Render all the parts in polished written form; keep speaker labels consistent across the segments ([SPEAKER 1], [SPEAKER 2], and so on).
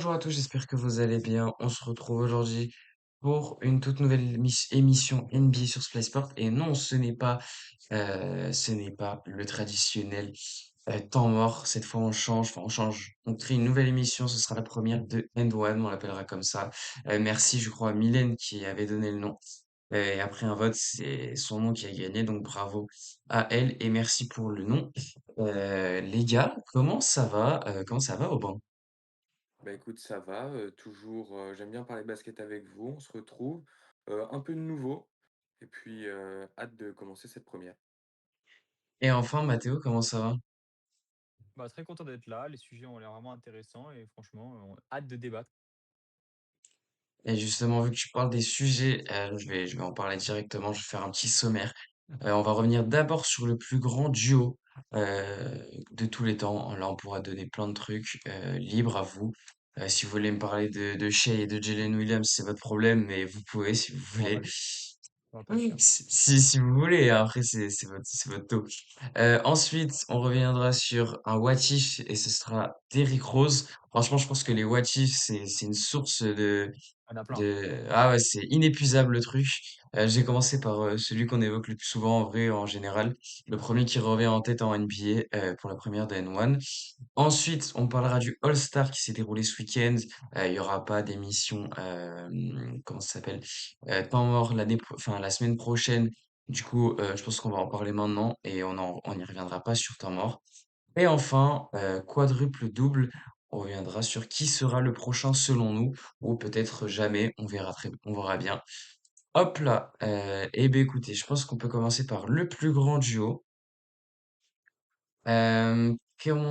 [SPEAKER 1] Bonjour à tous, j'espère que vous allez bien. On se retrouve aujourd'hui pour une toute nouvelle émission NBA sur Splay Sport. Et non, ce n'est pas le traditionnel temps mort. Cette fois, on change, enfin, on change. On crée une nouvelle émission. Ce sera la première de End One, on l'appellera comme ça. Merci, je crois, à Mylène qui avait donné le nom. Et après un vote, c'est son nom qui a gagné, donc bravo à elle et merci pour le nom. Les gars, comment ça va au banc?
[SPEAKER 2] Bah écoute, ça va, toujours, j'aime bien parler basket avec vous, on se retrouve, un peu de nouveau et puis, hâte de commencer cette première.
[SPEAKER 1] Et enfin, Mathéo, comment ça va?
[SPEAKER 3] Bah, très content d'être là. Les sujets ont l'air vraiment intéressants et franchement, on hâte de débattre.
[SPEAKER 1] Et justement, vu que tu parles des sujets, je vais en parler directement, je vais faire un petit sommaire. On va revenir d'abord sur le plus grand duo de tous les temps. Là, on pourra donner plein de trucs, libre à vous. Si vous voulez me parler de Shea et de Jalen Williams, c'est votre problème, mais vous pouvez si vous
[SPEAKER 3] On va
[SPEAKER 1] voulez.
[SPEAKER 3] pas on va pas le
[SPEAKER 1] Oui,
[SPEAKER 3] faire.
[SPEAKER 1] si vous voulez, après c'est votre taux. Ensuite, on reviendra sur un what if et ce sera Derrick Rose. Franchement, je pense que les what if c'est une source
[SPEAKER 3] Il y en a plein.
[SPEAKER 1] ah ouais, c'est inépuisable le truc. J'ai commencé par celui qu'on évoque le plus souvent en vrai en général, le premier qui revient en tête en NBA pour la première de N1. Ensuite, on parlera du All-Star qui s'est déroulé ce week-end. Il y aura pas d'émission, comment ça s'appelle, temps mort enfin la semaine prochaine. Du coup, je pense qu'on va en parler maintenant et on n'y reviendra pas sur temps mort. Et enfin, quadruple double, on reviendra sur qui sera le prochain selon nous, ou peut-être jamais, on verra bien. Hop là, eh ben écoutez, je pense qu'on peut commencer par le plus grand duo. Comment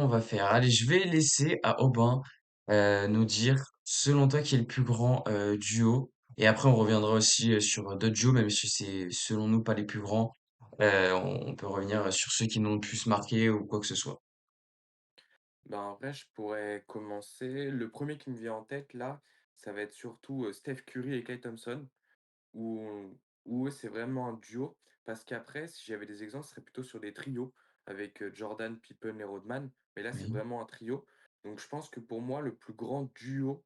[SPEAKER 1] on va faire? Allez, je vais laisser à Aubin nous dire, selon toi, qui est le plus grand duo. Et après, on reviendra aussi sur d'autres duos, même si c'est selon nous pas les plus grands. On peut revenir sur ceux qui n'ont le plus marqué ou quoi que ce soit.
[SPEAKER 2] Bah, en vrai, je pourrais commencer. Le premier qui me vient en tête là, ça va être surtout, Steph Curry et Klay Thompson où eux, c'est vraiment un duo parce qu'après, si j'avais des exemples, ce serait plutôt sur des trios avec, Jordan, Pippen et Rodman, mais là, c'est
[SPEAKER 1] Oui.
[SPEAKER 2] vraiment un trio. Donc je pense que pour moi, le plus grand duo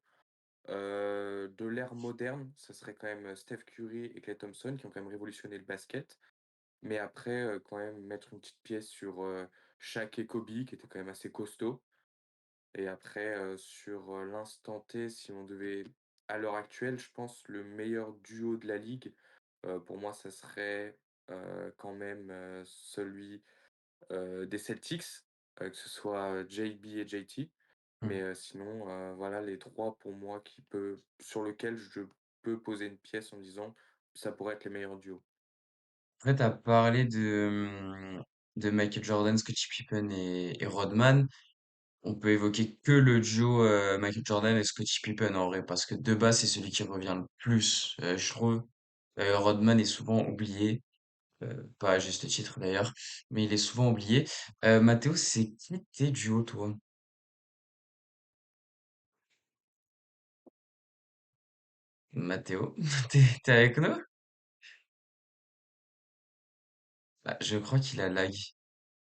[SPEAKER 2] de l'ère moderne, ce serait quand même, Steph Curry et Klay Thompson qui ont quand même révolutionné le basket. Mais après, quand même mettre une petite pièce sur, Shaq et Kobe qui étaient quand même assez costauds. Et après, sur, l'instant T, si on devait à l'heure actuelle, je pense le meilleur duo de la ligue, pour moi, ça serait, quand même, celui, des Celtics, que ce soit, JB et JT. Mais, sinon, voilà les 3 pour moi sur lequel je peux poser une pièce en disant: «Ça pourrait être les meilleurs duos».
[SPEAKER 1] Après, t'as parlé de Michael Jordan, Scottie Pippen et Rodman. On peut évoquer que le duo Michael Jordan et Scottie Pippen en vrai, parce que de base, c'est celui qui revient le plus, je trouve. Rodman est souvent oublié, pas à juste titre d'ailleurs, mais il est souvent oublié. Mathéo, c'est qui tes duos, toi? Mathéo, t'es avec nous? Ah, je crois qu'il a lag.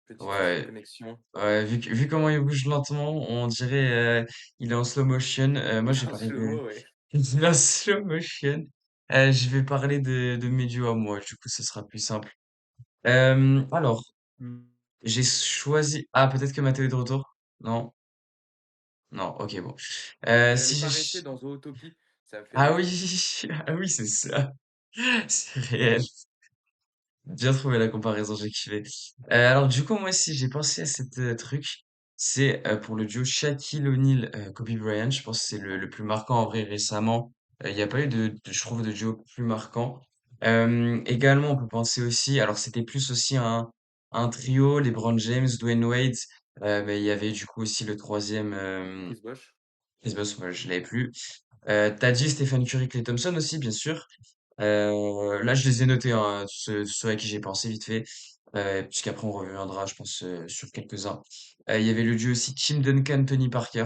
[SPEAKER 2] Petit souci de
[SPEAKER 1] Ouais,
[SPEAKER 2] connexion.
[SPEAKER 1] ouais, vu comment il bouge lentement, on dirait il est en slow motion. Moi,
[SPEAKER 2] Il
[SPEAKER 1] je
[SPEAKER 2] est
[SPEAKER 1] vais
[SPEAKER 2] en
[SPEAKER 1] parler de
[SPEAKER 2] slow-mo, ouais.
[SPEAKER 1] il est en slow motion. Je vais parler de mes duos à moi. Du coup, ce sera plus simple. Alors,
[SPEAKER 3] Mmh.
[SPEAKER 1] j'ai choisi. Ah, peut-être que Mathéo est de retour. Non, non. Ok, bon.
[SPEAKER 2] J'avais
[SPEAKER 1] Si
[SPEAKER 2] pas resté
[SPEAKER 1] j'ai.
[SPEAKER 2] dans Zootopie, ça me fait
[SPEAKER 1] Ah oui,
[SPEAKER 2] rire.
[SPEAKER 1] ah oui, c'est ça. C'est réel. Bien trouvé la comparaison, j'ai kiffé. Alors du coup, moi aussi, j'ai pensé à cette truc. C'est pour le duo Shaquille O'Neal, Kobe Bryant. Je pense que c'est le plus marquant en vrai récemment. Il n'y a pas eu je trouve, de duo plus marquant. Également, on peut penser aussi. Alors c'était plus aussi un trio, LeBron James, Dwayne Wade. Mais il y avait du coup aussi le troisième.
[SPEAKER 2] Chris Bosh.
[SPEAKER 1] Chris Bosh, moi, je l'avais plus. T'as dit Stephen Curry, Klay Thompson aussi, bien sûr. Là, je les ai notés, hein, ceux à qui j'ai pensé vite fait, puisqu'après on reviendra, je pense, sur quelques-uns. Il y avait le duo aussi Tim Duncan, Tony Parker,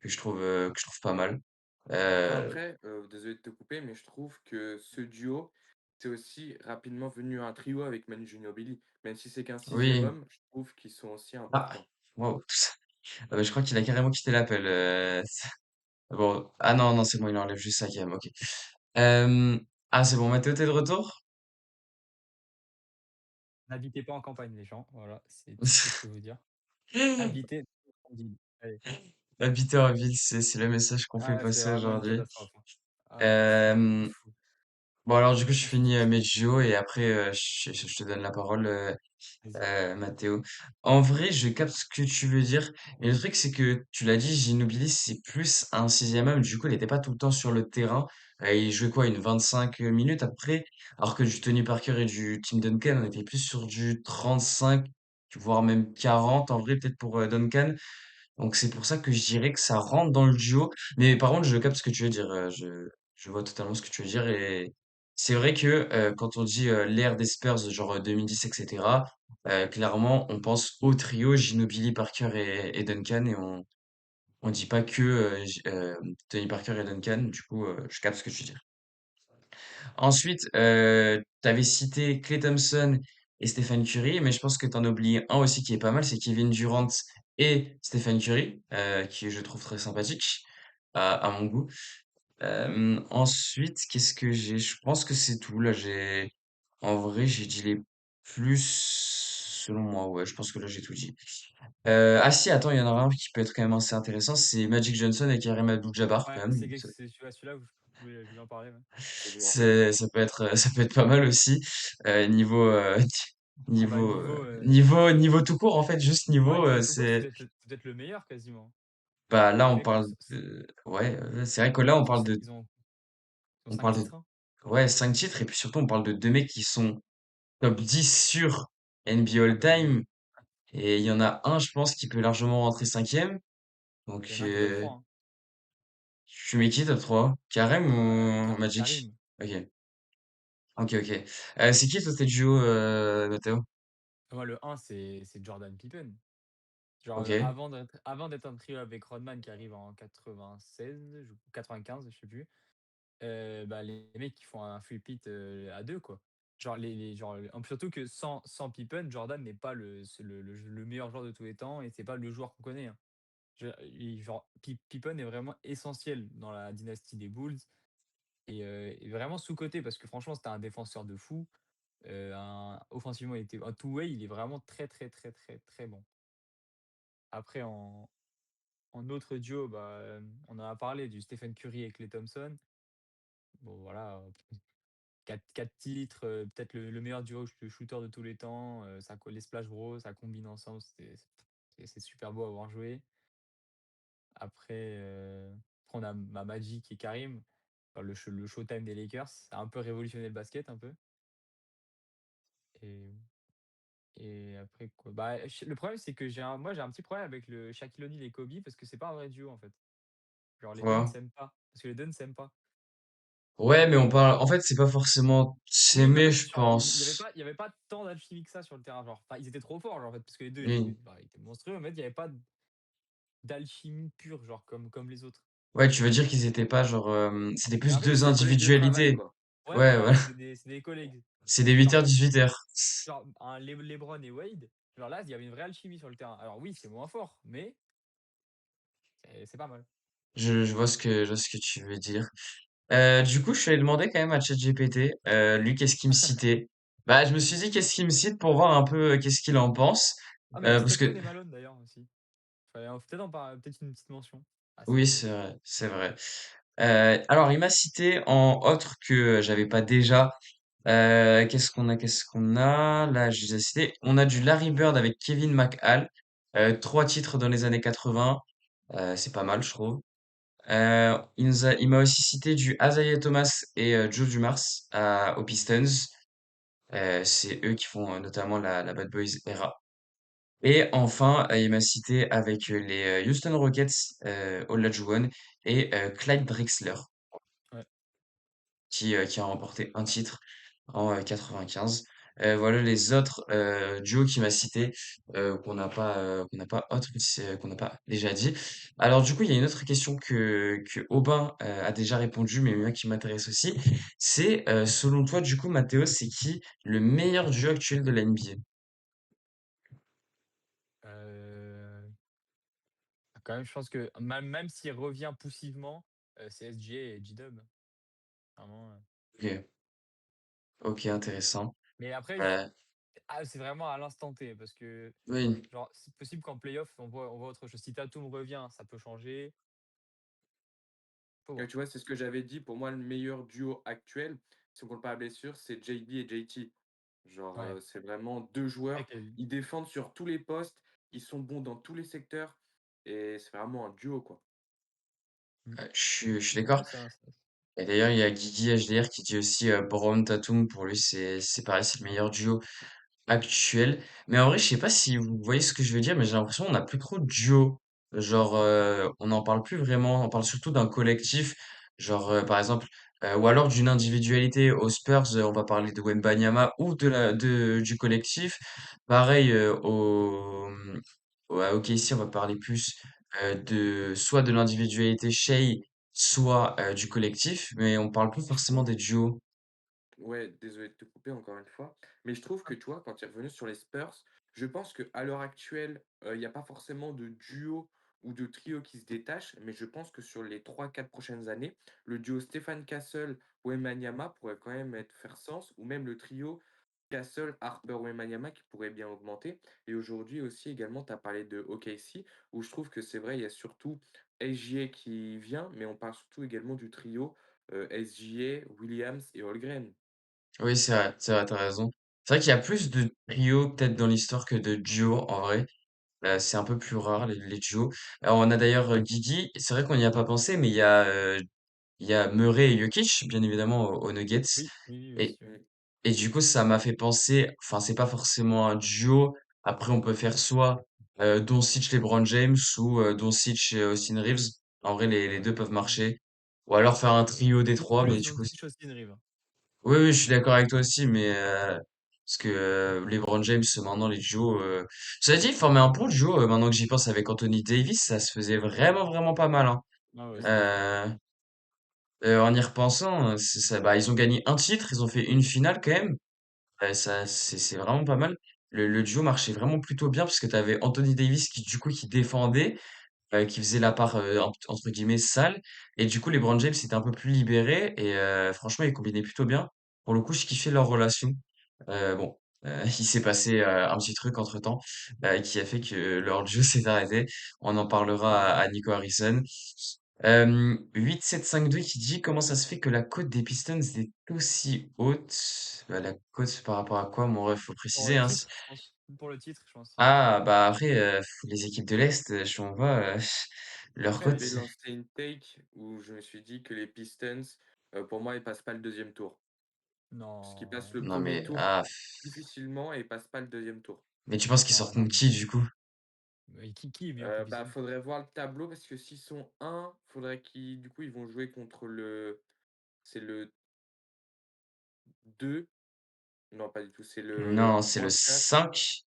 [SPEAKER 1] que je trouve pas mal. Euh,
[SPEAKER 2] Après, désolé de te couper, mais je trouve que ce duo, c'est aussi rapidement venu un trio avec Manu Ginobili. Même si c'est qu'un sixième
[SPEAKER 1] oui.
[SPEAKER 2] homme, je trouve qu'ils sont aussi
[SPEAKER 1] Ah,
[SPEAKER 2] importants.
[SPEAKER 1] wow. Ah bah, je crois qu'il a carrément quitté l'appel. Bon, ah non, non, c'est bon, il enlève juste ça quand même, ok. Euh, Ah, c'est bon, Mathéo, t'es de retour?
[SPEAKER 3] N'habitez pas en campagne, les gens. Voilà, c'est tout ce que je peux vous dire. Habitez en ville. Allez.
[SPEAKER 1] Habiter en ville, c'est le message qu'on fait
[SPEAKER 3] Ah, c'est
[SPEAKER 1] passer
[SPEAKER 3] vraiment une
[SPEAKER 1] aujourd'hui.
[SPEAKER 3] catastrophe, hein. Ah, de fou, de
[SPEAKER 1] Euh,
[SPEAKER 3] fou.
[SPEAKER 1] bon, alors du coup, je
[SPEAKER 3] Ensuite,
[SPEAKER 1] finis
[SPEAKER 3] qu'est-ce
[SPEAKER 1] mes
[SPEAKER 3] que
[SPEAKER 1] JO et après, je te donne la parole.
[SPEAKER 3] vas-y.
[SPEAKER 1] Mathéo. En vrai, je capte ce que tu veux dire. Mais le truc, c'est que tu l'as dit, Ginobili, c'est plus un sixième homme. Du coup, il n'était pas tout le temps sur le terrain. Il jouait quoi, une 25 minutes après? Alors que du Tony Parker et du Tim Duncan, on était plus sur du 35, voire même 40 en vrai, peut-être pour Duncan. Donc c'est pour ça que je dirais que ça rentre dans le duo. Mais par contre, je capte ce que tu veux dire. Je vois totalement ce que tu veux dire. Et c'est vrai que quand on dit l'ère des Spurs, genre 2010, etc., clairement, on pense au trio Ginobili, Parker et Duncan. Et on dit pas que Tony Parker et Duncan. Du coup, je capte ce que tu veux dire. Ensuite, tu avais cité Klay Thompson et Stephen Curry, mais je pense que tu en as oublié un aussi qui est pas mal, c'est Kevin Durant et Stephen Curry, qui je trouve très sympathique à mon goût. Ensuite, qu'est-ce que j'ai? Je pense que c'est tout. Là, en vrai, j'ai dit les plus, selon moi, ouais, je pense que là, j'ai tout dit. Ah si, attends, il y en a un qui peut être quand même assez intéressant, c'est Magic Johnson et Kareem Abdul-Jabbar,
[SPEAKER 3] Ouais,
[SPEAKER 1] quand même.
[SPEAKER 3] c'est celui-là où je voulais en parler, ouais.
[SPEAKER 2] Absolument.
[SPEAKER 1] Ça peut être pas mal aussi. Niveau,
[SPEAKER 3] Ah bah niveau,
[SPEAKER 1] niveau tout court, en fait, juste
[SPEAKER 3] ouais,
[SPEAKER 1] niveau,
[SPEAKER 3] niveau tout court,
[SPEAKER 1] c'est,
[SPEAKER 3] c'est peut-être le meilleur quasiment.
[SPEAKER 1] bah, là,
[SPEAKER 3] Les
[SPEAKER 1] on
[SPEAKER 3] mecs ont
[SPEAKER 1] parle ouais, c'est vrai que là,
[SPEAKER 3] ils ont
[SPEAKER 1] on
[SPEAKER 3] 5
[SPEAKER 1] parle
[SPEAKER 3] titres, hein.
[SPEAKER 1] ouais, 5 titres, et puis surtout, on parle de deux mecs qui sont top 10 sur NBA
[SPEAKER 3] Ah bah NBA.
[SPEAKER 1] All-Time, et il y en a un, je pense, qui peut largement rentrer cinquième.
[SPEAKER 3] Il y
[SPEAKER 1] Donc,
[SPEAKER 3] en a un qui est top 3, hein.
[SPEAKER 1] tu mets qui top 3? Kareem
[SPEAKER 3] Bah,
[SPEAKER 1] ou Magic?
[SPEAKER 3] Karim.
[SPEAKER 1] Ok, ok, ok. C'est qui, toi, tes duo, Matteo?
[SPEAKER 3] Moi, le un c'est Jordan Pippen. Genre,
[SPEAKER 1] Ok.
[SPEAKER 3] avant d'être un trio avec Rodman qui arrive en 96 ou 95, je sais plus, bah, les mecs qui font un free pit, à 2 quoi. Genre surtout que sans Pippen, Jordan n'est pas le meilleur joueur de tous les temps et c'est pas le joueur qu'on connaît, hein. Genre Pippen est vraiment essentiel dans la dynastie des Bulls et vraiment sous-coté parce que franchement, c'était un défenseur de fou, offensivement, il était un two-way, il est vraiment très, très, très, très, très bon. Après en autre duo, bah, on en a parlé du Stephen Curry et Klay Thompson. Bon voilà, 4 titres, peut-être le meilleur duo de shooter de tous les temps, les Splash Bros, ça combine ensemble, c'est super beau à voir jouer. Après, on a Magic et Karim, enfin le Showtime des Lakers, ça a un peu révolutionné le basket un peu et après quoi? Bah, le problème c'est que j'ai un petit problème avec le Shaquille O'Neal et Kobe parce que c'est pas un vrai duo en fait. Genre les 2 ne
[SPEAKER 1] Pourquoi?
[SPEAKER 3] s'aiment pas, parce que les 2 ne s'aiment pas.
[SPEAKER 1] Ouais, mais on parle, en fait, c'est pas forcément
[SPEAKER 3] Oui, mais en
[SPEAKER 1] s'aimer,
[SPEAKER 3] fait,
[SPEAKER 1] je
[SPEAKER 3] genre,
[SPEAKER 1] pense.
[SPEAKER 3] il y avait pas tant d'alchimie que ça sur le terrain, genre, enfin, ils étaient trop forts, genre, en fait, parce que les 2 étaient,
[SPEAKER 1] Oui.
[SPEAKER 3] bah, ils étaient monstrueux, en fait, il y avait pas d'alchimie pure, genre, comme les autres.
[SPEAKER 1] Ouais, tu veux dire qu'ils étaient pas genre, c'était
[SPEAKER 3] Mais
[SPEAKER 1] plus
[SPEAKER 3] en fait,
[SPEAKER 1] deux
[SPEAKER 2] Des collègues de travail,
[SPEAKER 1] individualités.
[SPEAKER 2] quoi.
[SPEAKER 3] ouais,
[SPEAKER 1] Ouais,
[SPEAKER 3] voilà,
[SPEAKER 1] voilà.
[SPEAKER 3] c'est des collègues.
[SPEAKER 1] C'est des 8
[SPEAKER 3] Genre,
[SPEAKER 1] heures 18 heures.
[SPEAKER 3] un LeBron et Wade, genre là, il y avait une vraie alchimie sur le terrain. Alors oui, c'est moins fort, mais c'est pas mal.
[SPEAKER 1] Je vois ce que tu veux dire. Du coup, je suis allé demander quand même à ChatGPT, lui, qu'est-ce qu'il me citait? Bah, je me suis dit, qu'est-ce qu'il me cite pour voir un peu qu'est-ce qu'il en pense.
[SPEAKER 3] Ah, mais il y a
[SPEAKER 1] Parce
[SPEAKER 3] Stockton
[SPEAKER 1] que,
[SPEAKER 3] et Malone, d'ailleurs, aussi. Peut-être en parler, peut-être une petite mention. Ah, c'est
[SPEAKER 1] oui,
[SPEAKER 3] beau,
[SPEAKER 1] c'est
[SPEAKER 3] ça.
[SPEAKER 1] vrai, c'est vrai. Alors, il m'a cité en autre que j'avais pas déjà. Qu'est-ce qu'on a? Là, je les ai cités. On a du Larry Bird avec Kevin McHale. Trois titres dans les années 80. C'est pas mal, je trouve. Il m'a aussi cité du Isaiah Thomas et Joe Dumars aux Pistons. C'est eux qui font notamment la Bad Boys era. Et enfin, il m'a cité avec les Houston Rockets, Olajuwon et Clyde Drexler,
[SPEAKER 3] Ouais.
[SPEAKER 1] qui a remporté un titre en 95. Voilà les autres duos qu'il m'a cités qu'on n'a pas qu'on n'a pas déjà dit. Alors du coup, il y a une autre question que Aubin a déjà répondu, mais moi qui m'intéresse aussi. C'est selon toi, du coup, Mathéo, c'est qui le meilleur duo actuel de la NBA?
[SPEAKER 3] Euh, quand même, je pense que même s'il revient poussivement, c'est SGA et J-Dub. Vraiment,
[SPEAKER 1] Ok, ok, intéressant.
[SPEAKER 3] mais après,
[SPEAKER 1] Euh,
[SPEAKER 3] c'est vraiment à l'instant T parce que,
[SPEAKER 1] oui,
[SPEAKER 3] genre, c'est possible qu'en playoff, on voit autre chose. Si Tatum revient, ça peut changer. Faut voir.
[SPEAKER 2] Tu vois, c'est ce que j'avais dit. Pour moi, le meilleur duo actuel, si on compte pas la blessure, c'est JB et JT. Genre,
[SPEAKER 3] Ouais.
[SPEAKER 2] c'est vraiment 2
[SPEAKER 3] C'est vrai
[SPEAKER 2] joueurs,
[SPEAKER 3] que
[SPEAKER 2] ils défendent sur tous les postes, ils sont bons dans tous les secteurs et c'est vraiment un duo, quoi.
[SPEAKER 3] mmh,
[SPEAKER 1] je suis
[SPEAKER 3] ouais,
[SPEAKER 1] d'accord.
[SPEAKER 3] ça
[SPEAKER 1] Et d'ailleurs, il y a Guigui HDR qui dit aussi Brown Tatum, pour lui, c'est pareil, c'est le meilleur duo actuel. Mais en vrai, je sais pas si vous voyez ce que je veux dire, mais j'ai l'impression qu'on n'a plus trop de duo. Genre, on n'en parle plus vraiment. On parle surtout d'un collectif. Genre, par exemple, ou alors d'une individualité. Aux Spurs, on va parler de Wembanyama ou du collectif. Pareil, à OKC, on va parler plus soit de l'individualité Shea, soit du collectif, mais on parle plus
[SPEAKER 2] Je
[SPEAKER 1] forcément
[SPEAKER 2] trouve
[SPEAKER 1] des duos.
[SPEAKER 2] Ouais, désolé de te couper encore une fois, mais je trouve que, tu vois, quand tu es revenu sur les Spurs, je pense qu'à l'heure actuelle, il y a pas forcément de duo ou de trio qui se détache, mais je pense que sur les 3 4 prochaines années, le duo Stéphane Castle-Wembanyama pourrait quand même faire sens, ou même le trio Castle-Harper-Wembanyama qui pourrait bien augmenter. Et aujourd'hui aussi, également, tu as parlé de OKC, où je trouve que c'est vrai, il y a surtout SGA qui vient, mais on parle surtout également du trio SGA, Williams et Holmgren.
[SPEAKER 1] Oui, c'est vrai, t'as raison. C'est vrai qu'il y a plus de trios peut-être dans l'histoire que de duos en vrai. C'est un peu plus rare les duos. Alors on a d'ailleurs Guigui, c'est vrai qu'on n'y a pas pensé, mais il y a Murray et Jokic, bien évidemment, aux Nuggets.
[SPEAKER 3] oui, oui, oui,
[SPEAKER 1] Et,
[SPEAKER 3] aussi, ouais.
[SPEAKER 2] Mmh.
[SPEAKER 1] et du coup, ça m'a fait penser, enfin, c'est pas forcément un duo. Après, on peut faire soit Doncic, LeBron James ou Doncic et Austin Reeves. En vrai, les
[SPEAKER 3] Ouais,
[SPEAKER 1] deux peuvent
[SPEAKER 3] mmh.
[SPEAKER 1] marcher. Ou alors faire un trio des trois, mais
[SPEAKER 3] Plus
[SPEAKER 1] du coup,
[SPEAKER 3] Doncic, Austin Reeves.
[SPEAKER 1] oui, oui, je suis d'accord avec toi aussi, mais parce que LeBron James, maintenant, les duos. Cela dit, former un bon duo, maintenant que j'y pense avec Anthony Davis, ça se faisait vraiment, vraiment pas mal, hein.
[SPEAKER 3] Ah ouais, c'était fort.
[SPEAKER 1] Euh, en y repensant, bah, ils ont gagné un titre, ils ont fait une finale quand même. C'est vraiment pas mal. Le duo marchait vraiment plutôt bien parce que tu avais Anthony Davis qui, du coup, qui défendait, qui faisait la part entre guillemets sale, et du coup, les LeBron James étaient un peu plus libérés et franchement, ils combinaient plutôt bien. Pour le coup, je kiffais leur relation. Bon, il s'est passé un petit truc entre-temps qui a fait que leur jeu s'est arrêté. On en parlera à Nico Harrison. 8752 qui dit comment ça se fait que la cote des Pistons est aussi haute? Bah, la cote par rapport à quoi, mon ref, faut
[SPEAKER 3] Pour
[SPEAKER 1] préciser,
[SPEAKER 3] le
[SPEAKER 1] hein.
[SPEAKER 3] titre, je pense. Pour le titre, je pense, c'est pour
[SPEAKER 1] Ah, bah après, les équipes de l'Est, on voit leur
[SPEAKER 3] après,
[SPEAKER 1] cote.
[SPEAKER 2] J'avais lancé une take où je me suis dit que les Pistons, pour moi, ils passent pas le deuxième tour. Parce qu'ils passent
[SPEAKER 3] non,
[SPEAKER 2] le
[SPEAKER 1] Non,
[SPEAKER 2] premier
[SPEAKER 1] mais,
[SPEAKER 2] tour
[SPEAKER 1] ah,
[SPEAKER 2] difficilement et ils passent pas le deuxième tour.
[SPEAKER 1] mais tu penses qu'ils
[SPEAKER 3] non,
[SPEAKER 1] sortent
[SPEAKER 3] non.
[SPEAKER 1] contre qui, du coup?
[SPEAKER 3] Mais qui est meilleur que les
[SPEAKER 2] Bah,
[SPEAKER 3] Pistons?
[SPEAKER 2] faudrait voir le tableau parce que s'ils sont un, faudrait qu'ils du coup, ils vont jouer contre le 2. Non, pas du tout, c'est le
[SPEAKER 1] Non, c'est le
[SPEAKER 2] 3-4.
[SPEAKER 1] 5.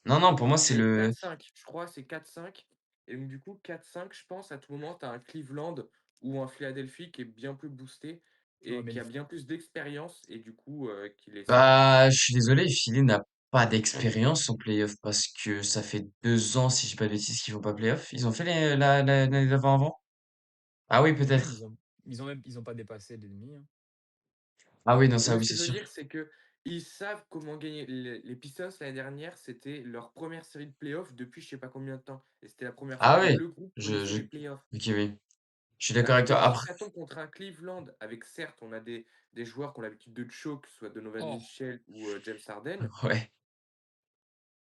[SPEAKER 1] Non, non, pour moi, c'est
[SPEAKER 2] C'est
[SPEAKER 1] le...
[SPEAKER 2] 4-5, je crois, c'est 4-5. Et donc, du coup, 4-5, je pense, à tout moment, tu as un Cleveland ou un Philadelphie qui est bien plus boosté
[SPEAKER 3] Ouais,
[SPEAKER 2] et
[SPEAKER 3] mais
[SPEAKER 2] qui a bien plus d'expérience et du coup, qui les sort.
[SPEAKER 1] Bah, je suis désolé, Philly n'a pas d'expérience en playoff parce que ça fait 2 ans, si je dis pas de bêtises, qu'ils font pas playoff. Ils ont fait l'année d'avant-avant? Ah oui,
[SPEAKER 3] même
[SPEAKER 1] peut-être.
[SPEAKER 3] ils ont pas dépassé l'ennemi, hein.
[SPEAKER 1] Ah oui, non, ça
[SPEAKER 2] Oui,
[SPEAKER 1] oui,
[SPEAKER 2] ce que
[SPEAKER 1] c'est
[SPEAKER 2] je veux
[SPEAKER 1] sûr.
[SPEAKER 2] dire, c'est que ils savent comment gagner. Les Pistons, l'année dernière, c'était leur première série de playoffs depuis je sais pas combien de temps. Et c'était la première fois
[SPEAKER 1] Ah
[SPEAKER 2] que
[SPEAKER 1] oui,
[SPEAKER 2] le groupe
[SPEAKER 1] je,
[SPEAKER 2] connaissait
[SPEAKER 1] je,
[SPEAKER 2] les playoffs.
[SPEAKER 1] ok, oui. Je suis d'accord
[SPEAKER 2] Alors
[SPEAKER 1] avec
[SPEAKER 2] que
[SPEAKER 1] toi.
[SPEAKER 2] si
[SPEAKER 1] Après,
[SPEAKER 2] ça tombe contre un Cleveland, avec certes, on a des joueurs qui ont l'habitude de choke, soit Donovan
[SPEAKER 3] Oh!
[SPEAKER 2] Mitchell ou James Harden,
[SPEAKER 1] ouais.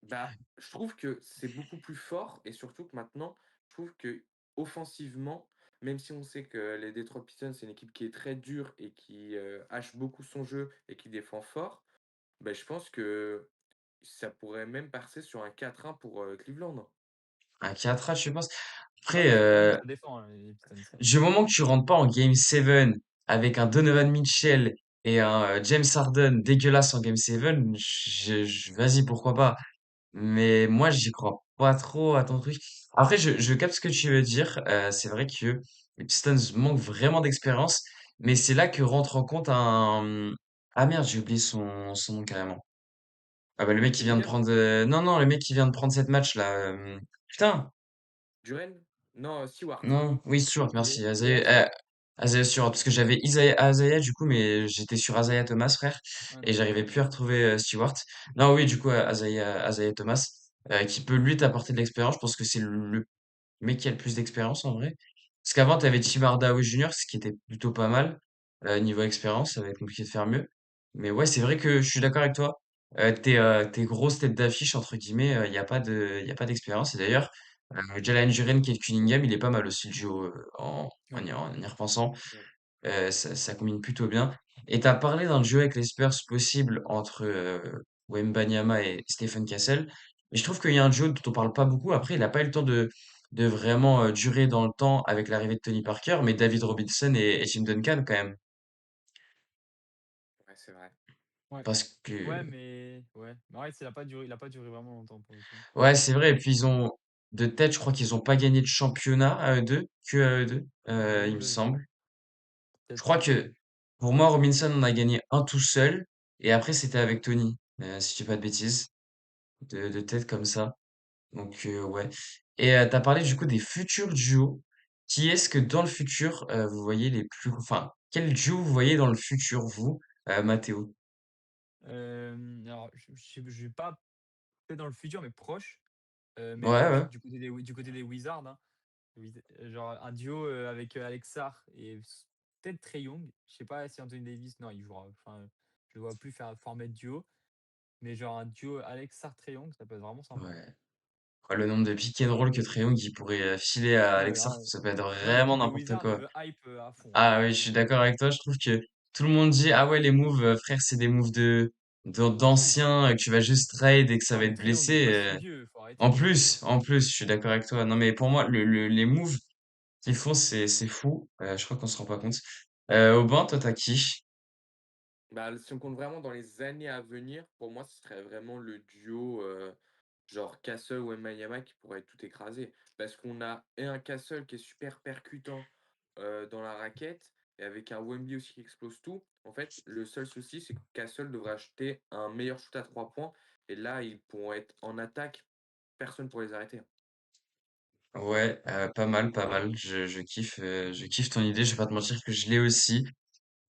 [SPEAKER 2] bah, je trouve que c'est beaucoup plus fort et surtout que maintenant, je trouve que offensivement, même si on sait que les Detroit Pistons, c'est une équipe qui est très dure et qui hache beaucoup son jeu et qui défend fort, bah, je pense que ça pourrait même passer sur un 4-1 pour Cleveland.
[SPEAKER 1] Un 4H, je pense.
[SPEAKER 3] Ah
[SPEAKER 1] Après,
[SPEAKER 3] oui, Cleveland, ça défend, hein, les Pistons.
[SPEAKER 1] du moment que tu rentres pas en Game 7 avec un Donovan Mitchell et un James Harden dégueulasse en Game 7, vas-y, pourquoi pas. Mais moi, j'y crois pas trop à ton truc. Après, je capte ce que tu veux dire. C'est vrai que les Pistons manquent vraiment d'expérience, mais c'est là que rentre en compte un... Ah merde, j'ai oublié son nom carrément. Ah bah le mec qui vient de
[SPEAKER 2] Cunningham?
[SPEAKER 1] prendre... Non, non, le mec qui vient de prendre cette match là. Putain,
[SPEAKER 2] Duren? Non, Stewart.
[SPEAKER 1] Non, oui, Stewart, merci.
[SPEAKER 2] Isaiah Stewart.
[SPEAKER 1] Isaiah Stewart, parce que j'avais Isaiah du coup, mais j'étais sur Isaiah Thomas, frère,
[SPEAKER 3] Ah
[SPEAKER 1] et
[SPEAKER 3] d'accord,
[SPEAKER 1] j'arrivais
[SPEAKER 3] OK.
[SPEAKER 1] plus à retrouver Stewart. Non, oui, du coup, Isaiah Thomas, qui peut lui t'apporter de l'expérience. Je pense que c'est le mec qui a le plus d'expérience en vrai. Parce qu'avant, t'avais Tim Hardaway Jr., ce qui était plutôt pas mal. Niveau expérience, ça va être compliqué de faire mieux. Mais ouais, c'est vrai que je suis d'accord avec toi. Tes grosses têtes d'affiche, entre guillemets, il n'y a pas y a pas d'expérience. Et d'ailleurs, Jalen Duren, Kate Cunningham, il est pas mal aussi le duo
[SPEAKER 3] Ouais,
[SPEAKER 1] en y repensant.
[SPEAKER 2] Ouais.
[SPEAKER 1] Ça combine plutôt bien. Et t'as parlé d'un duo avec les Spurs possible entre Wembanyama et Stephen Castle. Mais je trouve qu'il y a un duo dont on parle pas beaucoup. Après, il n'a pas eu le temps de vraiment durer dans le temps avec l'arrivée de Tony Parker, mais David Robinson et Tim Duncan quand même.
[SPEAKER 2] Ouais, c'est vrai.
[SPEAKER 3] ouais.
[SPEAKER 1] Parce
[SPEAKER 3] Ouais,
[SPEAKER 1] que,
[SPEAKER 3] mais ouais. Mais ouais, il a pas duré vraiment longtemps pour le coup.
[SPEAKER 1] ouais, c'est vrai. Et puis ils ont, de tête, je crois qu'ils ont pas gagné de championnat à eux deux, que à eux deux, il me semble. Je crois
[SPEAKER 3] Je sais
[SPEAKER 1] que
[SPEAKER 3] plus.
[SPEAKER 1] pour moi, Robinson en a gagné un tout seul, et après c'était avec Tony, si je dis pas de bêtises, de tête comme ça. Donc ouais. Et t'as parlé du coup des futurs duos. Qui est-ce que dans le futur vous voyez les plus, enfin, quel duo vous voyez dans le futur vous, Mathéo?
[SPEAKER 3] Alors je vais pas peut-être dans le futur, mais proche,
[SPEAKER 1] Ouais,
[SPEAKER 3] mais
[SPEAKER 1] ouais.
[SPEAKER 3] proche du côté des Wizards, hein. Genre un duo, avec, Alex Sarr et peut-être Trae Young. Je sais pas si Anthony Davis, non, il jouera enfin, je le vois plus faire former de duo, mais genre un duo Alex Sarr, Trae Young, ça peut être vraiment sympa.
[SPEAKER 1] Ouais. Oh, le nombre de pick and roll que Trae Young il pourrait filer à
[SPEAKER 3] Ah mais
[SPEAKER 1] Alexa,
[SPEAKER 3] grave.
[SPEAKER 1] ça peut être
[SPEAKER 3] Moi
[SPEAKER 1] vraiment
[SPEAKER 3] l'équipe des
[SPEAKER 1] n'importe
[SPEAKER 3] Wizards, elle
[SPEAKER 1] quoi.
[SPEAKER 3] me hype, à fond, hein.
[SPEAKER 1] Ah oui, je suis d'accord avec toi. Je trouve que tout le monde dit, ah ouais, les moves, frère, c'est des moves
[SPEAKER 3] De fou.
[SPEAKER 1] d'anciens, que tu vas juste trade et que ça
[SPEAKER 3] Non
[SPEAKER 1] va
[SPEAKER 3] mais
[SPEAKER 1] être
[SPEAKER 3] Trae Young, il est
[SPEAKER 1] blessé.
[SPEAKER 3] pas si vieux, faut
[SPEAKER 1] En
[SPEAKER 3] arrêter.
[SPEAKER 1] plus, en plus, je suis d'accord avec toi. Non, mais pour moi, les moves qu'ils font, c'est fou. Je crois qu'on se rend pas compte. Aubin, toi, t'as qui?
[SPEAKER 2] Bah, si on compte vraiment dans les années à venir, pour moi, ce serait vraiment le duo genre Castle ou Wembanyama qui pourrait tout écraser. Parce qu'on a et un Castle qui est super percutant dans la raquette et avec un Wemby aussi qui explose tout. En fait, le seul souci, c'est que Castle devrait acheter un meilleur shoot à 3 points. Et là, ils pourront être en attaque. Personne pour les arrêter.
[SPEAKER 1] Ouais, pas mal, pas mal. Je kiffe ton idée. Je vais pas te mentir que je l'ai aussi.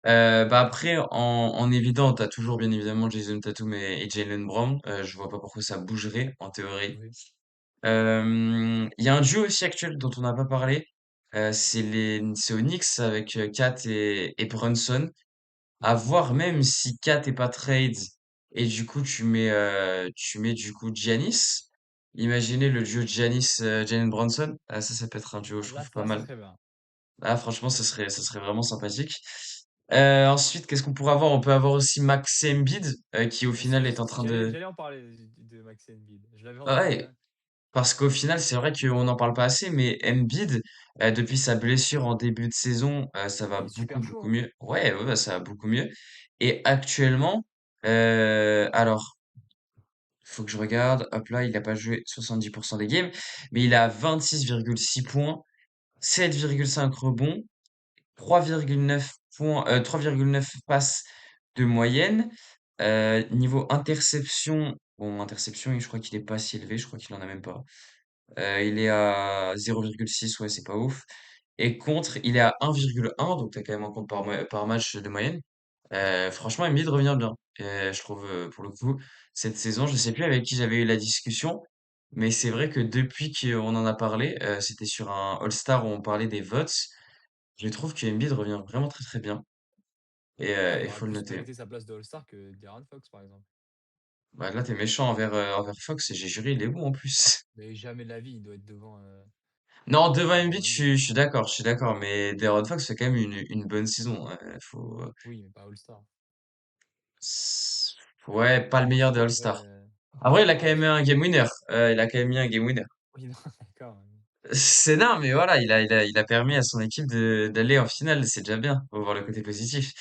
[SPEAKER 1] Bah après, en évident, t'as toujours bien évidemment Jason Tatum et Jaylen Brown. Je vois pas pourquoi ça bougerait en théorie.
[SPEAKER 3] Oui.
[SPEAKER 1] Il y a un duo aussi actuel dont on n'a pas parlé. C'est aux Knicks avec Kat et Brunson. À
[SPEAKER 3] Mmh.
[SPEAKER 1] voir même si Kat est pas trade et du coup tu mets du coup Giannis. Imaginez le duo Giannis Jalen Brunson. Ah, ça peut être un duo
[SPEAKER 3] Ah
[SPEAKER 1] je trouve pas
[SPEAKER 3] là, ça
[SPEAKER 1] mal.
[SPEAKER 3] serait bien.
[SPEAKER 1] Ah franchement ça serait vraiment sympathique. Ensuite qu'est-ce qu'on pourrait avoir? On peut avoir aussi Max Embiid qui au
[SPEAKER 3] Mais c'est
[SPEAKER 1] final est en train de
[SPEAKER 3] j'allais en parler de Max Embiid. Je l'avais en
[SPEAKER 1] ah
[SPEAKER 3] tête
[SPEAKER 1] ouais,
[SPEAKER 3] direct.
[SPEAKER 1] parce qu'au final, c'est vrai qu'on n'en parle pas assez, mais Embiid, depuis sa blessure en début de saison, ça va
[SPEAKER 3] Il est super chaud,
[SPEAKER 1] beaucoup
[SPEAKER 3] hein.
[SPEAKER 1] mieux. Ouais, ouais, ouais, ça va beaucoup mieux. Et actuellement, alors, faut que je regarde. Hop là, il n'a pas joué 70% des games, mais il a 26,6 points, 7,5 rebonds, 3,9 points, 3,9 passes de moyenne. Niveau interception, bon, interception, je crois qu'il est pas si élevé, je crois qu'il en a même pas. Il est à 0,6, ouais, c'est pas ouf. Et contre, il est à 1,1, donc t'as quand même un compte par match de moyenne. Franchement, Embiid revient bien. Et je trouve, pour le coup, cette saison, je sais plus avec qui j'avais eu la discussion, mais c'est vrai que depuis qu'on en a parlé, c'était sur un All-Star où on parlait des votes. Je trouve que Embiid revient vraiment très très bien. Et
[SPEAKER 3] Ouais, il
[SPEAKER 1] il
[SPEAKER 3] aurait
[SPEAKER 1] faut le
[SPEAKER 3] plus
[SPEAKER 1] noter.
[SPEAKER 3] mérité sa place de All-Star que De'Aaron Fox, par exemple.
[SPEAKER 1] Bah, là, t'es méchant envers Fox et j'ai juré, il est bon en plus.
[SPEAKER 3] Mais jamais de la vie, il doit être devant,
[SPEAKER 1] Non, devant Embiid,
[SPEAKER 3] devant Embiid.
[SPEAKER 1] je suis d'accord, mais De'Aaron Fox fait quand même une bonne saison. Faut,
[SPEAKER 3] Oui, mais pas All-Star.
[SPEAKER 1] s- ouais, pas le
[SPEAKER 3] Moi,
[SPEAKER 1] meilleur
[SPEAKER 3] je
[SPEAKER 1] des
[SPEAKER 3] te dirais,
[SPEAKER 1] All-Stars. Après, il a quand
[SPEAKER 3] ouais,
[SPEAKER 1] même eu un game winner. Il a quand même mis un game winner.
[SPEAKER 3] oui, non, d'accord,
[SPEAKER 1] C'est non, mais voilà, il a permis à son équipe d'aller en finale. C'est déjà bien. Faut voir le côté positif.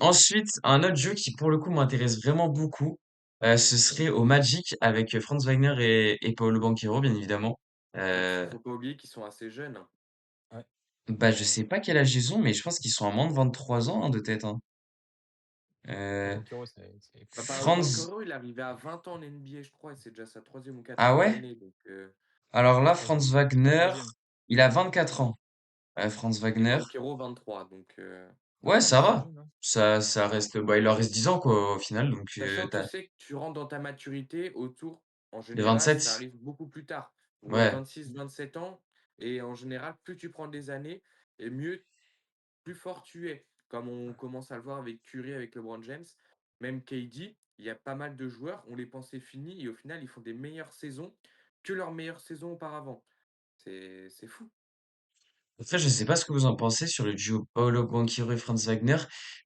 [SPEAKER 1] Ensuite, un autre jeu qui, pour le coup, m'intéresse vraiment beaucoup, ce serait au Magic avec Franz Wagner et Paolo Banchero, bien évidemment.
[SPEAKER 2] Et puis,
[SPEAKER 1] Euh,
[SPEAKER 2] faut pas oublier qu'ils sont assez jeunes.
[SPEAKER 3] ouais.
[SPEAKER 1] Bah, je sais pas quel âge ils ont, mais je pense qu'ils sont à moins de 23 ans, hein, de tête, hein.
[SPEAKER 3] Après
[SPEAKER 1] Euh,
[SPEAKER 3] Banchero, c'est
[SPEAKER 2] Bah, Paolo
[SPEAKER 1] Franz,
[SPEAKER 2] Banchero, il est arrivé à 20 ans en NBA, je crois, et c'est déjà sa troisième ou
[SPEAKER 1] ah
[SPEAKER 2] quatrième
[SPEAKER 1] ouais?
[SPEAKER 2] année. Donc,
[SPEAKER 1] Alors là, Franz
[SPEAKER 3] Troisième.
[SPEAKER 1] Wagner,
[SPEAKER 3] Troisième.
[SPEAKER 1] il a 24 ans. Franz
[SPEAKER 2] Et
[SPEAKER 1] Wagner.
[SPEAKER 2] Banquero 23, donc
[SPEAKER 1] Ouais,
[SPEAKER 3] Ah,
[SPEAKER 1] ça
[SPEAKER 3] c'est
[SPEAKER 1] va.
[SPEAKER 3] jeune, hein.
[SPEAKER 1] Ça reste, bah, il leur reste 10 ans, quoi, au final. Donc,
[SPEAKER 2] sachant que tu
[SPEAKER 1] t'as
[SPEAKER 2] sais que tu rentres dans ta maturité autour en
[SPEAKER 1] les
[SPEAKER 2] général, ça
[SPEAKER 1] 27.
[SPEAKER 2] arrive beaucoup plus tard, ou à
[SPEAKER 1] Ouais.
[SPEAKER 2] 26-27 ans et en général, plus tu prends des années et mieux plus fort tu es. Comme on commence à le voir avec Curry, avec LeBron James, même KD, il y a pas mal de joueurs, on les pensait finis et au final, ils font des meilleures saisons que leurs meilleures saisons auparavant. C'est fou.
[SPEAKER 1] Après, je sais pas ce que vous en pensez sur le duo Paolo Banchero et Franz Wagner,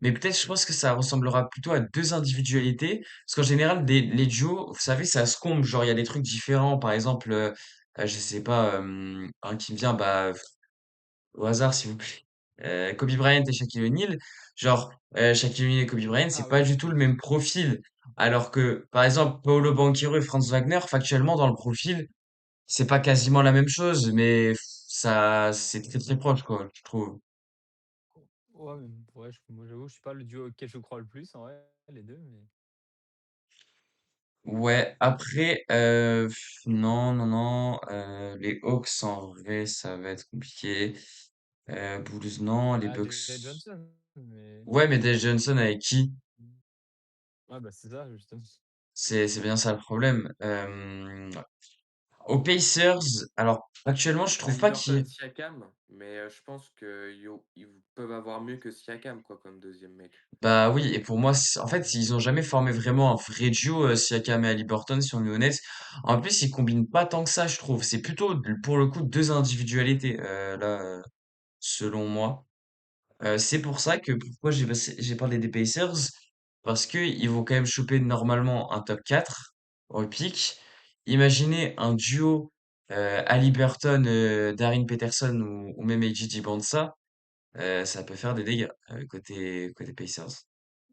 [SPEAKER 1] mais peut-être je pense que ça ressemblera plutôt à deux individualités, parce qu'en général, les duos, vous savez, ça se comble, genre il y a des trucs différents, par exemple, je sais pas, un qui me vient, bah, au hasard, s'il vous plaît, Kobe Bryant et Shaquille O'Neal, genre, Shaquille O'Neal et Kobe Bryant, c'est
[SPEAKER 3] Ah
[SPEAKER 1] pas
[SPEAKER 3] oui,
[SPEAKER 1] du tout le
[SPEAKER 3] oui.
[SPEAKER 1] même profil, alors que, par exemple, Paolo Banchero et Franz Wagner, factuellement, dans le profil, c'est pas quasiment la même chose, mais ça, c'est très très proche, quoi, je trouve.
[SPEAKER 3] Ouais, mais ouais, moi j'avoue, je suis pas le duo auquel je crois le plus en vrai, les deux, mais.
[SPEAKER 1] Ouais, après, non, non, non, les Hawks, en vrai, ça va être compliqué. Bulls, non, les
[SPEAKER 3] Bah, Jay
[SPEAKER 1] Bucks.
[SPEAKER 3] Johnson, mais.
[SPEAKER 1] Ouais, mais Dave Johnson avec qui?
[SPEAKER 3] Ouais, bah c'est ça, justement.
[SPEAKER 1] C'est bien ça le problème. Aux Pacers, alors, actuellement, je trouve pas
[SPEAKER 2] Haliburton,
[SPEAKER 1] qu'il.
[SPEAKER 2] Siakam, mais je pense qu'ils peuvent avoir mieux que Siakam quoi, comme deuxième mec.
[SPEAKER 1] Bah oui, et pour moi, en fait, ils ont jamais formé vraiment un vrai duo, Siakam et Haliburton, si on est honnête. En plus, ils combinent pas tant que ça, je trouve. C'est plutôt, pour le coup, deux individualités, là, selon moi. C'est pour ça que pourquoi j'ai parlé des Pacers, parce que ils vont quand même choper normalement un top 4 au pic. Imaginez un duo Haliburton, Darin Peterson ou même AJ Dibonsa, ça peut faire des dégâts côté Pacers.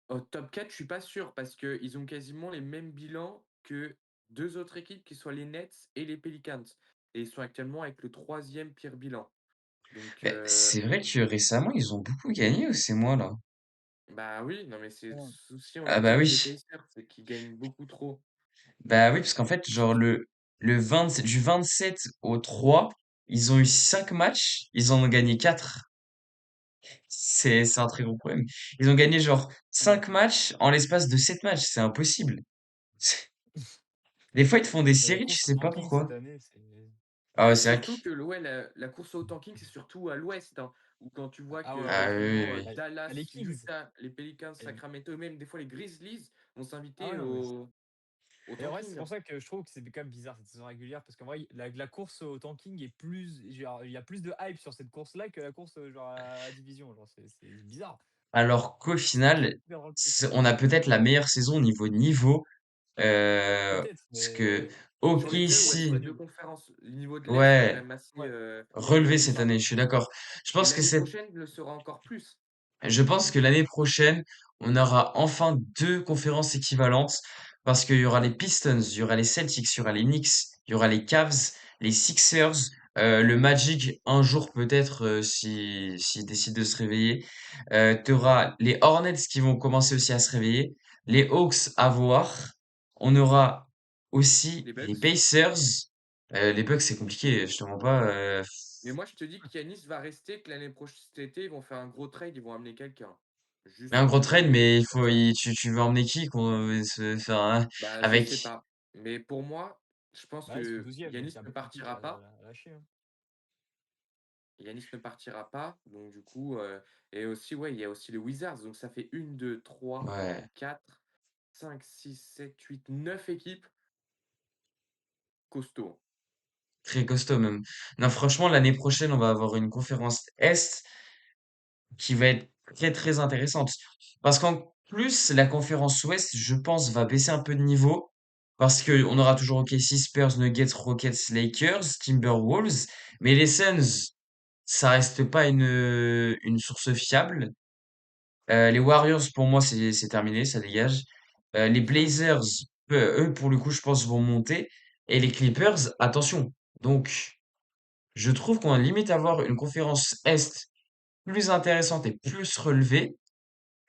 [SPEAKER 2] Au top 4, je suis pas sûr parce qu'ils ont quasiment les mêmes bilans que deux autres équipes qui soient les Nets et les Pelicans. Et ils sont actuellement avec le troisième pire bilan. Donc,
[SPEAKER 1] Mais c'est vrai que récemment ils ont beaucoup gagné ou c'est moi là?
[SPEAKER 2] bah oui, non mais c'est le
[SPEAKER 3] Ouais.
[SPEAKER 2] souci, on
[SPEAKER 1] Ah
[SPEAKER 2] l'a dit
[SPEAKER 1] bah
[SPEAKER 2] avec
[SPEAKER 1] oui,
[SPEAKER 2] les Pacers, c'est qu'ils gagnent beaucoup trop.
[SPEAKER 1] bah oui parce qu'en fait genre le 20 du 27 au 3 ils ont eu 5 matchs, ils en ont gagné 4. C'est un très gros problème. Ils ont gagné genre
[SPEAKER 3] Ouais.
[SPEAKER 1] 5 matchs en l'espace de 7 matchs. C'est impossible. Des fois, ils te font des
[SPEAKER 3] Mais la
[SPEAKER 1] séries, tu
[SPEAKER 3] course au
[SPEAKER 1] sais pas
[SPEAKER 3] tanking cette
[SPEAKER 1] pourquoi.
[SPEAKER 3] année, c'est.
[SPEAKER 1] Ah ouais,
[SPEAKER 2] Bah,
[SPEAKER 1] c'est vrai que...
[SPEAKER 2] surtout que ouais, la course au tanking, c'est surtout à l'ouest, hein, où quand tu vois
[SPEAKER 3] Ah
[SPEAKER 2] que
[SPEAKER 3] ouais, ouais.
[SPEAKER 1] Ah oui, oui,
[SPEAKER 2] quasiment
[SPEAKER 1] oui.
[SPEAKER 3] T'as les
[SPEAKER 2] Dallas,
[SPEAKER 3] Kings.
[SPEAKER 2] Utah, les Pelicans,
[SPEAKER 3] Et-
[SPEAKER 2] Sacramento, et même des fois les Grizzlies vont
[SPEAKER 3] Ah
[SPEAKER 2] s'inviter
[SPEAKER 3] ouais, non, mais.
[SPEAKER 2] au
[SPEAKER 3] Et en vrai, c'est
[SPEAKER 2] tanking,
[SPEAKER 3] pour
[SPEAKER 2] hein.
[SPEAKER 3] ça que je trouve que c'est quand même bizarre cette saison régulière, parce qu'en vrai, la course au tanking est plus. Genre, il y a plus de hype sur cette course-là que la course genre, à la division. Genre, c'est bizarre.
[SPEAKER 1] Alors qu'au
[SPEAKER 3] C'est qui
[SPEAKER 1] final,
[SPEAKER 3] perd le plus?
[SPEAKER 1] on a peut-être la meilleure saison au niveau.
[SPEAKER 3] Peut-être,
[SPEAKER 1] Parce que
[SPEAKER 3] mais.
[SPEAKER 2] Sur les deux, ouais,
[SPEAKER 3] C'est
[SPEAKER 2] sur
[SPEAKER 1] OKC,
[SPEAKER 2] les
[SPEAKER 3] pas
[SPEAKER 2] deux
[SPEAKER 3] nul.
[SPEAKER 2] conférences, le niveau de l'Est est quand
[SPEAKER 1] ouais,
[SPEAKER 2] même assez
[SPEAKER 3] Ouais.
[SPEAKER 1] relevé cette
[SPEAKER 2] riche.
[SPEAKER 1] année, je suis d'accord. Je
[SPEAKER 2] Et
[SPEAKER 1] pense que
[SPEAKER 2] l'année
[SPEAKER 1] cette
[SPEAKER 2] prochaine le sera encore plus.
[SPEAKER 1] Je pense que l'année prochaine, on aura enfin deux conférences équivalentes parce qu'il y aura les Pistons, il y aura les Celtics, il y aura les Knicks, il y aura les Cavs, les Sixers, le Magic un jour peut-être si s'ils décident de se réveiller. Tu auras les Hornets qui vont commencer aussi à se réveiller, les Hawks à voir. On aura aussi
[SPEAKER 2] Les
[SPEAKER 1] les
[SPEAKER 2] Bucks.
[SPEAKER 1] Pacers. Les Bucks c'est compliqué, je te mens pas.
[SPEAKER 2] Mais moi, je te dis qu'Yanis va rester, que l'année prochaine, cet été, ils vont faire un gros trade, ils vont amener quelqu'un.
[SPEAKER 1] Mais
[SPEAKER 2] Juste
[SPEAKER 1] un gros
[SPEAKER 2] pour
[SPEAKER 1] trade,
[SPEAKER 2] donner
[SPEAKER 1] mais
[SPEAKER 2] comme ça.
[SPEAKER 1] tu veux emmener qui qu'on veut se faire
[SPEAKER 2] Bah, je sais
[SPEAKER 1] avec.
[SPEAKER 2] pas. Mais pour moi, je pense
[SPEAKER 3] Bah, là, ils sont
[SPEAKER 2] que
[SPEAKER 3] 12e, donc
[SPEAKER 2] Yanis
[SPEAKER 3] il y a
[SPEAKER 2] ne
[SPEAKER 3] beaucoup de piques
[SPEAKER 2] partira pas.
[SPEAKER 3] à lâcher, hein.
[SPEAKER 2] Yanis ne partira pas. Donc, du coup, et aussi, ouais, il y a aussi les Wizards. Donc, ça fait une, 2, 3,
[SPEAKER 1] Ouais,
[SPEAKER 2] 4, 5, 6, 7, 8, 9 équipes costauds.
[SPEAKER 1] très costaud même. Non, franchement, l'année prochaine, on va avoir une conférence Est qui va être très très intéressante. Parce qu'en plus, la conférence Ouest, je pense, va baisser un peu de niveau. Parce que on aura toujours OKC, Spurs, Nuggets, Rockets, Lakers, Timberwolves. Mais les Suns, ça reste pas une source fiable. Les Warriors, pour moi, c'est terminé, ça dégage. Les Blazers, eux, pour le coup, je pense, vont monter. Et les Clippers, attention. Donc, je trouve qu'on va limite avoir une conférence Est plus intéressante et plus relevée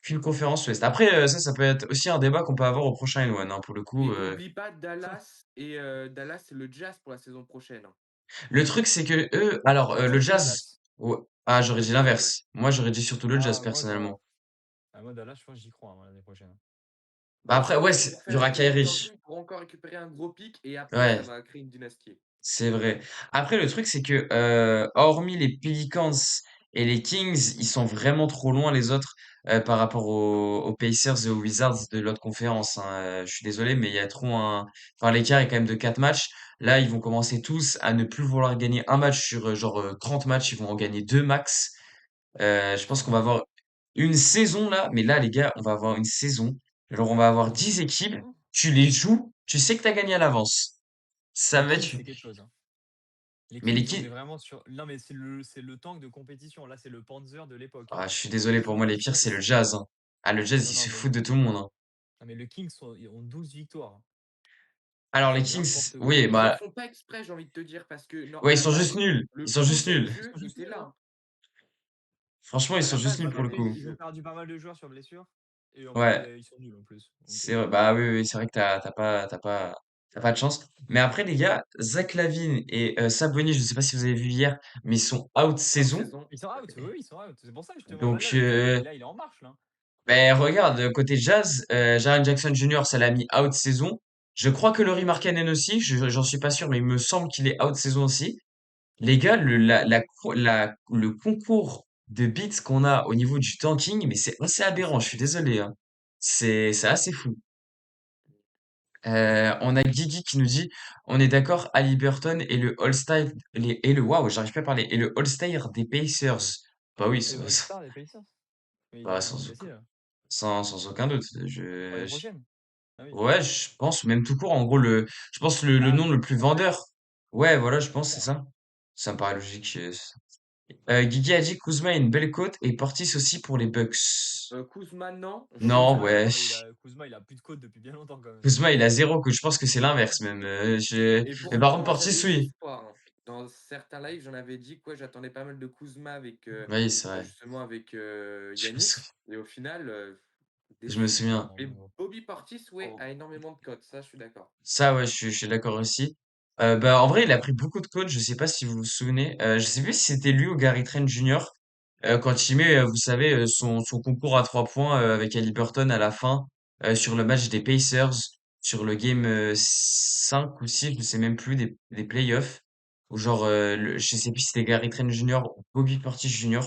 [SPEAKER 1] qu'une conférence Ouest. Après, ça peut être aussi un débat qu'on peut avoir au prochain N1, hein, pour le coup.
[SPEAKER 2] Et oublie pas Dallas et le Jazz pour la saison prochaine, hein.
[SPEAKER 1] Le truc, c'est que eux, alors,
[SPEAKER 3] Moi, je
[SPEAKER 1] le
[SPEAKER 3] dirais
[SPEAKER 1] Jazz,
[SPEAKER 3] Dallas.
[SPEAKER 1] ouais. Ah, j'aurais
[SPEAKER 2] Ouais,
[SPEAKER 1] dit
[SPEAKER 2] pareil, ouais.
[SPEAKER 1] l'inverse. Moi, j'aurais dit surtout le Jazz,
[SPEAKER 3] Ah, moi,
[SPEAKER 1] personnellement.
[SPEAKER 3] moi, Dallas, je pense que j'y crois, moi, l'année prochaine.
[SPEAKER 1] Bah,
[SPEAKER 2] Je
[SPEAKER 1] après,
[SPEAKER 2] pense
[SPEAKER 1] ouais,
[SPEAKER 2] qu'ils vont
[SPEAKER 1] il y
[SPEAKER 2] faire un
[SPEAKER 1] aura
[SPEAKER 2] gros
[SPEAKER 1] Kyrie.
[SPEAKER 2] tanking pour encore récupérer un gros pic et après, ça
[SPEAKER 1] Ouais,
[SPEAKER 2] va créer une dynastie.
[SPEAKER 1] c'est vrai. Après, le truc, c'est que, hormis les Pelicans et les Kings, ils sont vraiment trop loin, les autres, par rapport aux Pacers et aux Wizards de l'autre conférence, hein. Je suis désolé, mais il y a trop un, enfin, l'écart est quand même de 4 matchs. Là, ils vont commencer tous à ne plus vouloir gagner un match sur, 30 matchs. Ils vont en gagner 2 max. Je pense qu'on va avoir une saison là, mais là, les gars, on va avoir une saison. Genre, on va avoir 10 équipes.
[SPEAKER 3] Oh.
[SPEAKER 1] Tu les joues, tu sais que tu as gagné à l'avance. Ça
[SPEAKER 3] Les
[SPEAKER 1] va
[SPEAKER 3] Kings,
[SPEAKER 1] être,
[SPEAKER 3] c'est quelque chose, hein. Les
[SPEAKER 1] mais
[SPEAKER 3] Kings,
[SPEAKER 1] les
[SPEAKER 3] on est
[SPEAKER 1] Kings,
[SPEAKER 3] vraiment sur. Non, mais c'est le tank de compétition. Là, c'est le Panzer de l'époque, hein.
[SPEAKER 1] ah, je suis désolé, pour moi, les
[SPEAKER 3] Ils
[SPEAKER 1] pires,
[SPEAKER 3] sont.
[SPEAKER 1] c'est le Jazz, hein. Ah, le Jazz,
[SPEAKER 3] Non,
[SPEAKER 1] ils
[SPEAKER 3] non,
[SPEAKER 1] se
[SPEAKER 3] mais,
[SPEAKER 1] foutent de tout le monde, hein.
[SPEAKER 3] non, mais le Kings ils ont 12 victoires, hein.
[SPEAKER 1] Alors, les
[SPEAKER 3] C'est
[SPEAKER 1] Kings,
[SPEAKER 3] n'importe quoi.
[SPEAKER 1] oui,
[SPEAKER 2] Ils en
[SPEAKER 1] bah,
[SPEAKER 2] font pas exprès, j'ai envie de te dire, parce que non,
[SPEAKER 1] ouais,
[SPEAKER 2] à
[SPEAKER 1] ils
[SPEAKER 2] la
[SPEAKER 1] sont juste
[SPEAKER 2] base,
[SPEAKER 1] nuls. Ils
[SPEAKER 2] le
[SPEAKER 1] sont juste
[SPEAKER 2] projet de
[SPEAKER 1] nuls.
[SPEAKER 2] jeu était là, hein.
[SPEAKER 1] Franchement, ils
[SPEAKER 2] À
[SPEAKER 1] sont
[SPEAKER 2] la
[SPEAKER 1] juste
[SPEAKER 2] base,
[SPEAKER 1] nuls
[SPEAKER 3] Bah,
[SPEAKER 1] pour le
[SPEAKER 2] projet de
[SPEAKER 1] coup.
[SPEAKER 3] ils ont
[SPEAKER 2] jeu.
[SPEAKER 3] perdu pas mal de joueurs sur blessure. Et en plus,
[SPEAKER 1] Ouais,
[SPEAKER 3] ils sont nuls en plus. Donc,
[SPEAKER 1] bah oui, oui, c'est vrai que t'as pas de chance. Mais après, les gars, Zach Lavine et Sabonis, je sais pas si vous avez vu hier, mais ils sont out
[SPEAKER 2] Fin de
[SPEAKER 1] saison.
[SPEAKER 2] saison.
[SPEAKER 3] ils sont out, oui, ils sont out. C'est pour ça, justement. Là,
[SPEAKER 1] Donc,
[SPEAKER 3] là, le tank, il est en marche, là.
[SPEAKER 1] ben regarde, côté Jazz, Jaren Jackson Jr., ça l'a mis out saison. Je crois que Lauri Markkanen aussi, j'en suis pas sûr, mais il me semble qu'il est out saison aussi. Les gars, le concours de beats qu'on a au niveau du tanking, mais c'est assez
[SPEAKER 3] C'est
[SPEAKER 1] aberrant, je suis désolé, hein. C'est assez fou. On a Guigui qui nous dit, on est d'accord, Haliburton et le All-Star, waouh, j'arrive pas à parler, et le All-Star des Pacers. Bah oui,
[SPEAKER 3] le All-Star des Pacers. Mais
[SPEAKER 1] bah,
[SPEAKER 3] c'est facile, hein.
[SPEAKER 1] sans aucun doute.
[SPEAKER 3] Pour l'année prochaine. Ah oui.
[SPEAKER 1] Ouais, je pense, même tout court, en gros, je pense le
[SPEAKER 3] Bah,
[SPEAKER 1] nom le plus vendeur. Ouais, voilà, je pense, c'est
[SPEAKER 3] ouais.
[SPEAKER 1] ça. Ça me paraît logique. Guigui a dit Kuzma a une belle cote et Portis aussi pour les Bucks.
[SPEAKER 2] Kuzma, non, je te
[SPEAKER 1] Non,
[SPEAKER 2] dirais
[SPEAKER 1] ouais.
[SPEAKER 3] Kuzma,
[SPEAKER 2] Portis.
[SPEAKER 3] Il a plus de code depuis bien longtemps, quand même.
[SPEAKER 1] Kuzma, il a zéro cote. Je pense que c'est l'inverse, même.
[SPEAKER 2] Et
[SPEAKER 1] Mais par contre,
[SPEAKER 2] pourtant,
[SPEAKER 1] Portis,
[SPEAKER 2] j'avais eu
[SPEAKER 1] oui.
[SPEAKER 2] espoir, hein. Dans certains lives, j'en avais dit que ouais, j'attendais pas mal de Kuzma avec,
[SPEAKER 1] Oui, c'est vrai.
[SPEAKER 2] justement avec
[SPEAKER 1] Je me souviens.
[SPEAKER 2] Yanis. Et au final,
[SPEAKER 1] Je me
[SPEAKER 2] déçu.
[SPEAKER 1] souviens.
[SPEAKER 2] Et
[SPEAKER 3] Non,
[SPEAKER 2] Bobby Portis, ouais, a énormément de cotes, ça, je suis d'accord.
[SPEAKER 1] Ça, ouais, je suis d'accord aussi. Bah, en vrai, il a pris beaucoup de coachs. Je sais pas si vous vous souvenez. Je sais plus si c'était lui ou Gary Trent Jr. Quand il met, vous savez, son concours à 3 points avec Haliburton à la fin sur le match des Pacers, sur le game 5 ou 6, je sais même plus, des playoffs. Ou genre, je sais plus si c'était Gary Trent Jr. ou Bobby Portis Jr.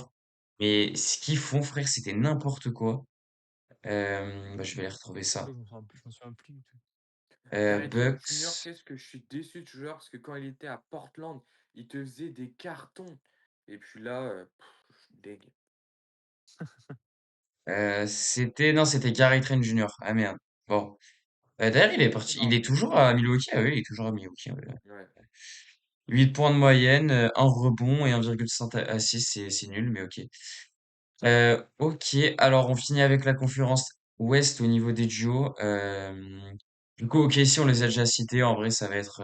[SPEAKER 1] Mais ce qu'ils font, frère, c'était n'importe quoi. Bah, je vais aller retrouver ça.
[SPEAKER 3] je m'en souviens plus du tout.
[SPEAKER 2] Gary Trent Jr.,
[SPEAKER 1] Bucks.
[SPEAKER 2] qu'est-ce que je suis déçu de ce joueur parce que quand il était à Portland, il te faisait des cartons. Et puis là, je suis deg.
[SPEAKER 1] Non, c'était Gary Trent Jr. Ah merde. Bon. D'ailleurs, il
[SPEAKER 3] Non,
[SPEAKER 1] est toujours à Milwaukee. Ah oui, il est toujours à Milwaukee, ouais.
[SPEAKER 2] Ouais.
[SPEAKER 1] 8 points de moyenne, un rebond et 1,5 assists, c'est nul, mais ok. Ok, alors on finit avec la conférence Ouest au niveau des duos. Du coup, ok, si on les a déjà cités, en vrai, ça va être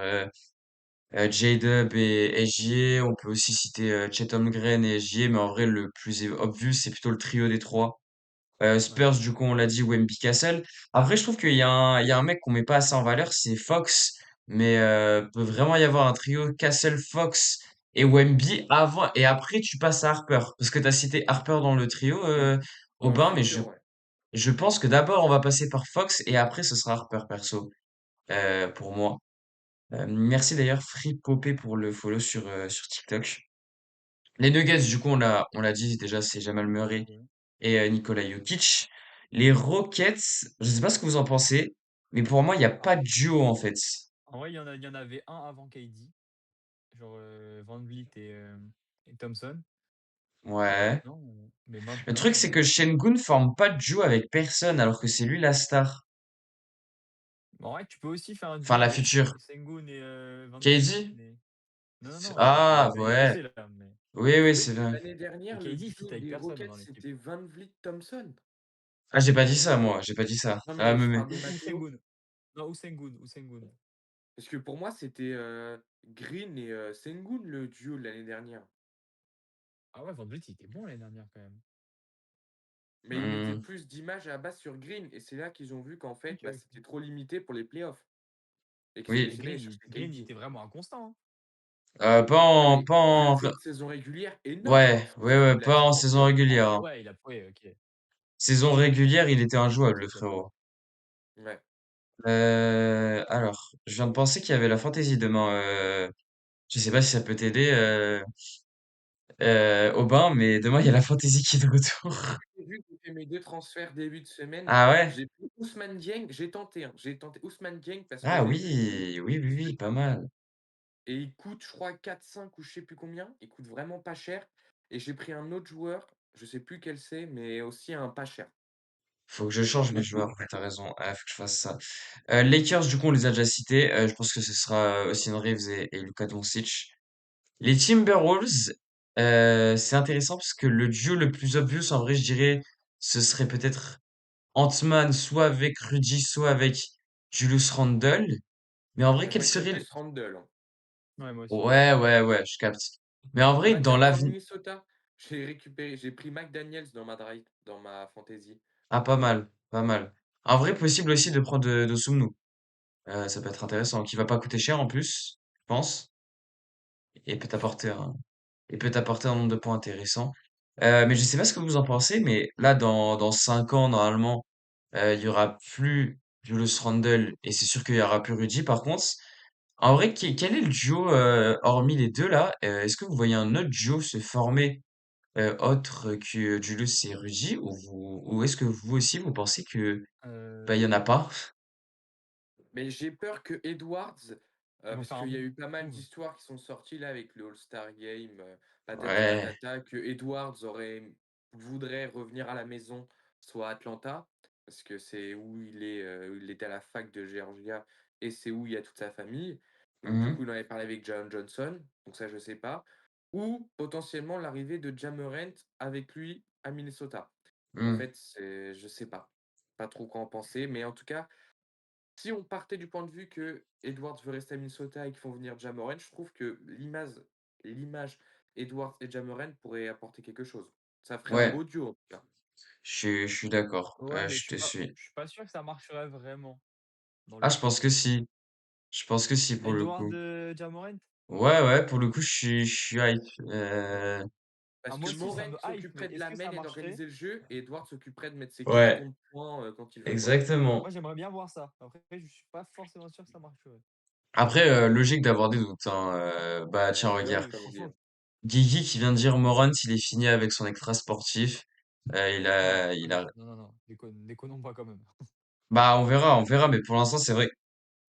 [SPEAKER 1] J-Dub et SGA. On peut aussi citer Chet Holmgren et SGA, mais en vrai, le plus obvious, c'est plutôt le trio des trois.
[SPEAKER 3] ouais.
[SPEAKER 1] Spurs, du coup, on l'a dit, Wemby Castle. Après, je trouve il y a un mec qu'on met pas assez en valeur, c'est Fox. Mais peut vraiment y avoir un trio Castle, Fox et Wemby avant et après tu passes à Harper. Parce que tu as cité Harper dans le trio,
[SPEAKER 2] Oui. Dans le
[SPEAKER 1] Aubin, mais
[SPEAKER 2] futur, ouais.
[SPEAKER 1] je pense que d'abord on va passer par Fox et après ce sera Harper perso, pour moi. Merci d'ailleurs Free Popé pour le follow sur TikTok. Les Nuggets, du coup, on l'a dit déjà, c'est Jamal Murray
[SPEAKER 3] Ok.
[SPEAKER 1] et Nikola Jokic. Les Rockets, je sais pas ce que vous en pensez, mais pour moi, il n'y a pas
[SPEAKER 3] En,
[SPEAKER 1] de duo en fait.
[SPEAKER 3] en vrai, il y en avait un avant KD, genre Van Vliet et Thompson.
[SPEAKER 1] Ouais.
[SPEAKER 3] Mais
[SPEAKER 1] Le truc,
[SPEAKER 3] maintenant,
[SPEAKER 1] c'est que Şengün forme pas de duo avec personne, alors que c'est lui la star.
[SPEAKER 3] en vrai, tu peux aussi faire un
[SPEAKER 1] Enfin,
[SPEAKER 3] duo
[SPEAKER 1] la
[SPEAKER 3] avec
[SPEAKER 1] future.
[SPEAKER 3] Sengun et Van Vliet,
[SPEAKER 1] KD?
[SPEAKER 3] mais non, non, non,
[SPEAKER 1] Ah,
[SPEAKER 3] il est
[SPEAKER 1] ouais.
[SPEAKER 3] blessé là, mais
[SPEAKER 1] Oui, oui,
[SPEAKER 2] Tu sais
[SPEAKER 1] c'est
[SPEAKER 2] que
[SPEAKER 1] vrai.
[SPEAKER 2] l'année dernière, le
[SPEAKER 3] KD il fit
[SPEAKER 2] duo
[SPEAKER 3] avec
[SPEAKER 2] des
[SPEAKER 3] personne
[SPEAKER 2] Rockets,
[SPEAKER 3] dans l'équipe.
[SPEAKER 2] c'était Van Vliet-Thompson.
[SPEAKER 1] Ah, j'ai pas dit ça, moi. J'ai pas dit ça.
[SPEAKER 2] Non,
[SPEAKER 1] Ah,
[SPEAKER 2] mais je parle de
[SPEAKER 3] Ou
[SPEAKER 2] Mathéo.
[SPEAKER 3] Sengun. Non, ou Sengun.
[SPEAKER 2] Parce que pour moi, c'était Green et Sengun, le duo de l'année dernière.
[SPEAKER 3] Ah ouais, Van Vliet, il était bon l'année dernière quand même.
[SPEAKER 2] Mais ils mettaient
[SPEAKER 1] Hmm,
[SPEAKER 2] plus d'images à la base sur Green. Et c'est là qu'ils ont vu qu'en fait,
[SPEAKER 3] Ok,
[SPEAKER 2] bah,
[SPEAKER 3] ok.
[SPEAKER 2] c'était trop limité pour les playoffs. Et qu'ils s'est
[SPEAKER 3] Mais
[SPEAKER 2] décidé d'aller chercher
[SPEAKER 3] Green, il
[SPEAKER 2] KD.
[SPEAKER 3] était vraiment inconstant, hein.
[SPEAKER 2] Ah mais
[SPEAKER 1] pas en,
[SPEAKER 2] saison régulière énorme, hein,
[SPEAKER 1] ouais,
[SPEAKER 2] ce
[SPEAKER 1] ouais, ouais,
[SPEAKER 2] qu'il a
[SPEAKER 1] pas
[SPEAKER 2] fait
[SPEAKER 1] en
[SPEAKER 2] en
[SPEAKER 1] saison
[SPEAKER 2] playoff.
[SPEAKER 1] régulière, hein.
[SPEAKER 3] Ouais, il a ouais, OK.
[SPEAKER 1] Saison régulière, il était injouable, le
[SPEAKER 3] OK.
[SPEAKER 1] frérot.
[SPEAKER 2] Ouais.
[SPEAKER 1] Alors, je viens de penser qu'il y avait la fantaisie demain. Je sais pas si ça peut t'aider, Aubin, mais demain, il y a la fantaisie qui est de retour.
[SPEAKER 2] J'ai vu que j'ai fait mes 2 transferts début de semaine.
[SPEAKER 1] Ah ouais?
[SPEAKER 2] J'ai pris Ousmane Dieng, j'ai tenté, hein, j'ai tenté Ousmane Dieng parce que
[SPEAKER 1] Ah
[SPEAKER 2] j'ai vu
[SPEAKER 1] oui, oui, oui, oui, pas mal.
[SPEAKER 2] et il coûte, je crois 4-5 ou je sais plus combien. Il coûte vraiment pas cher et j'ai pris un autre joueur, je sais plus quel c'est, mais aussi un pas cher.
[SPEAKER 1] Faut que je change mes joueurs, ouais, t'as raison. Ah, faut que je fasse ça. Lakers, du coup, on les a déjà cités. Je pense que ce sera Austin Reeves et Luka Doncic. Les Timberwolves, c'est intéressant parce que le duo le plus obvious, en vrai, je dirais, ce serait peut-être Ant-Man, soit avec Rudy, soit avec Julius Randle. Mais en vrai,
[SPEAKER 2] Mais
[SPEAKER 1] quel
[SPEAKER 2] moi,
[SPEAKER 1] serait
[SPEAKER 2] Julius Randle, hein.
[SPEAKER 3] Ouais, moi aussi.
[SPEAKER 1] Ouais, ouais, ouais, je capte. Mais en vrai,
[SPEAKER 2] Bah
[SPEAKER 1] dans
[SPEAKER 2] tiens, parle
[SPEAKER 1] l'avenir...
[SPEAKER 2] Minnesota. J'ai pris McDaniels dans ma drive, dans ma fantasy.
[SPEAKER 1] Ah, pas mal, pas mal. En vrai, possible aussi de prendre de Dosunmu. Ça peut être intéressant. Qui va pas coûter cher en plus, je pense. Et peut t'apporter un, et peut t'apporter un nombre de points intéressant. Mais je sais pas ce que vous en pensez, mais là, dans 5 ans, normalement, il y aura plus Julius Randle et c'est sûr qu'il y aura plus Rudy. Par contre, en vrai, quel est le duo, hormis les deux là? Est-ce que vous voyez un autre duo se former autre que Julius et Rudy ou est-ce que vous aussi vous pensez que bah il y en a
[SPEAKER 3] Heu,
[SPEAKER 1] pas?
[SPEAKER 2] Mais j'ai peur que Edwards,
[SPEAKER 3] Ils vont
[SPEAKER 2] parce
[SPEAKER 3] faire un
[SPEAKER 2] qu'il y a eu pas mal
[SPEAKER 3] move.
[SPEAKER 2] d'histoires qui sont sorties là avec le All-Star Game, patati
[SPEAKER 1] Ouais.
[SPEAKER 2] patata, que Edwards voudrait revenir à la maison, soit à Atlanta, parce que c'est où il était à la fac de Georgia et c'est où il y a toute sa famille. Donc du
[SPEAKER 1] Mhm,
[SPEAKER 2] coup, il en avait parlé avec Jalen Johnson, donc ça je sais pas. Ou potentiellement l'arrivée de Ja Morant avec lui à Minnesota. En
[SPEAKER 1] mhm.
[SPEAKER 2] fait, je sais pas. Pas trop quoi en penser, mais en tout cas, si on partait du point de vue que Edwards veut rester à Minnesota et qu'ils font venir Ja Morant, je trouve que l'image Edwards et Ja Morant pourrait apporter quelque chose. Ça ferait un
[SPEAKER 1] Ouais,
[SPEAKER 2] beau duo en tout cas.
[SPEAKER 1] je suis d'accord.
[SPEAKER 3] Ouais, mais
[SPEAKER 1] Je te suis.
[SPEAKER 3] je suis pas sûr que ça marcherait vraiment dans
[SPEAKER 1] Ah,
[SPEAKER 3] le
[SPEAKER 1] je pense
[SPEAKER 3] foot.
[SPEAKER 1] que si. Je pense que si pour le
[SPEAKER 3] Edward,
[SPEAKER 1] coup.
[SPEAKER 3] Ja Morant?
[SPEAKER 1] Ouais, ouais, pour le coup, je suis hype.
[SPEAKER 3] Ah,
[SPEAKER 2] Parce que
[SPEAKER 3] moi aussi ça
[SPEAKER 2] Morant
[SPEAKER 3] me hype, mais
[SPEAKER 2] s'occuperait de
[SPEAKER 3] est-ce
[SPEAKER 2] la
[SPEAKER 3] que ça
[SPEAKER 2] main et
[SPEAKER 3] marcherait?
[SPEAKER 2] d'organiser le jeu et Edwards s'occuperait de mettre ses
[SPEAKER 1] Ouais,
[SPEAKER 2] cartons de points quand il veut, quoi.
[SPEAKER 3] Moi
[SPEAKER 1] exactement.
[SPEAKER 3] j'aimerais bien voir ça. Après je suis pas forcément sûr que ça marcherait.
[SPEAKER 1] Après, logique d'avoir des doutes, hein. Bah tiens,
[SPEAKER 2] Bah
[SPEAKER 1] regarde.
[SPEAKER 2] oui, comme dit.
[SPEAKER 1] Guigui qui vient de dire Morant, il est fini avec son extra sportif.
[SPEAKER 3] Ah
[SPEAKER 1] Il
[SPEAKER 3] non,
[SPEAKER 1] a.
[SPEAKER 3] non, non, non, déconnons pas quand même.
[SPEAKER 1] Bah on verra. Mais pour l'instant, c'est vrai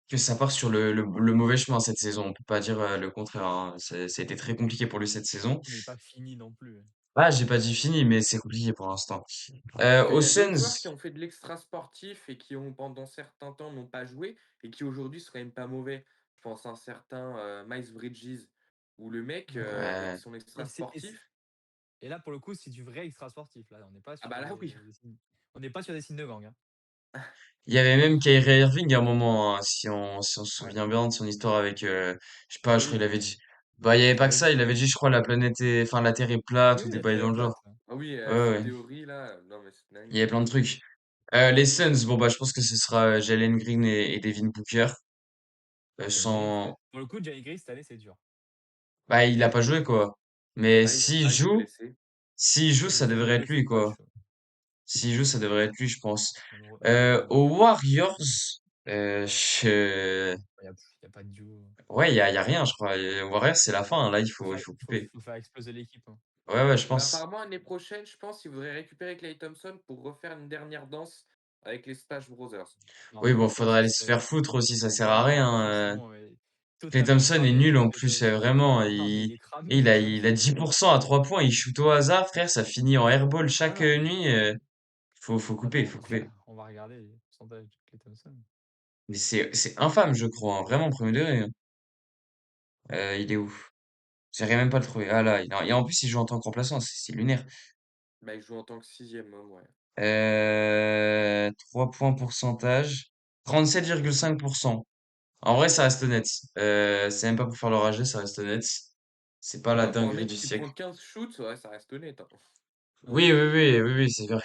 [SPEAKER 1] que ça part sur le mauvais chemin cette saison. On peut pas dire le contraire, hein. Ça a été très compliqué pour lui cette saison.
[SPEAKER 3] Il est pas fini non plus.
[SPEAKER 1] Ah, j'ai pas dit fini, mais c'est compliqué pour l'instant.
[SPEAKER 2] Parce qu'il
[SPEAKER 1] Aux
[SPEAKER 2] y a d'autres joueurs qui
[SPEAKER 1] Suns,
[SPEAKER 2] ont fait de l'extra sportif et qui ont, pendant certains temps, n'ont pas joué et qui aujourd'hui seraient même pas mauvais. Je pense à un certain Miles Bridges, où le mec, avec
[SPEAKER 1] ouais.
[SPEAKER 2] son extra
[SPEAKER 3] Et
[SPEAKER 2] sportif.
[SPEAKER 3] là pour le coup c'est du vrai extra sportif. Là on n'est pas
[SPEAKER 2] Ah
[SPEAKER 3] sur
[SPEAKER 2] bah là, oui.
[SPEAKER 3] des signes, on n'est pas sur des signes de gang, hein.
[SPEAKER 1] Il y avait même Kyrie Irving à un moment, hein, si on se
[SPEAKER 2] Ouais.
[SPEAKER 1] souvient bien de son histoire avec, je sais pas,
[SPEAKER 2] Ah
[SPEAKER 1] je crois qu'il
[SPEAKER 2] oui.
[SPEAKER 1] avait dit, bah il y avait
[SPEAKER 3] Il
[SPEAKER 1] pas que
[SPEAKER 3] avait
[SPEAKER 1] ça,
[SPEAKER 3] dit
[SPEAKER 1] il avait dit, je crois, la planète est, enfin la Terre est plate ou
[SPEAKER 3] oui
[SPEAKER 1] des
[SPEAKER 3] la
[SPEAKER 1] bails
[SPEAKER 3] Terre
[SPEAKER 1] dans
[SPEAKER 3] est
[SPEAKER 1] le
[SPEAKER 3] plate,
[SPEAKER 1] genre.
[SPEAKER 3] ouais.
[SPEAKER 2] Ah oui,
[SPEAKER 1] Ouais,
[SPEAKER 2] cette
[SPEAKER 1] ouais,
[SPEAKER 2] théorie là, non mais c'est
[SPEAKER 1] il y avait
[SPEAKER 2] dingue.
[SPEAKER 1] plein de trucs. Les Suns, bon bah je pense que ce sera Jalen Green et Devin Booker,
[SPEAKER 3] Jalen Green,
[SPEAKER 1] sans,
[SPEAKER 3] pour le coup Jalen Green cette année c'est dur.
[SPEAKER 1] bah il a pas joué quoi. Mais
[SPEAKER 2] Bah, il est blessé.
[SPEAKER 1] s'il joue, ça
[SPEAKER 3] Il est
[SPEAKER 1] devrait être
[SPEAKER 3] blessé
[SPEAKER 1] lui
[SPEAKER 3] de
[SPEAKER 1] quoi.
[SPEAKER 3] match.
[SPEAKER 1] S'il joue, ça devrait être lui, je pense.
[SPEAKER 3] Malheureusement.
[SPEAKER 1] Aux Warriors, je...
[SPEAKER 3] Y a pas de duo.
[SPEAKER 1] ouais, il y a rien, je crois. Et aux Warriors, c'est la fin, hein. Là, il faut couper.
[SPEAKER 3] Faut faire exploser l'équipe, hein.
[SPEAKER 1] Ouais, ouais, je
[SPEAKER 2] Bah,
[SPEAKER 1] pense.
[SPEAKER 2] apparemment, l'année prochaine, je pense qu'il voudrait récupérer Klay Thompson pour refaire une dernière danse avec les Splash Brothers.
[SPEAKER 3] Non,
[SPEAKER 1] Oui,
[SPEAKER 3] mais
[SPEAKER 1] bon,
[SPEAKER 3] ça,
[SPEAKER 1] faudrait
[SPEAKER 3] ce
[SPEAKER 1] aller se faire
[SPEAKER 3] serait
[SPEAKER 1] foutre aussi, ça sert à
[SPEAKER 3] ouais, non,
[SPEAKER 1] rien.
[SPEAKER 3] franchement,
[SPEAKER 1] Klay
[SPEAKER 3] totalement
[SPEAKER 1] Thompson est
[SPEAKER 3] cramé,
[SPEAKER 1] nul en
[SPEAKER 3] Klay
[SPEAKER 1] plus,
[SPEAKER 3] Thompson.
[SPEAKER 1] vraiment.
[SPEAKER 3] Non, mais il est
[SPEAKER 1] Et
[SPEAKER 3] cramé, Klay
[SPEAKER 1] il a
[SPEAKER 3] Thompson.
[SPEAKER 1] 10% à 3 points, il shoot au hasard, frère, ça finit en airball
[SPEAKER 3] Ah
[SPEAKER 1] chaque
[SPEAKER 3] non,
[SPEAKER 1] nuit. Faut couper,
[SPEAKER 3] attends,
[SPEAKER 1] faut couper.
[SPEAKER 3] on va regarder les pourcentages de Klay Thompson.
[SPEAKER 1] Mais c'est infâme, je crois, hein, vraiment, premier degré, hein. Il est où? J'arrive même pas à le trouver. Ah là, et en plus, il joue en tant que remplaçant, c'est lunaire.
[SPEAKER 2] Bah, il joue en tant que sixième homme, ouais.
[SPEAKER 1] 3 points pourcentage. 37,5%. En vrai, ça reste honnête. C'est même pas pour faire le rager, ça reste honnête. C'est pas la
[SPEAKER 2] Ouais, pour un
[SPEAKER 1] dinguerie
[SPEAKER 2] mec
[SPEAKER 1] du
[SPEAKER 2] qui
[SPEAKER 1] siècle.
[SPEAKER 2] prend 15 shoots, ouais, ça reste honnête, hein.
[SPEAKER 1] Oui, oui, oui, oui, oui, c'est vrai.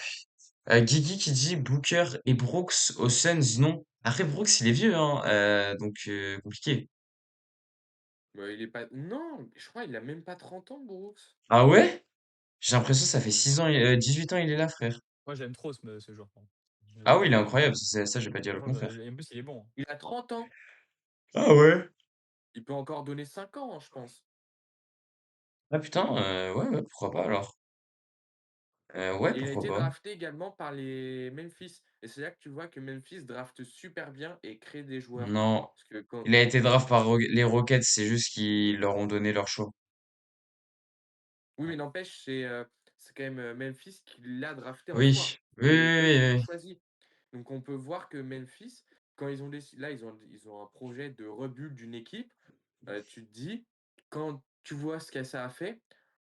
[SPEAKER 1] Guigui qui dit Booker et Brooks aux Suns, non. Après, Brooks, il est vieux, hein. Donc, compliqué.
[SPEAKER 2] Bah, il est pas non, je crois il a même pas 30 ans, Brooks.
[SPEAKER 1] Ah ouais? J'ai l'impression que ça fait 6 ans, 18 ans il est là, frère.
[SPEAKER 3] Moi, j'aime trop ce joueur, par contre.
[SPEAKER 1] Ah oui, il est
[SPEAKER 3] J'adore.
[SPEAKER 1] incroyable, ça je vais pas dire le
[SPEAKER 3] Franchement,
[SPEAKER 1] contraire.
[SPEAKER 3] et en plus, il est bon, hein.
[SPEAKER 2] Il a 30 ans.
[SPEAKER 1] Ah ouais?
[SPEAKER 2] Il peut encore donner 5 ans, hein, je pense.
[SPEAKER 1] Ah putain, ouais, ouais, pourquoi pas alors? Ouais,
[SPEAKER 2] Et il a
[SPEAKER 1] pourquoi
[SPEAKER 2] été
[SPEAKER 1] pas?
[SPEAKER 2] drafté également par les Memphis. Et c'est là que tu vois que Memphis drafte super bien et crée des joueurs.
[SPEAKER 1] Non,
[SPEAKER 2] Parce que quand
[SPEAKER 1] il a été draft par les Rockets, c'est juste qu'ils leur ont donné leur choix.
[SPEAKER 2] oui, mais n'empêche, c'est quand même, Memphis qui l'a drafté en soi.
[SPEAKER 1] Oui, oui,
[SPEAKER 2] Les
[SPEAKER 1] oui,
[SPEAKER 2] Lakers,
[SPEAKER 1] oui,
[SPEAKER 2] ils l'ont
[SPEAKER 1] oui.
[SPEAKER 2] choisi. Donc on peut voir que Memphis, quand ils ont décidé là, ils ont un projet de rebuild d'une équipe. Tu te dis, quand tu vois ce que ça a fait,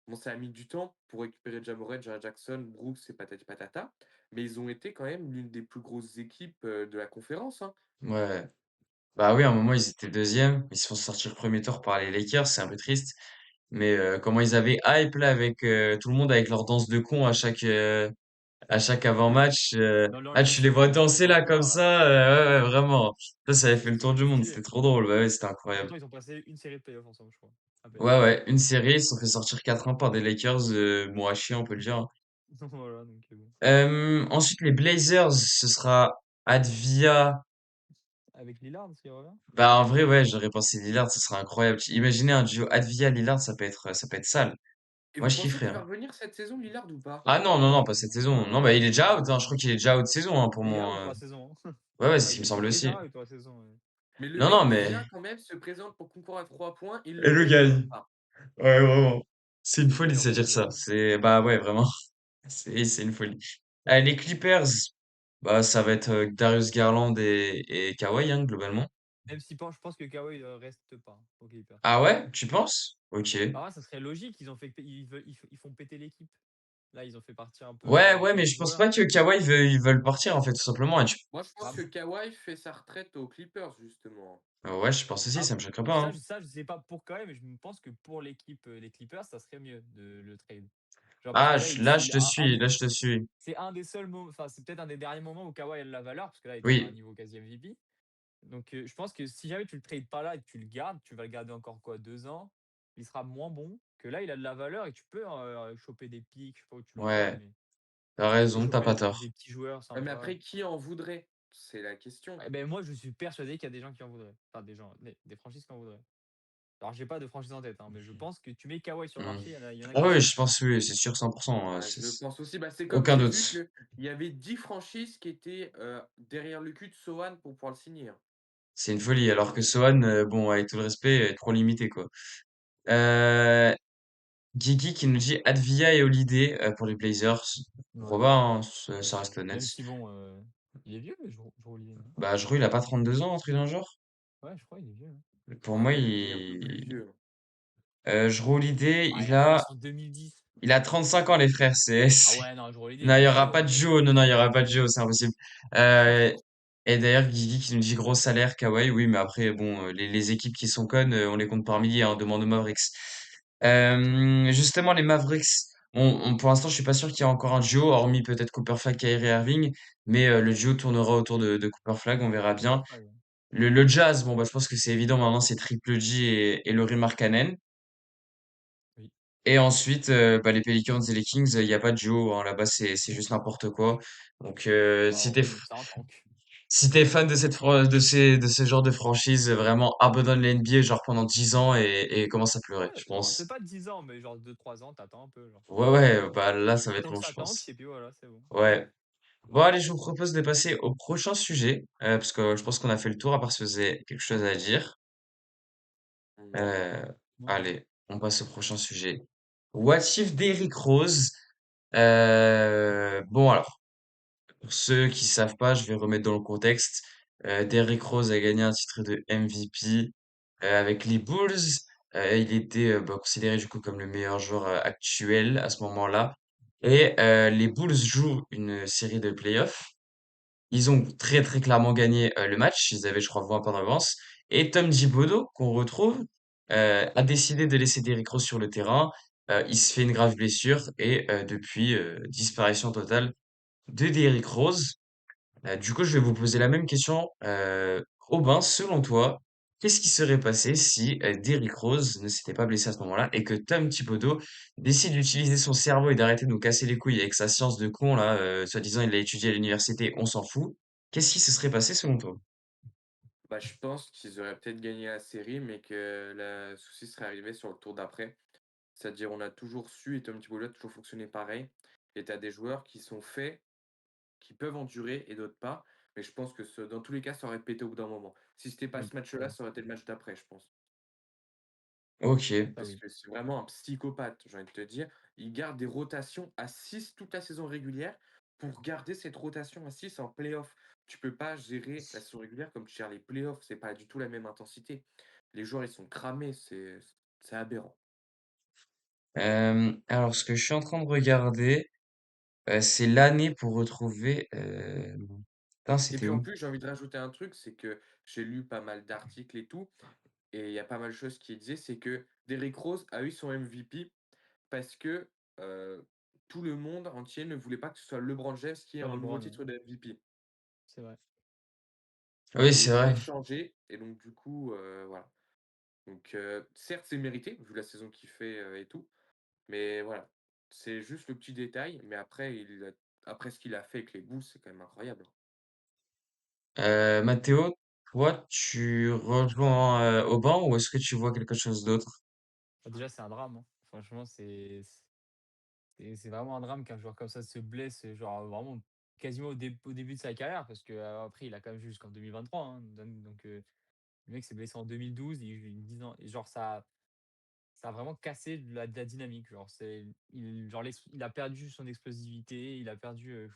[SPEAKER 2] bon, ça a mis du temps pour récupérer Ja Morant, Jaren Jackson, Brooks et patati patata, mais ils ont été quand même l'une des plus grosses équipes, de la conférence, hein.
[SPEAKER 1] Ouais. Bah oui, à un moment, ils étaient deuxième. Ils se font sortir premier tour par les Lakers, c'est un peu triste. Mais comment ils avaient hype là avec tout le monde avec leur danse de con à chaque
[SPEAKER 3] Oui,
[SPEAKER 1] avant-match.
[SPEAKER 3] dans
[SPEAKER 1] Ah, tu les vois danser
[SPEAKER 3] dans le
[SPEAKER 1] là comme
[SPEAKER 3] couloir, là.
[SPEAKER 1] ça, ouais, ouais, vraiment. Ça avait fait le tour du
[SPEAKER 3] C'était
[SPEAKER 1] monde,
[SPEAKER 3] stylé.
[SPEAKER 1] c'était trop drôle. Ouais, ouais, c'était
[SPEAKER 3] Et
[SPEAKER 1] incroyable.
[SPEAKER 3] pourtant, ils ont passé une série de playoffs ensemble, je crois. À peine.
[SPEAKER 1] Ouais, ouais, une série, ils se sont fait sortir 4-1 par des Lakers, bon à chier, on peut le dire.
[SPEAKER 3] Voilà, donc bon.
[SPEAKER 1] Ensuite, les Blazers, ce sera Advia.
[SPEAKER 3] Avec Lillard, s'il revient?
[SPEAKER 1] Bah, en vrai, ouais, j'aurais pensé Lillard, ce serait incroyable. Imaginez un duo Advia-Lillard, ça peut être sale.
[SPEAKER 2] Et
[SPEAKER 1] Moi,
[SPEAKER 2] vous
[SPEAKER 1] je
[SPEAKER 2] pensez
[SPEAKER 1] kifferais,
[SPEAKER 2] le
[SPEAKER 1] hein.
[SPEAKER 2] faire venir cette saison, Lillard, ou pas?
[SPEAKER 1] Ah non, non, non, pas cette saison. Non, bah, il est déjà out, hein. Je crois qu'il est déjà out saison, hein, pour
[SPEAKER 3] Il est
[SPEAKER 1] mon.
[SPEAKER 3] out pour la saison, hein.
[SPEAKER 1] Ouais, ouais, c'est
[SPEAKER 3] Ah,
[SPEAKER 1] ce qui me
[SPEAKER 3] il
[SPEAKER 1] semble
[SPEAKER 3] est
[SPEAKER 1] aussi.
[SPEAKER 3] déjà out pour la saison, ouais.
[SPEAKER 2] Mais le
[SPEAKER 1] Non, non,
[SPEAKER 2] mec
[SPEAKER 1] mais.
[SPEAKER 2] vient quand même, se présente pour concours à 3 points, il
[SPEAKER 1] Et
[SPEAKER 2] le
[SPEAKER 1] le
[SPEAKER 2] gagne même
[SPEAKER 1] gagne.
[SPEAKER 2] pas.
[SPEAKER 1] Ouais, vraiment. C'est une
[SPEAKER 3] C'est le
[SPEAKER 1] folie de
[SPEAKER 3] meilleur
[SPEAKER 1] se dire
[SPEAKER 3] joueur de
[SPEAKER 1] ça.
[SPEAKER 3] l'année.
[SPEAKER 1] C'est, bah ouais, vraiment. C'est une folie. Les Clippers, bah, ça va être Darius Garland et Kawhi, hein, globalement.
[SPEAKER 3] Même si je pense que Kawhi reste pas, hein, aux Clippers.
[SPEAKER 1] Ah ouais, tu penses? Ok.
[SPEAKER 3] Bah ouais, ça serait logique, ils font péter l'équipe. Là, ils ont fait partir un peu
[SPEAKER 1] Ouais, ouais,
[SPEAKER 3] tous
[SPEAKER 1] mais
[SPEAKER 3] les
[SPEAKER 1] je pense
[SPEAKER 3] joueurs.
[SPEAKER 1] pas que Kawhi ils veulent partir, en fait, tout simplement.
[SPEAKER 2] Moi, je pense
[SPEAKER 3] Ah,
[SPEAKER 2] que Kawhi fait sa retraite aux Clippers, justement.
[SPEAKER 1] Ouais, je pense aussi,
[SPEAKER 3] ah,
[SPEAKER 1] ça me choquerait pas, hein.
[SPEAKER 3] je sais pas pour Kawhi, mais je pense que pour l'équipe des Clippers, ça serait mieux de le trade. Genre parce que
[SPEAKER 1] Ah,
[SPEAKER 3] là,
[SPEAKER 1] là, je te suis, là, je te suis.
[SPEAKER 3] c'est un des seuls moments, enfin, c'est peut-être un des derniers moments où Kawhi a de la valeur, parce que là, il est quand même à un
[SPEAKER 1] Oui,
[SPEAKER 3] niveau quasi MVP. Donc, je pense que si jamais tu le trades pas là et que tu le gardes, tu vas le garder encore quoi, 2 ans. Il sera moins bon que là. Il a de la valeur et tu peux choper des pics. Je sais pas où tu l'auras,
[SPEAKER 1] ouais,
[SPEAKER 3] mais
[SPEAKER 1] t'as
[SPEAKER 3] tu peux
[SPEAKER 1] raison, t'as
[SPEAKER 3] choper
[SPEAKER 1] pas
[SPEAKER 3] des
[SPEAKER 1] tort.
[SPEAKER 3] petits joueurs
[SPEAKER 2] Ouais, mais
[SPEAKER 3] sympas.
[SPEAKER 2] après, qui en voudrait? C'est la question.
[SPEAKER 3] Eh ben, moi, je suis persuadé qu'il y a des gens qui en voudraient. Enfin, des franchises qui en voudraient. Alors, j'ai pas de franchise en tête, hein, mais je pense que tu mets Kawhi sur le
[SPEAKER 1] Hmm.
[SPEAKER 3] marché, il y en a
[SPEAKER 1] Ah
[SPEAKER 3] qui
[SPEAKER 1] oui,
[SPEAKER 3] signent.
[SPEAKER 1] je pense, oui, c'est sûr, 100%.
[SPEAKER 2] Ouais, je pense aussi. Bah, c'est comme
[SPEAKER 1] Aucun
[SPEAKER 2] j'ai
[SPEAKER 1] doute.
[SPEAKER 2] vu qu'il y avait 10 franchises qui étaient derrière le cul de Sohan pour pouvoir le signer, hein.
[SPEAKER 1] C'est une folie, alors que Sohan, bon, avec tout le respect, est trop limité, quoi. Euh, Guigui qui nous dit Advia et Holiday pour les Blazers. Pourquoi
[SPEAKER 3] Ouais,
[SPEAKER 1] pas, hein, ça reste
[SPEAKER 3] possible.
[SPEAKER 1] honnête.
[SPEAKER 3] Même si bon, il est vieux, je relis, non?
[SPEAKER 1] Bah, je crois qu'il a pas 32 ans, un truc dans le genre.
[SPEAKER 3] Ouais, je crois il est vieux, hein.
[SPEAKER 1] Pour
[SPEAKER 2] Ah,
[SPEAKER 1] moi,
[SPEAKER 2] il est bien plus vieux, hein.
[SPEAKER 1] je Holiday,
[SPEAKER 3] Ah, il a commencé en 2010.
[SPEAKER 1] il a 35 ans, les frères.
[SPEAKER 3] Ah ouais, non, je l'idée,
[SPEAKER 1] Non,
[SPEAKER 3] il
[SPEAKER 1] il
[SPEAKER 3] est
[SPEAKER 1] y aura
[SPEAKER 3] vieux,
[SPEAKER 1] pas de
[SPEAKER 3] hein.
[SPEAKER 1] duo. Non, non, il y aura pas de duo, c'est impossible. Euh, et d'ailleurs, Guigui qui nous dit gros salaire, Kawhi. Oui, mais après, bon, les équipes qui sont connes, on les compte par milliers, hein, demande aux Mavericks. Justement, les Mavericks, pour l'instant, je suis pas sûr qu'il y ait encore un duo, hormis peut-être Cooper Flag, Kyrie Irving, mais le duo tournera autour de Cooper Flag, on verra
[SPEAKER 3] Cooper
[SPEAKER 1] bien.
[SPEAKER 3] Flag, ouais.
[SPEAKER 1] Le Jazz, bon, bah, je pense que c'est évident maintenant, c'est Triple J et Lauri Markkanen.
[SPEAKER 3] Oui.
[SPEAKER 1] Et ensuite, bah, les Pelicans et les Kings, il n'y a pas de duo, hein, là-bas, c'est juste n'importe quoi. Donc,
[SPEAKER 3] Alors, c'est un tank.
[SPEAKER 1] si t'es fan de de ce genre de franchise, vraiment abandonne la NBA genre pendant 10 ans et commence à pleurer,
[SPEAKER 3] Ouais,
[SPEAKER 1] je
[SPEAKER 3] non, c'est
[SPEAKER 1] pense.
[SPEAKER 3] pas 10 ans, mais genre 2 3 ans, t'attends un peu, genre.
[SPEAKER 1] Ouais, ouais, bah là, ça va être
[SPEAKER 3] Attends
[SPEAKER 1] long,
[SPEAKER 3] que
[SPEAKER 1] je
[SPEAKER 3] ça tank,
[SPEAKER 1] pense.
[SPEAKER 3] et puis voilà, c'est bon.
[SPEAKER 1] Ouais. Bon, allez, je vous propose de passer au prochain sujet, parce que je pense qu'on a fait le tour, à part si vous avez quelque chose à dire.
[SPEAKER 2] Non.
[SPEAKER 1] Euh,
[SPEAKER 3] Non, c'est bon.
[SPEAKER 1] allez, on passe au prochain sujet. What if Derrick Rose? Bon, alors. Pour ceux qui savent pas, je vais remettre dans le contexte. Derrick Rose a gagné un titre de MVP avec les Bulls. Il était bah, considéré du coup comme le meilleur joueur actuel à ce moment-là. Et les Bulls jouent une série de playoffs. Ils ont très très clairement gagné le match. Ils avaient, je crois, 20 points d'avance. Et Tom Thibodeau, qu'on retrouve, a décidé de laisser Derrick Rose sur le terrain. Il se fait une grave blessure et depuis, disparition totale de Derrick Rose. Du coup, je vais vous poser la même question. Aubin, selon toi, Qu'est-ce qui serait passé si Derrick Rose ne s'était pas blessé à ce moment-là et que Tom Thibodeau décide d'utiliser son cerveau et d'arrêter de nous casser les couilles avec sa science de con là, soi-disant il l'a étudié à l'université, on s'en fout. Qu'est-ce qui se serait passé selon toi?
[SPEAKER 2] Bah, je pense qu'ils auraient peut-être gagné la série, mais que le souci serait arrivé sur le tour d'après. C'est-à-dire, on a toujours su, et Tom Thibodeau a toujours fonctionné pareil. Et tu as des joueurs qui sont faits, qui peuvent endurer et d'autres pas. Mais je pense que dans tous les cas, ça aurait pété au bout d'un moment. Si c'était pas
[SPEAKER 3] Oui,
[SPEAKER 2] ce match-là,
[SPEAKER 3] ouais,
[SPEAKER 2] ça aurait été le match d'après, je pense.
[SPEAKER 1] Ok.
[SPEAKER 3] ça
[SPEAKER 2] Parce
[SPEAKER 3] oui.
[SPEAKER 2] que c'est vraiment un psychopathe, j'ai envie de te dire. Il garde des rotations à 6 toute la saison régulière pour garder cette rotation à 6 en playoff. Tu peux pas gérer la saison régulière comme tu gères les playoffs. C'est pas du tout la même intensité. Les joueurs, ils sont cramés. C'est aberrant.
[SPEAKER 1] Alors ce que je suis en train de regarder, c'est l'année pour retrouver. Putain,
[SPEAKER 2] Et
[SPEAKER 1] c'était
[SPEAKER 2] puis en
[SPEAKER 1] où?
[SPEAKER 2] plus, j'ai envie de rajouter un truc, c'est que j'ai lu pas mal d'articles et tout, et il y a pas mal de choses qui disaient, c'est que Derrick Rose a eu son MVP parce que tout le monde entier ne voulait pas que ce soit LeBron James qui ait
[SPEAKER 3] Sur
[SPEAKER 2] un nouveau
[SPEAKER 3] LeBron, ouais,
[SPEAKER 2] titre de MVP.
[SPEAKER 3] c'est vrai.
[SPEAKER 1] Oui,
[SPEAKER 2] Et
[SPEAKER 1] c'est
[SPEAKER 2] il a
[SPEAKER 1] vrai.
[SPEAKER 2] échangé, et donc du coup, voilà. Donc certes, c'est mérité, vu la saison qu'il fait et tout, mais voilà. C'est juste le petit détail, mais après, après ce qu'il a fait avec les Bulls, c'est quand même incroyable.
[SPEAKER 1] Mathéo, toi, tu rejoins Auban ou est-ce que tu vois quelque chose d'autre?
[SPEAKER 3] Bah, déjà, c'est un drame, hein. Franchement, c'est vraiment un drame qu'un joueur comme ça se blesse, genre vraiment quasiment au début de sa carrière, parce que après, il a quand même joué jusqu'en 2023, hein. Donc, le mec s'est blessé en 2012, il joue 10 ans. Et genre, ça a vraiment cassé de la dynamique. Genre, il a perdu son explosivité, il a perdu,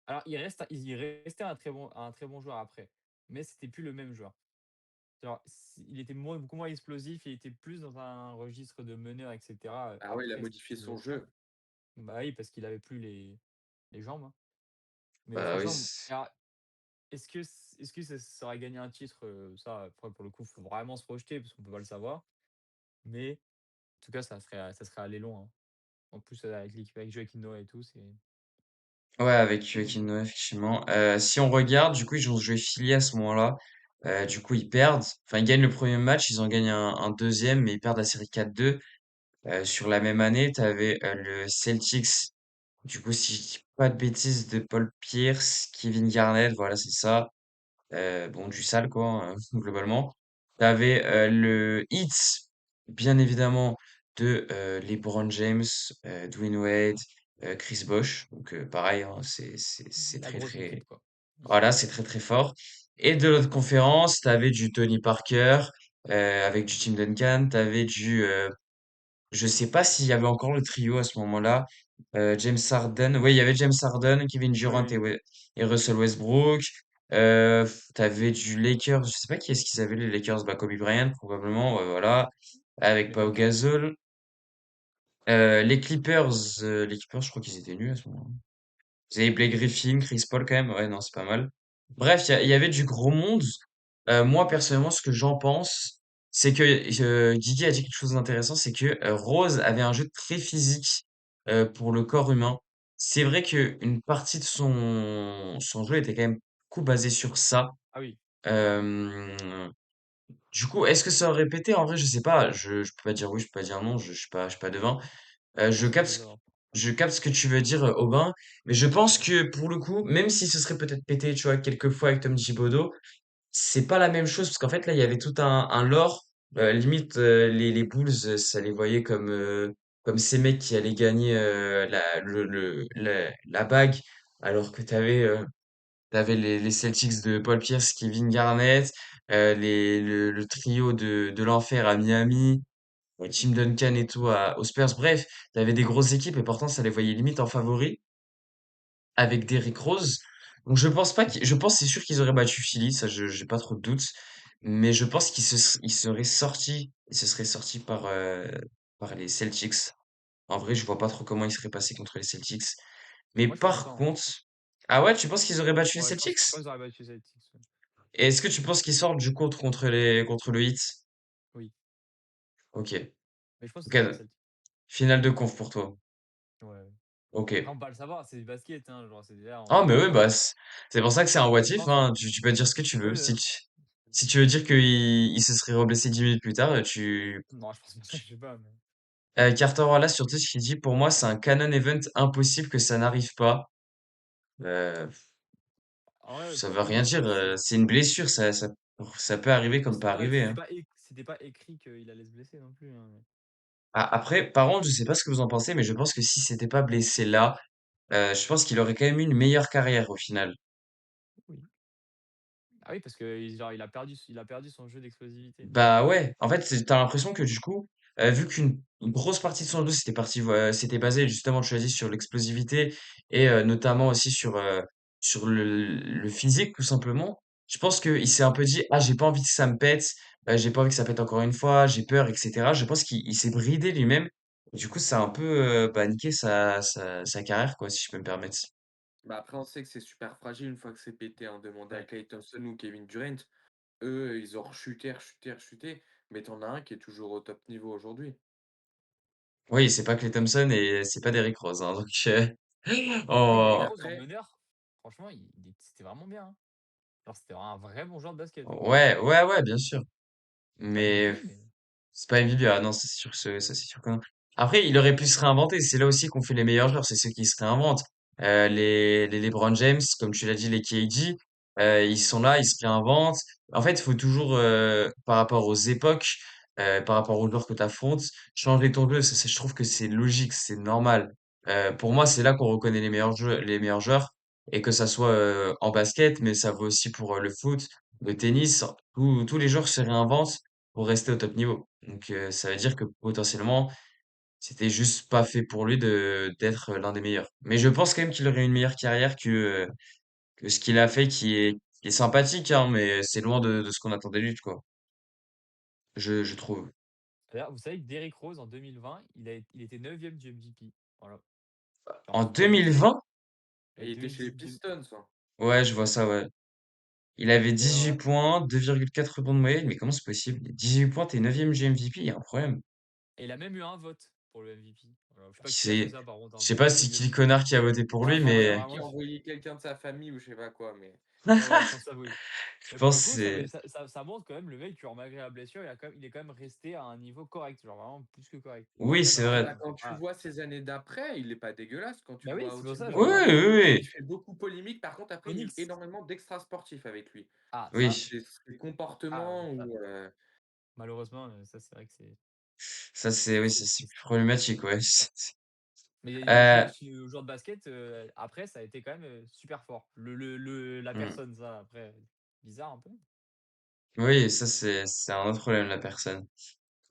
[SPEAKER 3] alors, il restait un très bon joueur après, mais c'était plus le même joueur. Genre, il était beaucoup moins explosif, il était plus dans un registre de meneur, et cetera,
[SPEAKER 2] Ah ouais, il a
[SPEAKER 3] après cette
[SPEAKER 2] modifié son
[SPEAKER 3] blessure.
[SPEAKER 2] jeu.
[SPEAKER 3] Bah oui, parce qu'il avait plus les jambes, hein. Mais
[SPEAKER 1] Bah oui.
[SPEAKER 3] franchement, alors, est-ce que ça aurait gagné un titre? Ça, après, pour le coup, faut vraiment se projeter parce qu'on peut pas le savoir. Mais en tout cas, ça serait allé loin, hein. En plus, avec l'équipe, avec Joakim Noah et tout,
[SPEAKER 1] Ouais, avec
[SPEAKER 3] c'est beau.
[SPEAKER 1] Kino, effectivement. Si on regarde, du coup, ils ont joué Philly à ce moment-là. Du coup, ils perdent. Enfin, ils gagnent le premier match, ils en gagnent un deuxième, mais ils perdent la série 4-2. Sur la même année, tu avais le Celtics. Du coup, si je dis pas de bêtises, de Paul Pierce, Kevin Garnett, voilà, c'est ça. Bon, du sale, quoi, globalement. T'avais le Heat, bien évidemment, de LeBron James, Dwayne Wade, Chris Bosh. Donc, pareil, hein, c'est
[SPEAKER 3] La
[SPEAKER 1] très,
[SPEAKER 3] grosse
[SPEAKER 1] très,
[SPEAKER 3] équipe, quoi.
[SPEAKER 1] voilà, c'est très, très fort. Et de l'autre conférence, t'avais du Tony Parker, avec du Tim Duncan, t'avais du, je sais pas s'il y avait encore le trio à ce moment-là. James Harden. Oui, il y avait James Harden, Kevin
[SPEAKER 3] Oui,
[SPEAKER 1] Durant
[SPEAKER 3] oui.
[SPEAKER 1] et Russell Westbrook. T'avais du Lakers. Je sais pas qui est-ce qu'ils avaient les Lakers. Bah, Kobe Bryant, probablement. Ouais, voilà. Avec
[SPEAKER 3] Les
[SPEAKER 1] Pau
[SPEAKER 3] Rockets.
[SPEAKER 1] Gasol. Les Clippers, je crois qu'ils étaient nuls à ce moment-là. Vous avez Blake Griffin, Chris Paul quand même. Ouais, non, c'est pas mal. Bref, il y avait du gros monde. Moi, personnellement, ce que j'en pense, c'est que Guigui a dit quelque chose d'intéressant, c'est que Rose avait un jeu très physique pour le corps humain. C'est vrai que une partie de son jeu était quand même beaucoup basée sur ça.
[SPEAKER 3] Ah oui,
[SPEAKER 1] Euh, du coup, est-ce que ça aurait pété? En vrai, je sais pas. Je peux pas dire oui, je peux pas dire non. Je suis pas devin.
[SPEAKER 3] moi, c'est dur de savoir.
[SPEAKER 1] Je capte ce que tu veux dire, Aubin, mais je pense que pour le coup, même si ce serait peut-être pété, tu vois, quelques fois avec Tom Thibodeau, c'est pas la même chose parce qu'en fait là, il y avait tout un lore. Limite, les Bulls, ça les voyait comme ces mecs qui allaient gagner la bague, alors que t'avais les Celtics de Paul Pierce, Kevin Garnett, le trio de l'enfer à Miami. Tim Duncan et tout aux Spurs. Bref, t'avais des grosses équipes et pourtant ça les voyait limite en favori avec Derrick Rose. Donc je pense pas je pense c'est sûr qu'ils auraient battu Philly, ça j'ai pas trop de doutes, mais je pense ils se seraient sortis par les Celtics. En vrai, je vois pas trop comment ils seraient passés contre les Celtics. Mais
[SPEAKER 3] Moi, je pense pas,
[SPEAKER 1] par
[SPEAKER 3] hein.
[SPEAKER 1] contre, ah ouais, tu penses qu'ils auraient battu les
[SPEAKER 3] Ouais, je pense,
[SPEAKER 1] Celtics?
[SPEAKER 3] je pense qu'ils auraient battu les Celtics, ouais.
[SPEAKER 1] Et est-ce que tu penses qu'ils sortent du coup contre le Heat?
[SPEAKER 3] Oui,
[SPEAKER 1] Ok.
[SPEAKER 3] mais je pense que
[SPEAKER 1] Ok.
[SPEAKER 3] ça va les Celtics.
[SPEAKER 1] Finale de conf pour toi.
[SPEAKER 3] Ouais, ouais.
[SPEAKER 1] Ok.
[SPEAKER 3] Après, on peut pas le savoir, c'est du basket, hein, genre, là,
[SPEAKER 1] Ah,
[SPEAKER 3] on
[SPEAKER 1] mais
[SPEAKER 3] peut
[SPEAKER 1] oui, bah,
[SPEAKER 3] pas.
[SPEAKER 1] c'est pour ça que c'est un what
[SPEAKER 3] Je
[SPEAKER 1] if,
[SPEAKER 3] pense.
[SPEAKER 1] hein. Tu peux dire ce que tu
[SPEAKER 3] Oui,
[SPEAKER 1] veux. Si tu... Si tu veux dire qu'il il se serait reblessé 10 minutes plus tard, tu...
[SPEAKER 3] Non, je pense pas, je sais pas, mais
[SPEAKER 1] Carter Wallace sur Twitch qui dit, pour moi, c'est un canon event impossible que ça n'arrive pas. Euh,
[SPEAKER 3] en vrai,
[SPEAKER 1] Ça veut
[SPEAKER 3] pour
[SPEAKER 1] rien
[SPEAKER 3] moi,
[SPEAKER 1] dire. C'est une blessure, ça peut arriver comme pas arriver, hein.
[SPEAKER 3] c'était pas écrit qu'il allait se blesser non plus, hein.
[SPEAKER 1] Après, par contre, je sais pas ce que vous en pensez, mais je pense que si c'était pas blessé là, je pense qu'il aurait quand même eu une meilleure carrière au final.
[SPEAKER 3] Oui. Ah oui, parce que genre, il a perdu son jeu d'explosivité.
[SPEAKER 1] Bah ouais, en fait, t'as l'impression que du coup, vu qu'une une grosse partie de son jeu c'était basé justement, tu as dit, sur l'explosivité et notamment aussi sur le physique tout simplement. Je pense qu'il s'est un peu dit, ah j'ai pas envie que ça me pète, j'ai pas envie que ça pète encore une fois, j'ai peur, etc. Je pense qu'il s'est bridé lui-même. Du coup, ça a un peu bah, niqué sa carrière, quoi, si je peux me permettre.
[SPEAKER 2] Bah, après, on sait que c'est super fragile une fois que c'est pété, hein. Demandez à
[SPEAKER 3] Ouais.
[SPEAKER 2] Klay Thompson ou Kevin Durant. Eux, ils ont rechuté, rechuté, rechuté. Mais t'en as un qui est toujours au top niveau aujourd'hui.
[SPEAKER 1] Oui, c'est pas Klay Thompson et c'est pas Derrick Rose, hein, donc
[SPEAKER 3] Ah, et Derrick
[SPEAKER 1] oh,
[SPEAKER 3] Rose en
[SPEAKER 2] Après,
[SPEAKER 3] meneur, franchement, c'était vraiment bien, hein. Genre, c'était vraiment un vrai bon joueur de basket, hein.
[SPEAKER 1] ouais, bien sûr.
[SPEAKER 3] Pas
[SPEAKER 1] Mais
[SPEAKER 3] MVP, mais
[SPEAKER 1] c'est pas MVP. Ah non, ça c'est sûr que non. Après, il aurait pu se réinventer. C'est là aussi qu'on fait les meilleurs joueurs. C'est ceux qui se réinventent. Les LeBron James, comme tu l'as dit, les KD, ils sont là, ils se réinventent. En fait, il faut toujours, par rapport aux époques, par rapport aux joueurs que tu affrontes, changer ton jeu. Je trouve que c'est logique, c'est normal. Pour moi, c'est là qu'on reconnaît les meilleurs joueurs. Et que ça soit en basket, mais ça vaut aussi pour le foot, le tennis. Tous les joueurs se réinventent pour rester au top niveau. Donc ça veut dire que potentiellement, c'était juste pas fait pour lui de d'être l'un des meilleurs. Mais je pense quand même qu'il aurait une meilleure carrière que ce qu'il a fait, qui est sympathique, hein, mais c'est loin de ce qu'on attendait de lui, quoi. Je trouve.
[SPEAKER 3] d'ailleurs, vous savez que Derrick Rose, en 2020, il était 9e du MVP. Voilà. Genre,
[SPEAKER 1] En
[SPEAKER 3] en 2005,
[SPEAKER 1] 2020,
[SPEAKER 3] et
[SPEAKER 2] il était chez les
[SPEAKER 3] 2010,
[SPEAKER 2] Pistons, hein.
[SPEAKER 1] ouais, je vois ça, ouais. Il avait
[SPEAKER 3] et ouais,
[SPEAKER 1] 18
[SPEAKER 3] ouais.
[SPEAKER 1] points, 2,4 rebonds de moyenne, mais comment c'est possible? 18 points, t'es 9e du MVP, il y a un problème.
[SPEAKER 3] Et il a même eu un vote pour le MVP. Voilà. Je sais pas qui a fait
[SPEAKER 1] C'est,
[SPEAKER 3] ça, par contre,
[SPEAKER 1] je
[SPEAKER 3] hein,
[SPEAKER 1] sais
[SPEAKER 3] parce que
[SPEAKER 1] pas
[SPEAKER 3] c'est
[SPEAKER 1] si
[SPEAKER 3] vieux.
[SPEAKER 1] qui le connard qui a voté pour lui,
[SPEAKER 3] Franchement,
[SPEAKER 2] C'est
[SPEAKER 3] genre
[SPEAKER 1] mais
[SPEAKER 2] lui qui
[SPEAKER 3] vraiment,
[SPEAKER 2] a envoyé quelqu'un de sa famille ou je sais pas quoi, mais
[SPEAKER 1] je
[SPEAKER 3] ouais, je pense ça, oui. Mais pour
[SPEAKER 1] pense
[SPEAKER 3] le
[SPEAKER 1] que
[SPEAKER 3] coup,
[SPEAKER 1] c'est,
[SPEAKER 3] ça montre quand même le mec, malgré la blessure, il est quand même resté à un niveau correct, genre vraiment plus que correct. Bon,
[SPEAKER 1] oui,
[SPEAKER 3] après,
[SPEAKER 1] c'est
[SPEAKER 2] ah
[SPEAKER 3] maintenant,
[SPEAKER 1] vrai.
[SPEAKER 2] bah, quand tu
[SPEAKER 3] voilà.
[SPEAKER 2] vois ces années d'après, il est pas dégueulasse. Quand tu
[SPEAKER 3] Bah
[SPEAKER 2] le
[SPEAKER 3] oui,
[SPEAKER 2] vois
[SPEAKER 3] c'est
[SPEAKER 2] au
[SPEAKER 3] pour ça,
[SPEAKER 2] Timberwolves,
[SPEAKER 3] genre,
[SPEAKER 1] Oui, oui,
[SPEAKER 2] il
[SPEAKER 1] oui.
[SPEAKER 2] fait beaucoup polémique. Par contre, après, il y a eu
[SPEAKER 3] Phoenix.
[SPEAKER 2] énormément d'extra sportifs avec lui.
[SPEAKER 3] Ah, ça,
[SPEAKER 1] Oui.
[SPEAKER 2] Ses
[SPEAKER 3] ah,
[SPEAKER 2] comportements
[SPEAKER 3] ça,
[SPEAKER 2] ou
[SPEAKER 3] malheureusement, ça, c'est vrai que
[SPEAKER 1] Ça, c'est, oui,
[SPEAKER 3] c'est
[SPEAKER 1] c'est
[SPEAKER 3] triste.
[SPEAKER 1] plus problématique, ouais.
[SPEAKER 3] Mais
[SPEAKER 1] Euh,
[SPEAKER 3] au joueur de basket, après, ça a été quand même super fort. La
[SPEAKER 1] hmm.
[SPEAKER 3] personne, ça, après, bizarre un peu.
[SPEAKER 1] Oui, ça, c'est un autre problème, la personne.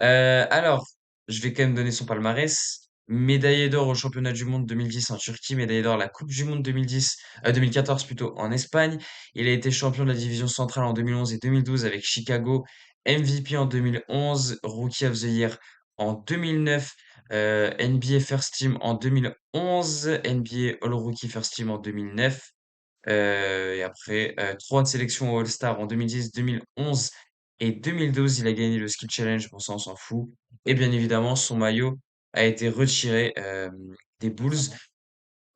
[SPEAKER 1] Alors, je vais quand même donner son palmarès. Médaillé d'or au championnat du monde 2010 en Turquie, médaillé d'or à la Coupe du monde 2010, 2014 plutôt en Espagne. Il a été champion de la division centrale en 2011 et 2012 avec Chicago, MVP en 2011, Rookie of the Year en 2009, NBA First Team en 2011, NBA All Rookie First Team en 2009. Et après, trois sélections au All-Star en 2010, 2011 et 2012. Il a gagné le Skill Challenge, bon ça on s'en fout. Et bien évidemment, son maillot a été retiré des Bulls.
[SPEAKER 3] Récemment.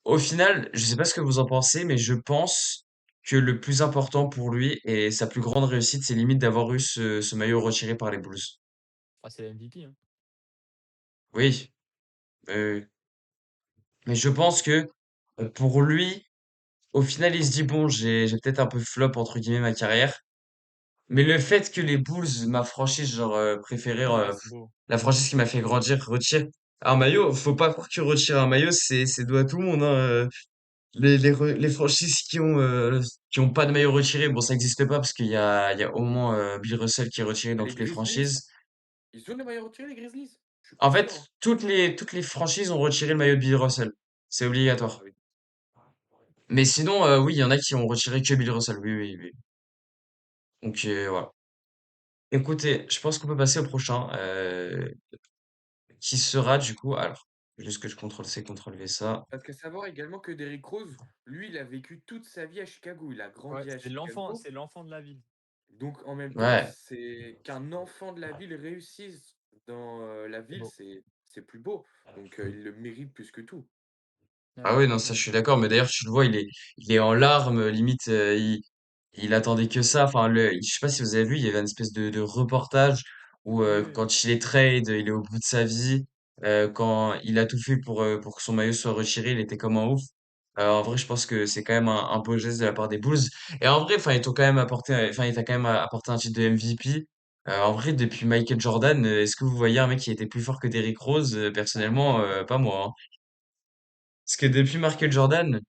[SPEAKER 1] Au final, je sais pas ce que vous en pensez, mais je pense que le plus important pour lui et sa plus grande réussite, c'est limite d'avoir eu ce maillot retiré par les Bulls.
[SPEAKER 3] Ah, c'est la MVP, hein.
[SPEAKER 1] Oui, mais je pense que pour lui, au final, il se dit, bon, j'ai peut-être un peu flop entre guillemets ma carrière. Mais le fait que les Bulls, ma franchise genre préférée,
[SPEAKER 3] Ouais, c'est beau.
[SPEAKER 1] la franchise qui m'a fait grandir, retire un maillot, faut pas croire que retirer un maillot, c'est doux à tout le monde, hein. Les franchises qui ont pas de maillot retiré, bon ça n'existe pas parce il y a au moins Bill Russell qui est retiré
[SPEAKER 2] ah,
[SPEAKER 1] dans
[SPEAKER 2] les
[SPEAKER 1] toutes les
[SPEAKER 2] Grizzlies.
[SPEAKER 1] franchises.
[SPEAKER 2] Ils ont les maillots retirés, les Grizzlies? Je suis
[SPEAKER 1] En
[SPEAKER 2] pas sûr,
[SPEAKER 1] fait,
[SPEAKER 2] hein.
[SPEAKER 1] toutes les franchises ont retiré le maillot de Bill Russell. C'est
[SPEAKER 2] Ah
[SPEAKER 1] obligatoire.
[SPEAKER 2] oui.
[SPEAKER 1] Mais sinon, oui, il y en a qui ont retiré que Bill Russell. Oui, oui, oui. Donc voilà. Écoutez, je pense qu'on peut passer au prochain. Qui sera du coup, alors, juste que je contrôle C, contrôle V ça.
[SPEAKER 2] Parce qu'à savoir également que Derrick Rose, lui, il a vécu toute sa vie à Chicago. Il a
[SPEAKER 3] Ouais,
[SPEAKER 2] grandi à Chicago.
[SPEAKER 3] c'est l'enfant de la ville.
[SPEAKER 2] Donc en même temps,
[SPEAKER 1] Ouais.
[SPEAKER 2] c'est qu'un enfant de la ville réussisse dans la
[SPEAKER 3] C'est
[SPEAKER 2] ville,
[SPEAKER 3] beau.
[SPEAKER 2] c'est plus beau. Donc il le mérite plus que tout.
[SPEAKER 1] Ah
[SPEAKER 3] Ouais,
[SPEAKER 1] oui, non, ça,
[SPEAKER 3] franchement,
[SPEAKER 1] je suis d'accord. Mais d'ailleurs, tu le vois, il est en larmes, limite, il attendait que ça. Enfin, je sais pas si vous avez vu, il y avait une espèce de reportage où
[SPEAKER 3] Oui, oui.
[SPEAKER 1] quand il est trade, il est au bout de sa vie. Quand il a tout fait pour que son maillot soit retiré, il était comme un ouf. En vrai, je pense que c'est quand même un beau geste de la part des Bulls. Et en vrai, enfin, ils t'ont quand même apporté, enfin, il t'a quand même apporté un titre de MVP. En vrai, depuis Michael Jordan, est-ce que vous voyez un mec qui était plus fort que Derrick Rose? Personnellement, pas moi, hein. Parce que depuis Michael Jordan,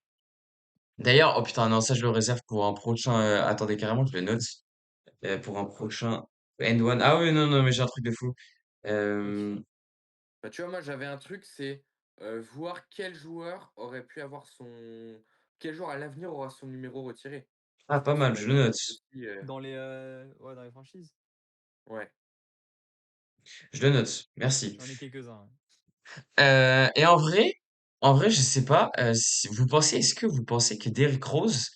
[SPEAKER 1] d'ailleurs, oh putain, non, ça je le réserve pour un prochain. Attendez, carrément, je le note. Pour un prochain End One. Ah oui, non, non, mais j'ai un truc de fou.
[SPEAKER 3] Ok.
[SPEAKER 1] Euh,
[SPEAKER 2] Bah, tu vois, moi, j'avais un truc, c'est voir quel joueur aurait pu avoir son. Quel joueur à l'avenir aura son numéro retiré.
[SPEAKER 1] Ah,
[SPEAKER 2] Je
[SPEAKER 1] pas
[SPEAKER 2] pense que
[SPEAKER 1] mal,
[SPEAKER 2] ça
[SPEAKER 1] je
[SPEAKER 2] peut
[SPEAKER 1] le
[SPEAKER 2] être
[SPEAKER 1] note.
[SPEAKER 2] aussi.
[SPEAKER 3] Ouais, dans les franchises.
[SPEAKER 2] Ouais.
[SPEAKER 1] Je le note. Merci.
[SPEAKER 3] J'en ai quelques-uns, ouais.
[SPEAKER 1] Et en vrai, je sais pas. Si vous pensez, est-ce que vous pensez que Derrick Rose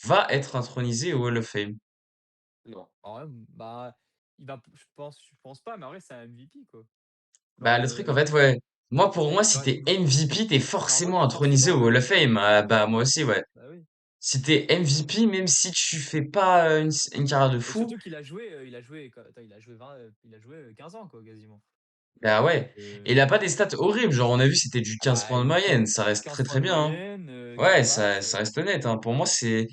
[SPEAKER 1] va être intronisé au Hall of Fame?
[SPEAKER 2] Non.
[SPEAKER 3] En vrai, bah, je pense pas, mais en vrai, c'est un MVP, quoi. Genre,
[SPEAKER 1] Bah, le truc, en fait, ouais. Moi, pour moi, si
[SPEAKER 3] genre,
[SPEAKER 1] t'es MVP, t'es
[SPEAKER 3] genre, en mode,
[SPEAKER 1] forcément intronisé
[SPEAKER 3] forcément,
[SPEAKER 1] au Hall
[SPEAKER 3] ouais.
[SPEAKER 1] of Fame. Ah, bah, moi aussi, ouais.
[SPEAKER 3] Bah oui.
[SPEAKER 1] Si t'es MVP, même si tu fais pas une carrière de
[SPEAKER 3] Et
[SPEAKER 1] fou,
[SPEAKER 3] surtout qu'il a joué, attends, il a joué 20, il a joué 15 ans, quoi, quasiment.
[SPEAKER 1] bah
[SPEAKER 3] Donc,
[SPEAKER 1] ouais. Et il a pas des stats horribles. Genre, on a vu, c'était du
[SPEAKER 3] ah
[SPEAKER 1] 15
[SPEAKER 3] bah,
[SPEAKER 1] points de moyenne. Ça reste
[SPEAKER 3] 15
[SPEAKER 1] très
[SPEAKER 3] points
[SPEAKER 1] très
[SPEAKER 3] de
[SPEAKER 1] bien, hein.
[SPEAKER 3] moyenne, 4
[SPEAKER 1] Ouais,
[SPEAKER 3] passes.
[SPEAKER 1] ça reste honnête, hein. Pour moi, c'est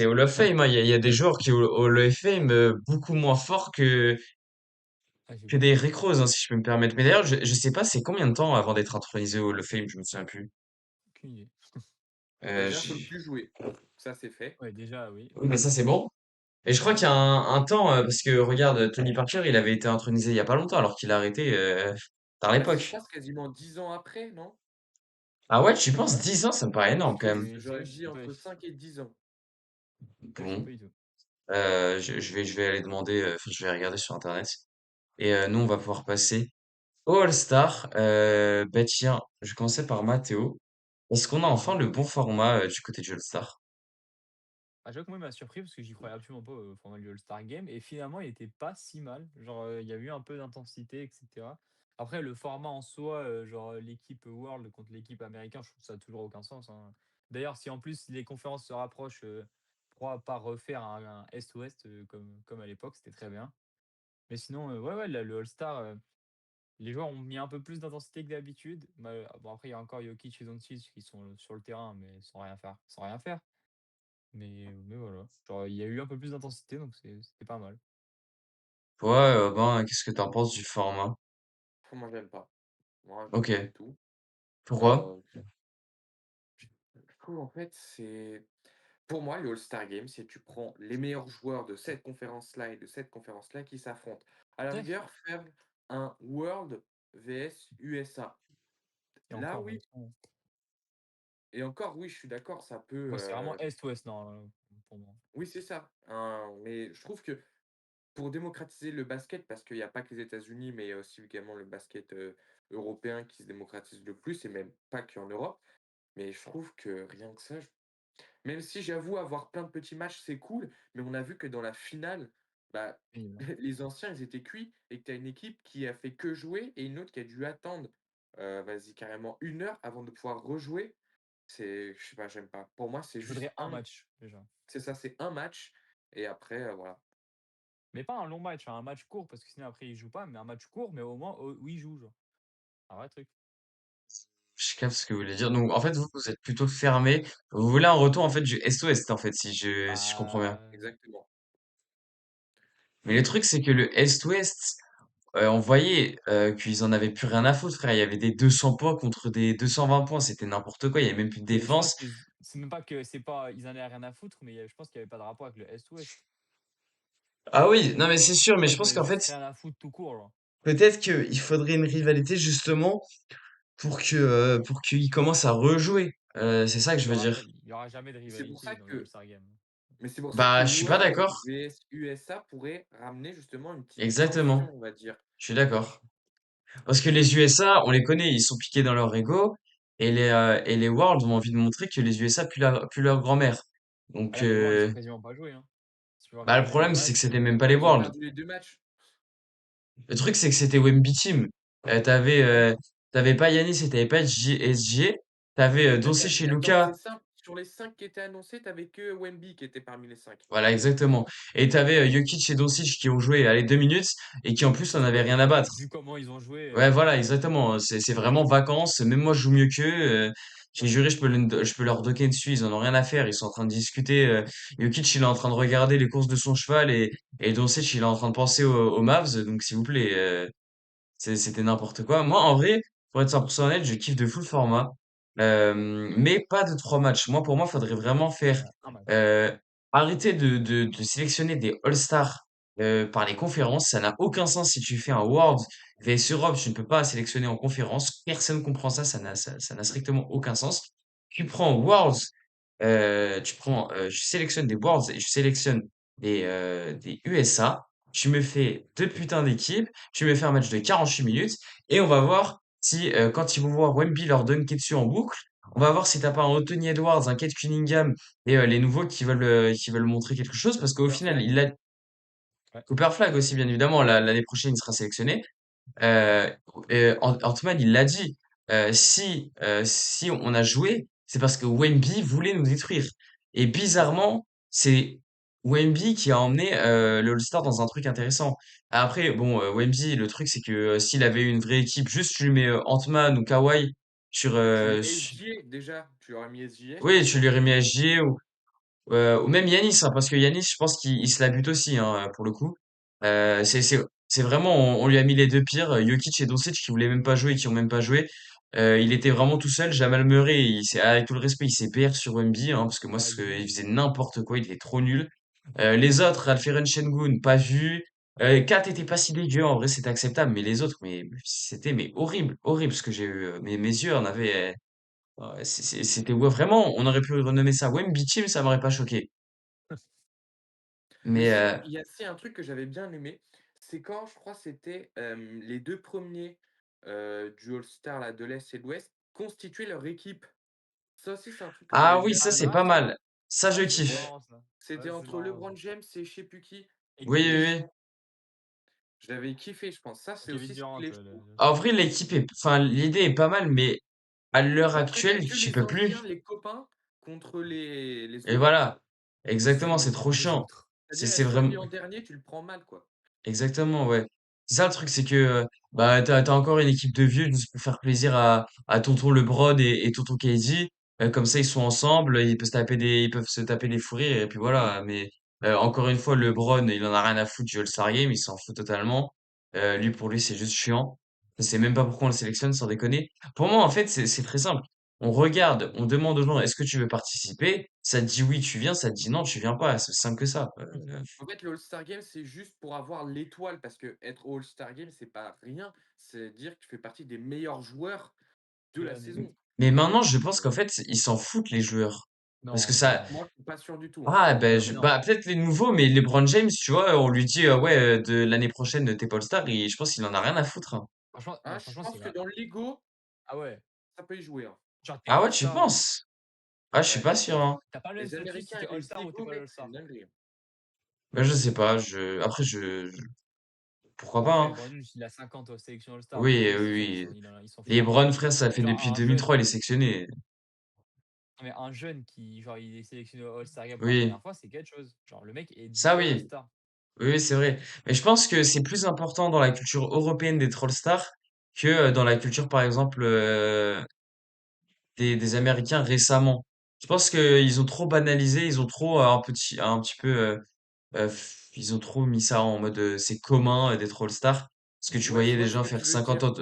[SPEAKER 1] Hall of Fame, hein. Il y a des joueurs qui au Hall of Fame beaucoup moins forts
[SPEAKER 3] Ah, j'ai
[SPEAKER 1] que des Rick Rose, hein, si je peux me permettre. Mais d'ailleurs, je sais pas, c'est combien de temps avant d'être intronisé au Hall of Fame, je me souviens plus.
[SPEAKER 3] aucune idée.
[SPEAKER 2] Bah,
[SPEAKER 1] Euh,
[SPEAKER 2] déjà, faut le
[SPEAKER 1] je-
[SPEAKER 2] plus jouer. Ça, c'est fait.
[SPEAKER 3] Ouais, déjà, oui,
[SPEAKER 1] Oui,
[SPEAKER 3] oui.
[SPEAKER 1] mais ça c'est bon. Et je crois qu'il y a un temps, parce que regarde, Tony Parker, il avait été intronisé il y a pas longtemps, alors qu'il a arrêté par
[SPEAKER 2] Bah, c'est, je
[SPEAKER 1] l'époque.
[SPEAKER 2] pense, quasiment 10 ans après, non?
[SPEAKER 1] Ah ouais, tu penses
[SPEAKER 3] Ouais,
[SPEAKER 1] 10 ans, ça me paraît énorme quand même.
[SPEAKER 3] oui,
[SPEAKER 2] J'aurais
[SPEAKER 3] je
[SPEAKER 2] dit
[SPEAKER 3] sais pas,
[SPEAKER 2] entre 5 et 10 ans.
[SPEAKER 3] je sais
[SPEAKER 1] Bon,
[SPEAKER 3] pas du tout.
[SPEAKER 1] je vais aller demander, enfin, je vais regarder sur Internet. Et nous, on va pouvoir passer au All-Star. Bah tiens, je vais commencer par Mathéo. Est-ce qu'on a enfin le bon format du côté du All-Star?
[SPEAKER 3] Ah, j'avoue que moi, il m'a surpris parce que j'y croyais absolument pas au format du All-Star Game. Et finalement, il était pas si mal. Genre, il y a eu un peu d'intensité, etc. Après, le format en soi, genre l'équipe World contre l'équipe américaine, je trouve ça a toujours aucun sens, hein. D'ailleurs, si en plus les conférences se rapprochent, pourra pas refaire un Est-Ouest comme à l'époque, c'était très bien. Mais sinon, ouais, ouais, le All-Star, les joueurs ont mis un peu plus d'intensité que d'habitude. Bon, après, il y a encore Jokic et Doncic qui sont sur le terrain, mais sans rien faire. Sans rien faire. Mais voilà. Genre, il y a eu un peu plus d'intensité, donc c'était pas mal.
[SPEAKER 1] Ouais, ben, qu'est-ce que t'en penses du format?
[SPEAKER 2] Moi, j'aime pas. Moi, j'aime
[SPEAKER 1] Ok.
[SPEAKER 2] pas du tout.
[SPEAKER 1] Pourquoi?
[SPEAKER 2] Euh, je trouve, en fait, c'est. Pour moi, le All-Star Game, c'est tu prends les meilleurs joueurs de cette conférence-là et de cette conférence-là qui s'affrontent. À la
[SPEAKER 3] Ouais.
[SPEAKER 2] rigueur, faire un World vs USA.
[SPEAKER 3] Et
[SPEAKER 2] Là,
[SPEAKER 3] encore,
[SPEAKER 2] oui.
[SPEAKER 3] honnêtement,
[SPEAKER 2] Et encore, oui, je suis d'accord, ça peut.
[SPEAKER 3] moi, c'est vraiment Est-Ouest, non, pour moi.
[SPEAKER 2] Oui, c'est ça. Mais je trouve que pour démocratiser le basket, parce qu'il n'y a pas que les États-Unis, mais il y a aussi également le basket européen qui se démocratise le plus, et même pas qu'en Europe. Mais je trouve que rien que ça, même si j'avoue avoir plein de petits matchs, c'est cool, mais on a vu que dans la finale, bah,
[SPEAKER 3] Oui, non.
[SPEAKER 2] les anciens, ils étaient cuits et que tu as une équipe qui a fait que jouer et une autre qui a dû attendre, vas-y, carrément 1 heure avant de pouvoir rejouer. Je sais pas, j'aime pas. Pour moi, c'est
[SPEAKER 3] Je
[SPEAKER 2] juste
[SPEAKER 3] voudrais un match, déjà.
[SPEAKER 2] c'est ça, c'est un match et après, voilà.
[SPEAKER 3] Mais pas un long match, hein, un match court, parce que sinon, après, ils jouent pas, mais un match court, mais au moins où ils jouent, genre. Un vrai truc.
[SPEAKER 1] Je capte ce que vous voulez dire. Donc, en fait, vous êtes plutôt fermé. Vous voulez un retour, en fait, du Est-Ouest, en fait, si je comprends bien.
[SPEAKER 3] Bah,
[SPEAKER 2] Exactement.
[SPEAKER 1] Mais le truc, c'est que le Est-Ouest, on voyait qu'ils en avaient plus rien à foutre, frère. Il y avait des 200 points contre des 220 points. C'était n'importe quoi. Il y avait même plus de
[SPEAKER 3] mais je pense
[SPEAKER 1] défense.
[SPEAKER 3] que c'est même pas que c'est pas, ils en avaient rien à foutre, mais je pense qu'il y avait pas de rapport avec le Est-Ouest.
[SPEAKER 1] Ah oui, non, mais c'est sûr.
[SPEAKER 3] Je
[SPEAKER 1] Mais
[SPEAKER 3] pense
[SPEAKER 1] je
[SPEAKER 3] qu'ils en
[SPEAKER 1] pense
[SPEAKER 3] avaient
[SPEAKER 1] qu'en fait,
[SPEAKER 3] juste rien à foutre tout court, genre.
[SPEAKER 1] peut-être qu'il faudrait une rivalité, justement, pour qu'ils commencent à rejouer. C'est ça que je veux dire.
[SPEAKER 3] Il y aura jamais de
[SPEAKER 2] C'est pour
[SPEAKER 3] rivalité
[SPEAKER 2] ça
[SPEAKER 3] dans le
[SPEAKER 2] que
[SPEAKER 3] All-Star Game.
[SPEAKER 2] mais c'est pour ça que
[SPEAKER 1] Bah, je suis pas
[SPEAKER 2] World
[SPEAKER 1] d'accord.
[SPEAKER 2] vs USA pourrait ramener justement une petite tension,
[SPEAKER 1] Exactement.
[SPEAKER 2] on va dire.
[SPEAKER 1] Je suis d'accord. Parce que les USA, on les connaît, ils sont piqués dans leur ego. Et les Worlds ont envie de montrer que les USA puent leur grand-mère.
[SPEAKER 3] Ah
[SPEAKER 1] Donc,
[SPEAKER 3] là, les Worlds, ils ont quasiment pas joué, hein. Si tu veux
[SPEAKER 1] bah, le
[SPEAKER 3] regarder les
[SPEAKER 1] problème, c'est que
[SPEAKER 3] matchs,
[SPEAKER 1] c'était même pas les
[SPEAKER 2] Ils ont
[SPEAKER 1] Worlds.
[SPEAKER 2] perdu les 2 matchs.
[SPEAKER 1] Le truc, c'est que c'était Wemby Team.
[SPEAKER 3] ouais.
[SPEAKER 1] T'avais pas Yanis et t'avais pas SG. T'avais
[SPEAKER 2] Bah,
[SPEAKER 1] Doncic chez
[SPEAKER 2] attends,
[SPEAKER 1] Luka.
[SPEAKER 2] c'est simple. sur les 5 qui étaient annoncés, t'avais que Wemby qui était parmi les 5.
[SPEAKER 1] Voilà, exactement. Et t'avais Jokic et Doncic qui ont joué, allez, 2 minutes et qui en plus en avaient
[SPEAKER 3] Ouais,
[SPEAKER 1] rien à battre.
[SPEAKER 3] vu comment ils ont joué,
[SPEAKER 1] Ouais, voilà, exactement. C'est vraiment vacances. Même moi, je joue mieux qu'eux. J'ai juré, je peux leur docker dessus. Ils en ont rien à faire. Ils sont en train de discuter. Jokic, il est en train de regarder les courses de son cheval et Doncic, il est en train de penser aux Mavs. Donc, s'il vous plaît, c'était n'importe quoi. Moi, en vrai, pour être 100% honnête, je kiffe de fou le format. Mais pas de 3 matchs. Moi, pour moi, faudrait vraiment faire,
[SPEAKER 3] un match.
[SPEAKER 1] euh, arrêter de sélectionner des All-Stars, par les conférences. Ça n'a aucun sens si tu fais un World vs Europe, tu ne peux pas sélectionner en conférence. Personne comprend ça. Ça n'a strictement aucun sens. Tu prends Worlds, je sélectionne des Worlds et je sélectionne des USA. Tu me fais deux putains d'équipes. Tu me fais un match de 48 minutes et on va voir si, quand ils vont voir Wemby leur dunker dessus en boucle, on va voir si t'as pas un Anthony Edwards, un Kate Cunningham et les nouveaux qui veulent montrer quelque chose parce qu'au
[SPEAKER 2] Cooper
[SPEAKER 1] final,
[SPEAKER 2] Flag.
[SPEAKER 3] Ouais.
[SPEAKER 1] Cooper Flag aussi, bien évidemment, l'année prochaine, il sera sélectionné. Euh, Ant-Man, il l'a dit. Si on a joué, c'est parce que Wemby voulait nous détruire. Et
[SPEAKER 2] C'est ça.
[SPEAKER 1] bizarrement, c'est Wemby qui a emmené le All-Star dans un truc intéressant. Après, bon, Wemby, le truc, c'est que s'il avait eu une vraie équipe, juste tu lui mets Ant-Man ou Kawhi sur,
[SPEAKER 2] Tu mets SGA déjà. Tu aurais mis SGA, je
[SPEAKER 1] oui,
[SPEAKER 2] pense,
[SPEAKER 1] tu
[SPEAKER 2] pour
[SPEAKER 1] lui aurais mis
[SPEAKER 2] défendre.
[SPEAKER 1] SGA ou même Yanis, hein, parce que Yanis, je pense qu'il se la bute aussi, hein, pour le coup. C'est vraiment, on lui a mis les deux pires, Jokic et Doncic qui voulaient même pas jouer et qui ont même pas joué. Il était vraiment tout seul. Jamal Murray, avec tout le respect, il s'est BR sur Wemby, hein, parce que moi,
[SPEAKER 3] Ah, il est
[SPEAKER 1] il
[SPEAKER 3] nul.
[SPEAKER 1] faisait n'importe quoi, il était trop nul. Les autres, Alperen Şengün, pas vu. Kat était pas si dégueu, en vrai, c'était acceptable, mais les autres, c'était mais horrible, horrible ce que j'ai eu. Mes yeux en avaient. C'était ouais, vraiment, on aurait pu renommer ça Wemby Team, ça m'aurait pas choqué.
[SPEAKER 2] Mais
[SPEAKER 1] Mais
[SPEAKER 2] sinon, il y a aussi un truc que j'avais bien aimé, c'est quand je crois c'était les 2 premiers du All-Star là, de l'Est et de l'Ouest constituaient leur équipe. Ça aussi, c'est un truc que
[SPEAKER 1] ah
[SPEAKER 2] j'avais
[SPEAKER 1] oui,
[SPEAKER 2] bien
[SPEAKER 1] ça
[SPEAKER 3] Ah
[SPEAKER 1] c'est
[SPEAKER 2] aimé.
[SPEAKER 1] pas
[SPEAKER 3] ouais?
[SPEAKER 1] mal. Ça je
[SPEAKER 3] Ouais, c'est
[SPEAKER 2] Ouais,
[SPEAKER 1] kiffe.
[SPEAKER 3] marrant ça.
[SPEAKER 2] c'était
[SPEAKER 3] Ouais, c'est
[SPEAKER 2] entre
[SPEAKER 3] marrant
[SPEAKER 2] LeBron
[SPEAKER 3] ça.
[SPEAKER 2] James et je sais plus qui.
[SPEAKER 3] Et
[SPEAKER 1] Oui,
[SPEAKER 3] Kevin.
[SPEAKER 1] oui, oui.
[SPEAKER 2] J'avais kiffé, je pense. Ça,
[SPEAKER 3] Et
[SPEAKER 2] c'est
[SPEAKER 3] Kevin
[SPEAKER 2] aussi
[SPEAKER 3] Durant,
[SPEAKER 2] stylé, je trouve.
[SPEAKER 1] En vrai, enfin, l'idée est pas mal, mais à l'heure
[SPEAKER 2] Bah, après, t'as
[SPEAKER 1] actuelle,
[SPEAKER 2] que
[SPEAKER 1] tu
[SPEAKER 2] les
[SPEAKER 1] peux
[SPEAKER 2] anciens,
[SPEAKER 1] plus.
[SPEAKER 2] les copains contre les
[SPEAKER 1] Et
[SPEAKER 2] autres.
[SPEAKER 1] voilà.
[SPEAKER 3] Ça
[SPEAKER 1] Exactement, c'est
[SPEAKER 3] nous
[SPEAKER 1] trop
[SPEAKER 3] rend les
[SPEAKER 1] chiant.
[SPEAKER 3] autres.
[SPEAKER 2] C'est-à-dire
[SPEAKER 1] C'est
[SPEAKER 2] être
[SPEAKER 1] vraiment,
[SPEAKER 2] choisi en dernier, tu le prends mal, quoi.
[SPEAKER 1] exactement, ouais. C'est ça le truc, c'est que, bah, t'as encore une équipe de vieux juste pour faire plaisir à tonton LeBron et tonton KD. Comme ça, ils sont ensemble, ils peuvent se taper des fous rires et puis voilà. Mais, encore une fois, LeBron, il en a rien à foutre du All-Star Game, il s'en fout totalement. Pour lui, c'est juste chiant. Je sais même pas pourquoi on le sélectionne, sans déconner. Pour moi, en fait, c'est très simple. On regarde, on demande aux gens, est-ce que tu veux participer? Ça te dit oui, tu viens, ça te dit non, tu viens pas. C'est aussi simple que ça.
[SPEAKER 2] En fait, le All-Star Game, c'est juste pour avoir l'étoile, parce que être au All-Star Game, c'est pas rien. C'est dire que tu fais partie des meilleurs joueurs de
[SPEAKER 3] De
[SPEAKER 2] la
[SPEAKER 3] l'année.
[SPEAKER 2] saison.
[SPEAKER 1] Mais maintenant, je pense qu'en
[SPEAKER 2] Et
[SPEAKER 1] fait, ils s'en foutent, les joueurs. Parce que
[SPEAKER 3] Non,
[SPEAKER 1] ça,
[SPEAKER 3] non.
[SPEAKER 2] moi, je suis pas sûr du tout, hein.
[SPEAKER 1] ah, ben,
[SPEAKER 3] Mais non.
[SPEAKER 1] bah, peut-être les nouveaux, mais LeBron James, tu vois, on lui dit, ouais, de l'année prochaine, t'es pas All-Star, et je pense qu'il en a rien à foutre, hein.
[SPEAKER 3] Franchement,
[SPEAKER 2] Ah,
[SPEAKER 3] non,
[SPEAKER 2] je
[SPEAKER 3] franchement, c'est
[SPEAKER 2] pense que
[SPEAKER 3] grave.
[SPEAKER 2] dans l'ego,
[SPEAKER 3] Ah ouais.
[SPEAKER 2] ça peut y jouer, hein.
[SPEAKER 3] Genre, t'es
[SPEAKER 1] Ah ouais, tu
[SPEAKER 3] All-Star.
[SPEAKER 1] penses? Ah, je suis
[SPEAKER 2] Ouais.
[SPEAKER 1] pas sûr, hein.
[SPEAKER 3] T'as pas le même
[SPEAKER 2] Les
[SPEAKER 3] statut si
[SPEAKER 2] Américains
[SPEAKER 3] t'es
[SPEAKER 2] et les
[SPEAKER 3] All-Star ou t'es
[SPEAKER 2] égos,
[SPEAKER 3] pas
[SPEAKER 2] mec, c'est une
[SPEAKER 3] All-Star.
[SPEAKER 2] dinguerie, hein.
[SPEAKER 1] Ben, je sais pas, pourquoi
[SPEAKER 3] Bon,
[SPEAKER 1] pas,
[SPEAKER 3] après,
[SPEAKER 1] hein.
[SPEAKER 3] LeBron James, il a 50 sélections All-Star,
[SPEAKER 1] Oui,
[SPEAKER 3] donc
[SPEAKER 1] oui, oui.
[SPEAKER 3] ils s'en
[SPEAKER 1] Les
[SPEAKER 3] fout un peu.
[SPEAKER 1] Brown, frère, ça fait
[SPEAKER 3] Genre,
[SPEAKER 1] depuis
[SPEAKER 3] un
[SPEAKER 1] 2003,
[SPEAKER 3] jeune,
[SPEAKER 1] il est sectionné.
[SPEAKER 3] mais un jeune qui, genre, il est sélectionné au All-Star Game pour la
[SPEAKER 1] Oui,
[SPEAKER 3] première fois, c'est quelque chose. Genre, le mec est
[SPEAKER 1] ça,
[SPEAKER 3] double
[SPEAKER 1] oui.
[SPEAKER 3] All-Star.
[SPEAKER 1] Oui, oui, c'est vrai. Mais je pense que c'est plus important dans la culture européenne d'être All-Star que dans la culture, par exemple, des Américains récemment. Je pense qu'ils ont trop banalisé, ils ont trop un petit peu, ils ont trop mis ça en mode c'est commun d'être All-Star. Parce que tu
[SPEAKER 2] Ouais, je
[SPEAKER 1] voyais des
[SPEAKER 2] vois ce
[SPEAKER 1] gens
[SPEAKER 2] que
[SPEAKER 1] faire
[SPEAKER 2] tu veux dire.
[SPEAKER 3] Oui.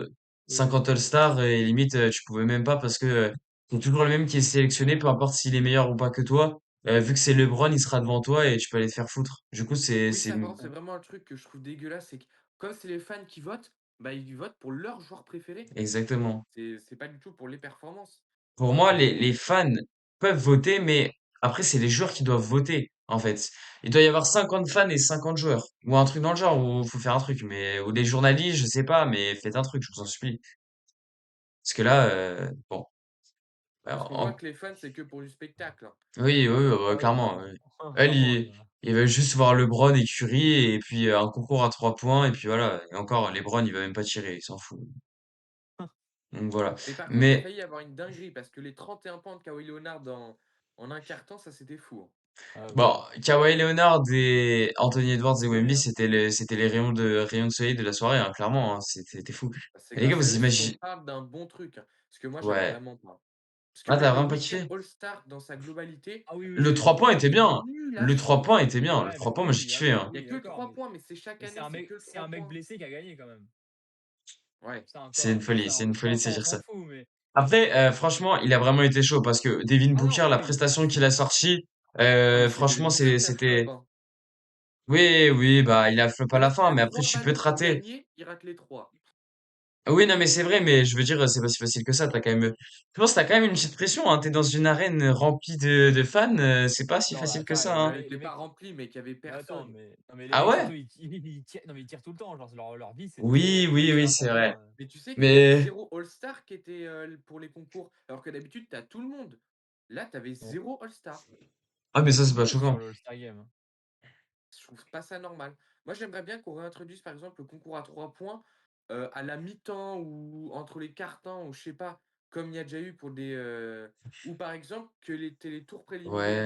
[SPEAKER 1] 50 All-Star et limite tu pouvais même pas parce que c'est toujours le même qui est sélectionné, peu importe s'il est meilleur ou pas que toi. Vu que c'est LeBron, il sera devant toi et tu peux aller te faire foutre. Du coup,
[SPEAKER 2] Oui, ça, par contre, c'est vraiment un truc que je trouve dégueulasse, c'est que comme c'est les fans qui votent, bah, ils votent pour leur joueur préféré.
[SPEAKER 1] exactement.
[SPEAKER 2] C'est pas du tout pour les performances.
[SPEAKER 1] Pour moi, les fans peuvent voter, mais après, c'est les joueurs qui doivent voter, en fait. Il doit y avoir 50 fans et 50 joueurs. Ou un truc dans le genre, où faut faire un truc. Ou des journalistes, je sais pas, mais faites un truc, je vous en supplie. Parce que là, bon.
[SPEAKER 2] Parce
[SPEAKER 1] Alors,
[SPEAKER 2] qu'on voit que les fans, c'est que pour du spectacle, hein.
[SPEAKER 1] oui, oui, oui,
[SPEAKER 3] Ah
[SPEAKER 1] bah,
[SPEAKER 3] ouais,
[SPEAKER 1] clairement.
[SPEAKER 3] vraiment.
[SPEAKER 1] Oui. Elle,
[SPEAKER 3] Vraiment,
[SPEAKER 1] il va juste voir LeBron et Curry, et puis un concours à 3 points, et puis voilà. Et encore, LeBron, il va même pas tirer, il s'en fout. Donc voilà.
[SPEAKER 2] Mais par contre, il y a
[SPEAKER 1] Mais,
[SPEAKER 2] failli y avoir une dinguerie parce que les 31 points de Kawhi Leonard en En un quart temps, ça c'était fou, hein.
[SPEAKER 3] Ah
[SPEAKER 1] Bon,
[SPEAKER 3] oui.
[SPEAKER 1] Kawhi Leonard et Anthony Edwards et Wemby, c'était les rayons de soleil de la soirée, hein, clairement, hein, c'était fou.
[SPEAKER 2] Bah, c'est
[SPEAKER 1] Et les gars,
[SPEAKER 2] grâce à
[SPEAKER 1] vous
[SPEAKER 2] eux si on
[SPEAKER 1] imaginez,
[SPEAKER 2] parle d'un bon truc, hein. Parce que moi, j'aime
[SPEAKER 1] ouais.
[SPEAKER 2] vraiment pas. Parce que
[SPEAKER 1] Ah, t'as
[SPEAKER 2] même le
[SPEAKER 1] vraiment pas
[SPEAKER 2] week-end
[SPEAKER 1] kiffé?
[SPEAKER 2] All-Star dans sa globalité,
[SPEAKER 3] Ah oui, oui,
[SPEAKER 1] Le
[SPEAKER 2] je le
[SPEAKER 1] 3 points
[SPEAKER 2] trouvais
[SPEAKER 1] était
[SPEAKER 2] mais
[SPEAKER 1] bien.
[SPEAKER 2] nul à
[SPEAKER 1] Le 3
[SPEAKER 2] chier.
[SPEAKER 1] points était bien. Le
[SPEAKER 3] Ouais,
[SPEAKER 1] 3 points, moi, j'ai
[SPEAKER 3] oui,
[SPEAKER 1] kiffé, hein.
[SPEAKER 2] Il y a
[SPEAKER 3] oui,
[SPEAKER 2] que le
[SPEAKER 3] d'accord,
[SPEAKER 2] 3 points, mais c'est chaque
[SPEAKER 3] mais
[SPEAKER 2] année, c'est que le
[SPEAKER 3] c'est
[SPEAKER 2] 3
[SPEAKER 3] un mec
[SPEAKER 2] points.
[SPEAKER 3] blessé qui a gagné quand même.
[SPEAKER 2] Ouais.
[SPEAKER 1] C'est une folie,
[SPEAKER 3] Ça,
[SPEAKER 1] c'est une folie de se
[SPEAKER 3] on
[SPEAKER 1] dire
[SPEAKER 3] s'en
[SPEAKER 1] ça.
[SPEAKER 3] fout, mais
[SPEAKER 1] Après, franchement, il a vraiment été chaud parce que Devin
[SPEAKER 3] ah
[SPEAKER 1] Booker,
[SPEAKER 3] non,
[SPEAKER 1] la
[SPEAKER 3] oui,
[SPEAKER 1] prestation qu'il a sortie,
[SPEAKER 2] Ah, mais c'était
[SPEAKER 1] franchement,
[SPEAKER 2] une sacrée flop,
[SPEAKER 1] c'était,
[SPEAKER 2] hein.
[SPEAKER 1] oui, oui, bah, il a flop à
[SPEAKER 2] Le
[SPEAKER 1] la
[SPEAKER 2] mec, il
[SPEAKER 1] fin,
[SPEAKER 2] a
[SPEAKER 1] mais après,
[SPEAKER 2] 3
[SPEAKER 1] tu peux
[SPEAKER 2] ballons
[SPEAKER 1] te
[SPEAKER 2] pour
[SPEAKER 1] rater.
[SPEAKER 2] gagner, il rate les 3.
[SPEAKER 1] Oui, non, mais c'est vrai, mais je veux dire, c'est pas si facile que ça. T'as quand même, je pense que t'as quand même une petite pression, hein. T'es dans une arène remplie de fans, c'est pas si
[SPEAKER 3] non, mais
[SPEAKER 1] facile que
[SPEAKER 3] attends,
[SPEAKER 1] ça, hein.
[SPEAKER 2] Elle était
[SPEAKER 3] les
[SPEAKER 2] pas
[SPEAKER 3] mecs,
[SPEAKER 2] remplie, mais qu'il y avait
[SPEAKER 3] mais attends,
[SPEAKER 2] personne.
[SPEAKER 3] mais non, mais les
[SPEAKER 1] Ah
[SPEAKER 3] mecs
[SPEAKER 1] ouais?
[SPEAKER 3] surtout ils tirent, non mais ils tirent tout le temps, genre leur vie c'est
[SPEAKER 1] Oui,
[SPEAKER 3] de
[SPEAKER 1] oui,
[SPEAKER 3] tirer
[SPEAKER 1] oui,
[SPEAKER 3] à
[SPEAKER 1] c'est
[SPEAKER 3] 3
[SPEAKER 1] vrai.
[SPEAKER 3] points.
[SPEAKER 2] Mais tu sais qu'il y avait
[SPEAKER 1] Mais,
[SPEAKER 2] 0 All-Star qui était, pour les concours, alors que d'habitude, tu as tout le monde. Là, tu avais
[SPEAKER 3] Bon,
[SPEAKER 2] 0 All-Star.
[SPEAKER 1] ah, mais
[SPEAKER 3] il y a
[SPEAKER 1] ça, c'est
[SPEAKER 3] tout le
[SPEAKER 1] pas
[SPEAKER 3] monde sur
[SPEAKER 1] choquant.
[SPEAKER 3] le All-Star Game, hein.
[SPEAKER 2] Je trouve pas ça normal. Moi, j'aimerais bien qu'on réintroduise, par exemple, le concours à 3 points, à la mi-temps ou entre les quarts temps ou je sais pas, comme il y a déjà eu pour des, ou par exemple que les tours préliminaires,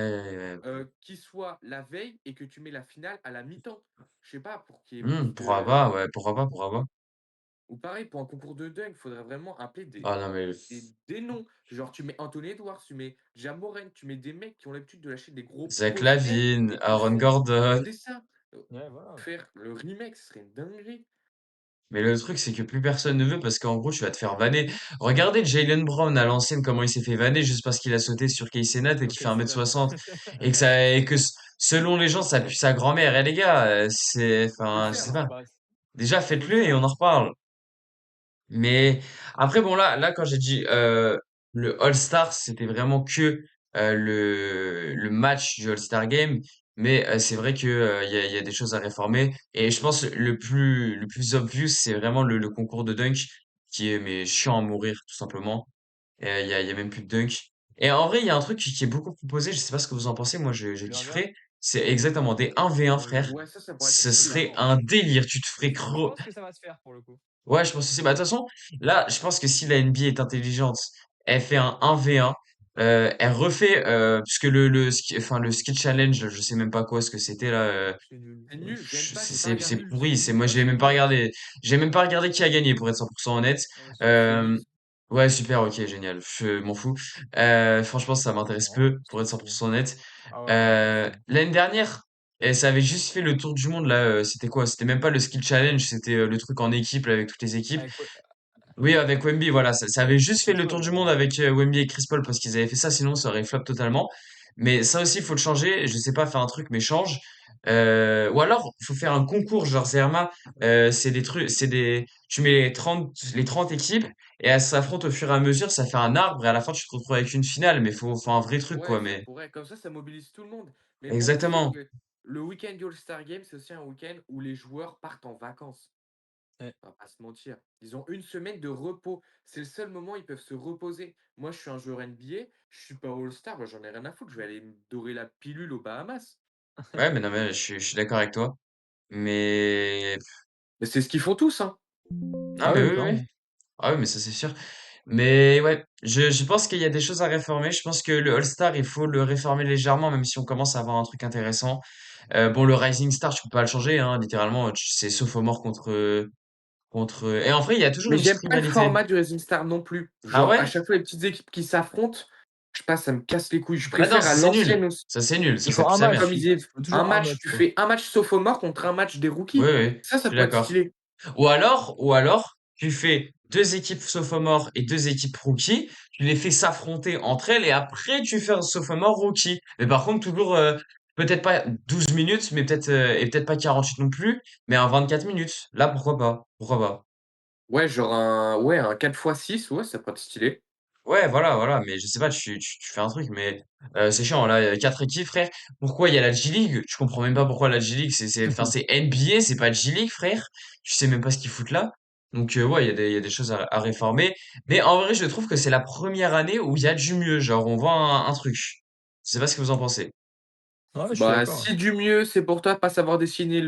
[SPEAKER 1] Ouais,
[SPEAKER 2] qui soient la veille et que tu mets la finale à la mi-temps. Je sais pas, pour qu'il y ait plus
[SPEAKER 1] pourquoi
[SPEAKER 2] de
[SPEAKER 1] pas, ouais, pourquoi pas, pourquoi pas.
[SPEAKER 2] ou pareil pour un concours de dunk, il faudrait vraiment appeler
[SPEAKER 1] Ah, non, mais,
[SPEAKER 2] des noms. Genre tu mets Anthony Edwards, tu mets Ja Morant, tu mets des mecs qui ont l'habitude de lâcher des gros
[SPEAKER 1] Zach
[SPEAKER 2] posters
[SPEAKER 1] Lavine,
[SPEAKER 2] et qui
[SPEAKER 1] Aaron
[SPEAKER 2] font
[SPEAKER 1] Gordon.
[SPEAKER 2] c'est ça,
[SPEAKER 3] Ouais, voilà.
[SPEAKER 2] faire le remake, ce serait une dinguerie.
[SPEAKER 1] Mais le truc, c'est que plus personne ne veut parce qu'en gros, tu vas te faire vanner. Regardez Jaylen Brown à l'ancienne, comment il s'est fait vanner juste parce qu'il a sauté sur Casey Nat et
[SPEAKER 3] Sur
[SPEAKER 1] qu'il fait un
[SPEAKER 3] Casey
[SPEAKER 1] mètre
[SPEAKER 3] Nat.
[SPEAKER 1] soixante et que selon les gens, ça pue sa grand-mère. Eh les gars,
[SPEAKER 2] Faut le
[SPEAKER 1] je
[SPEAKER 2] faire,
[SPEAKER 1] sais
[SPEAKER 2] hein,
[SPEAKER 1] pas.
[SPEAKER 3] Bah,
[SPEAKER 1] Déjà,
[SPEAKER 2] faut le
[SPEAKER 1] faites-le et
[SPEAKER 2] faire,
[SPEAKER 1] on en
[SPEAKER 2] hein.
[SPEAKER 1] reparle. Mais après, bon, là, quand j'ai dit le All-Star, c'était vraiment que le match du All-Star Game. Mais c'est vrai que il y a des choses à réformer. Et je pense le plus obvious, c'est vraiment le concours de dunk qui est mais chiant à mourir, tout simplement. Il y a même plus de dunk. Et en vrai, il y a un truc qui est beaucoup proposé. Je sais pas ce que vous en pensez. Moi, je
[SPEAKER 3] le 1v1?
[SPEAKER 1] kifferais. C'est exactement des 1v1,
[SPEAKER 3] Ah oui,
[SPEAKER 1] frère.
[SPEAKER 3] oui.
[SPEAKER 2] Ouais, ça pourrait être
[SPEAKER 1] Ce
[SPEAKER 2] stylé,
[SPEAKER 1] serait
[SPEAKER 2] ça.
[SPEAKER 1] un délire. Tu te ferais
[SPEAKER 3] Je pense que ça va se faire pour le coup.
[SPEAKER 1] Ouais, je pense aussi. Bah, de toute façon, là, je pense que si la NBA est intelligente, elle fait un 1v1, elle refait, puisque le skill challenge, je sais même pas quoi ce que c'était là.
[SPEAKER 3] C'est nul.
[SPEAKER 2] C'est nul, j'aime pas, j'ai pas
[SPEAKER 1] C'est
[SPEAKER 2] regardé,
[SPEAKER 1] pourri.
[SPEAKER 2] c'est
[SPEAKER 1] Moi,
[SPEAKER 2] nul,
[SPEAKER 1] j'ai
[SPEAKER 3] C'est
[SPEAKER 1] même pas
[SPEAKER 3] nul aussi.
[SPEAKER 1] regardé. J'ai même pas regardé qui a gagné pour être 100% honnête.
[SPEAKER 3] Ouais, c'est
[SPEAKER 2] c'est
[SPEAKER 1] Euh,
[SPEAKER 2] nul.
[SPEAKER 1] ouais, super, ok, génial. Je m'en fous. Franchement, ça m'intéresse
[SPEAKER 3] Non,
[SPEAKER 1] peu pour
[SPEAKER 3] c'est
[SPEAKER 1] être
[SPEAKER 3] fou.
[SPEAKER 1] 100% honnête.
[SPEAKER 3] Ah ouais, moi non plus.
[SPEAKER 1] L'année dernière, ça avait juste fait le tour du monde là. C'était quoi? C'était même pas le skill challenge, c'était le truc en équipe là, avec toutes les équipes.
[SPEAKER 3] Avec,
[SPEAKER 1] Oui, avec Wemby, voilà, ça avait juste fait
[SPEAKER 3] Chris
[SPEAKER 1] le tour
[SPEAKER 3] Paul,
[SPEAKER 1] du
[SPEAKER 3] ouais.
[SPEAKER 1] monde avec Wemby et Chris Paul parce qu'ils avaient fait ça, sinon ça aurait flop totalement. Mais ça aussi, il faut le changer. Je sais pas faire un truc, mais change. Ou alors, faut faire un concours, genre Zerma. C'est des trucs, tu mets les trente équipes et elles s'affrontent au fur et à mesure. Ça fait un arbre et à la fin, tu te retrouves avec une finale. Mais faut un vrai truc,
[SPEAKER 2] Ouais,
[SPEAKER 1] quoi.
[SPEAKER 2] ça
[SPEAKER 1] Mais
[SPEAKER 2] pourrait. Comme ça mobilise tout le monde. Mais le problème, c'est
[SPEAKER 1] exactement.
[SPEAKER 2] que le week-end du All-Star Game, c'est aussi un week-end où les joueurs partent en vacances.
[SPEAKER 3] Ouais.
[SPEAKER 2] On va pas se mentir. Ils ont une semaine de repos. C'est le seul moment où ils peuvent se reposer. Moi, je suis un joueur NBA, je suis pas All-Star, bah, j'en ai rien à foutre. Je vais aller me dorer la pilule aux Bahamas.
[SPEAKER 1] Ouais, mais non, mais je suis d'accord avec toi. Mais
[SPEAKER 2] Mais c'est ce qu'ils font tous, hein.
[SPEAKER 1] ah,
[SPEAKER 3] Ah
[SPEAKER 1] mais
[SPEAKER 3] oui,
[SPEAKER 1] oui, oui.
[SPEAKER 3] clairement.
[SPEAKER 1] Ah oui, mais ça c'est sûr. Mais ouais, je pense qu'il y a des choses à réformer. Je pense que le All-Star, il faut le réformer légèrement, même si on commence à avoir un truc intéressant. Bon, le Rising Star, tu peux pas le changer, hein, littéralement, c'est sophomore contre. Et en vrai, il y a toujours
[SPEAKER 2] Mais
[SPEAKER 1] une petite
[SPEAKER 2] j'aime pas le
[SPEAKER 1] rivalité.
[SPEAKER 2] format du Rising Star non plus.
[SPEAKER 1] Ah
[SPEAKER 2] Genre, à
[SPEAKER 1] ouais?
[SPEAKER 2] chaque fois, les petites équipes qui s'affrontent, je sais pas, ça me casse les couilles. Je
[SPEAKER 1] Bah non,
[SPEAKER 2] préfère
[SPEAKER 1] ça
[SPEAKER 2] à
[SPEAKER 1] c'est nul.
[SPEAKER 2] l'ancienne aussi.
[SPEAKER 1] Ça c'est nul. Ça,
[SPEAKER 3] Il
[SPEAKER 1] ça
[SPEAKER 3] faut
[SPEAKER 1] pue
[SPEAKER 3] un
[SPEAKER 1] sa mère.
[SPEAKER 2] Comme
[SPEAKER 3] match.
[SPEAKER 2] ils disaient,
[SPEAKER 3] Il faut
[SPEAKER 2] un
[SPEAKER 3] toujours un
[SPEAKER 2] match,
[SPEAKER 3] match,
[SPEAKER 2] tu
[SPEAKER 3] quoi.
[SPEAKER 2] fais un match sophomore contre un match des
[SPEAKER 1] Oui,
[SPEAKER 2] rookies.
[SPEAKER 1] oui, je
[SPEAKER 2] Ça
[SPEAKER 1] suis
[SPEAKER 2] pourrait être
[SPEAKER 1] d'accord.
[SPEAKER 2] stylé.
[SPEAKER 1] Ou alors, tu fais deux équipes sophomore et deux équipes rookie, tu les fais s'affronter entre elles et après tu fais un sophomore rookie. Mais par contre, toujours, peut-être pas 12 minutes, mais peut-être, et peut-être pas 48 non plus, mais un 24 minutes. Là, pourquoi pas? Pourquoi pas?
[SPEAKER 2] Ouais, genre un 4x6, ouais, ça pourrait être stylé.
[SPEAKER 1] Ouais, voilà, voilà, mais je sais pas, tu fais un truc, mais c'est chiant, là, il y a 4 équipes, frère. Pourquoi il y a la G-League? Je comprends même pas pourquoi la G-League, enfin, c'est NBA, c'est pas G-League, frère. Je sais même pas ce qu'ils foutent là. Donc, ouais, il y a des choses à réformer. Mais en vrai, je trouve que c'est la première année où il y a du mieux, genre, on voit un truc. Je sais pas ce que vous en pensez.
[SPEAKER 3] Ouais, je suis
[SPEAKER 2] Bah,
[SPEAKER 3] d'accord.
[SPEAKER 2] si du mieux, c'est pour toi pas savoir dessiner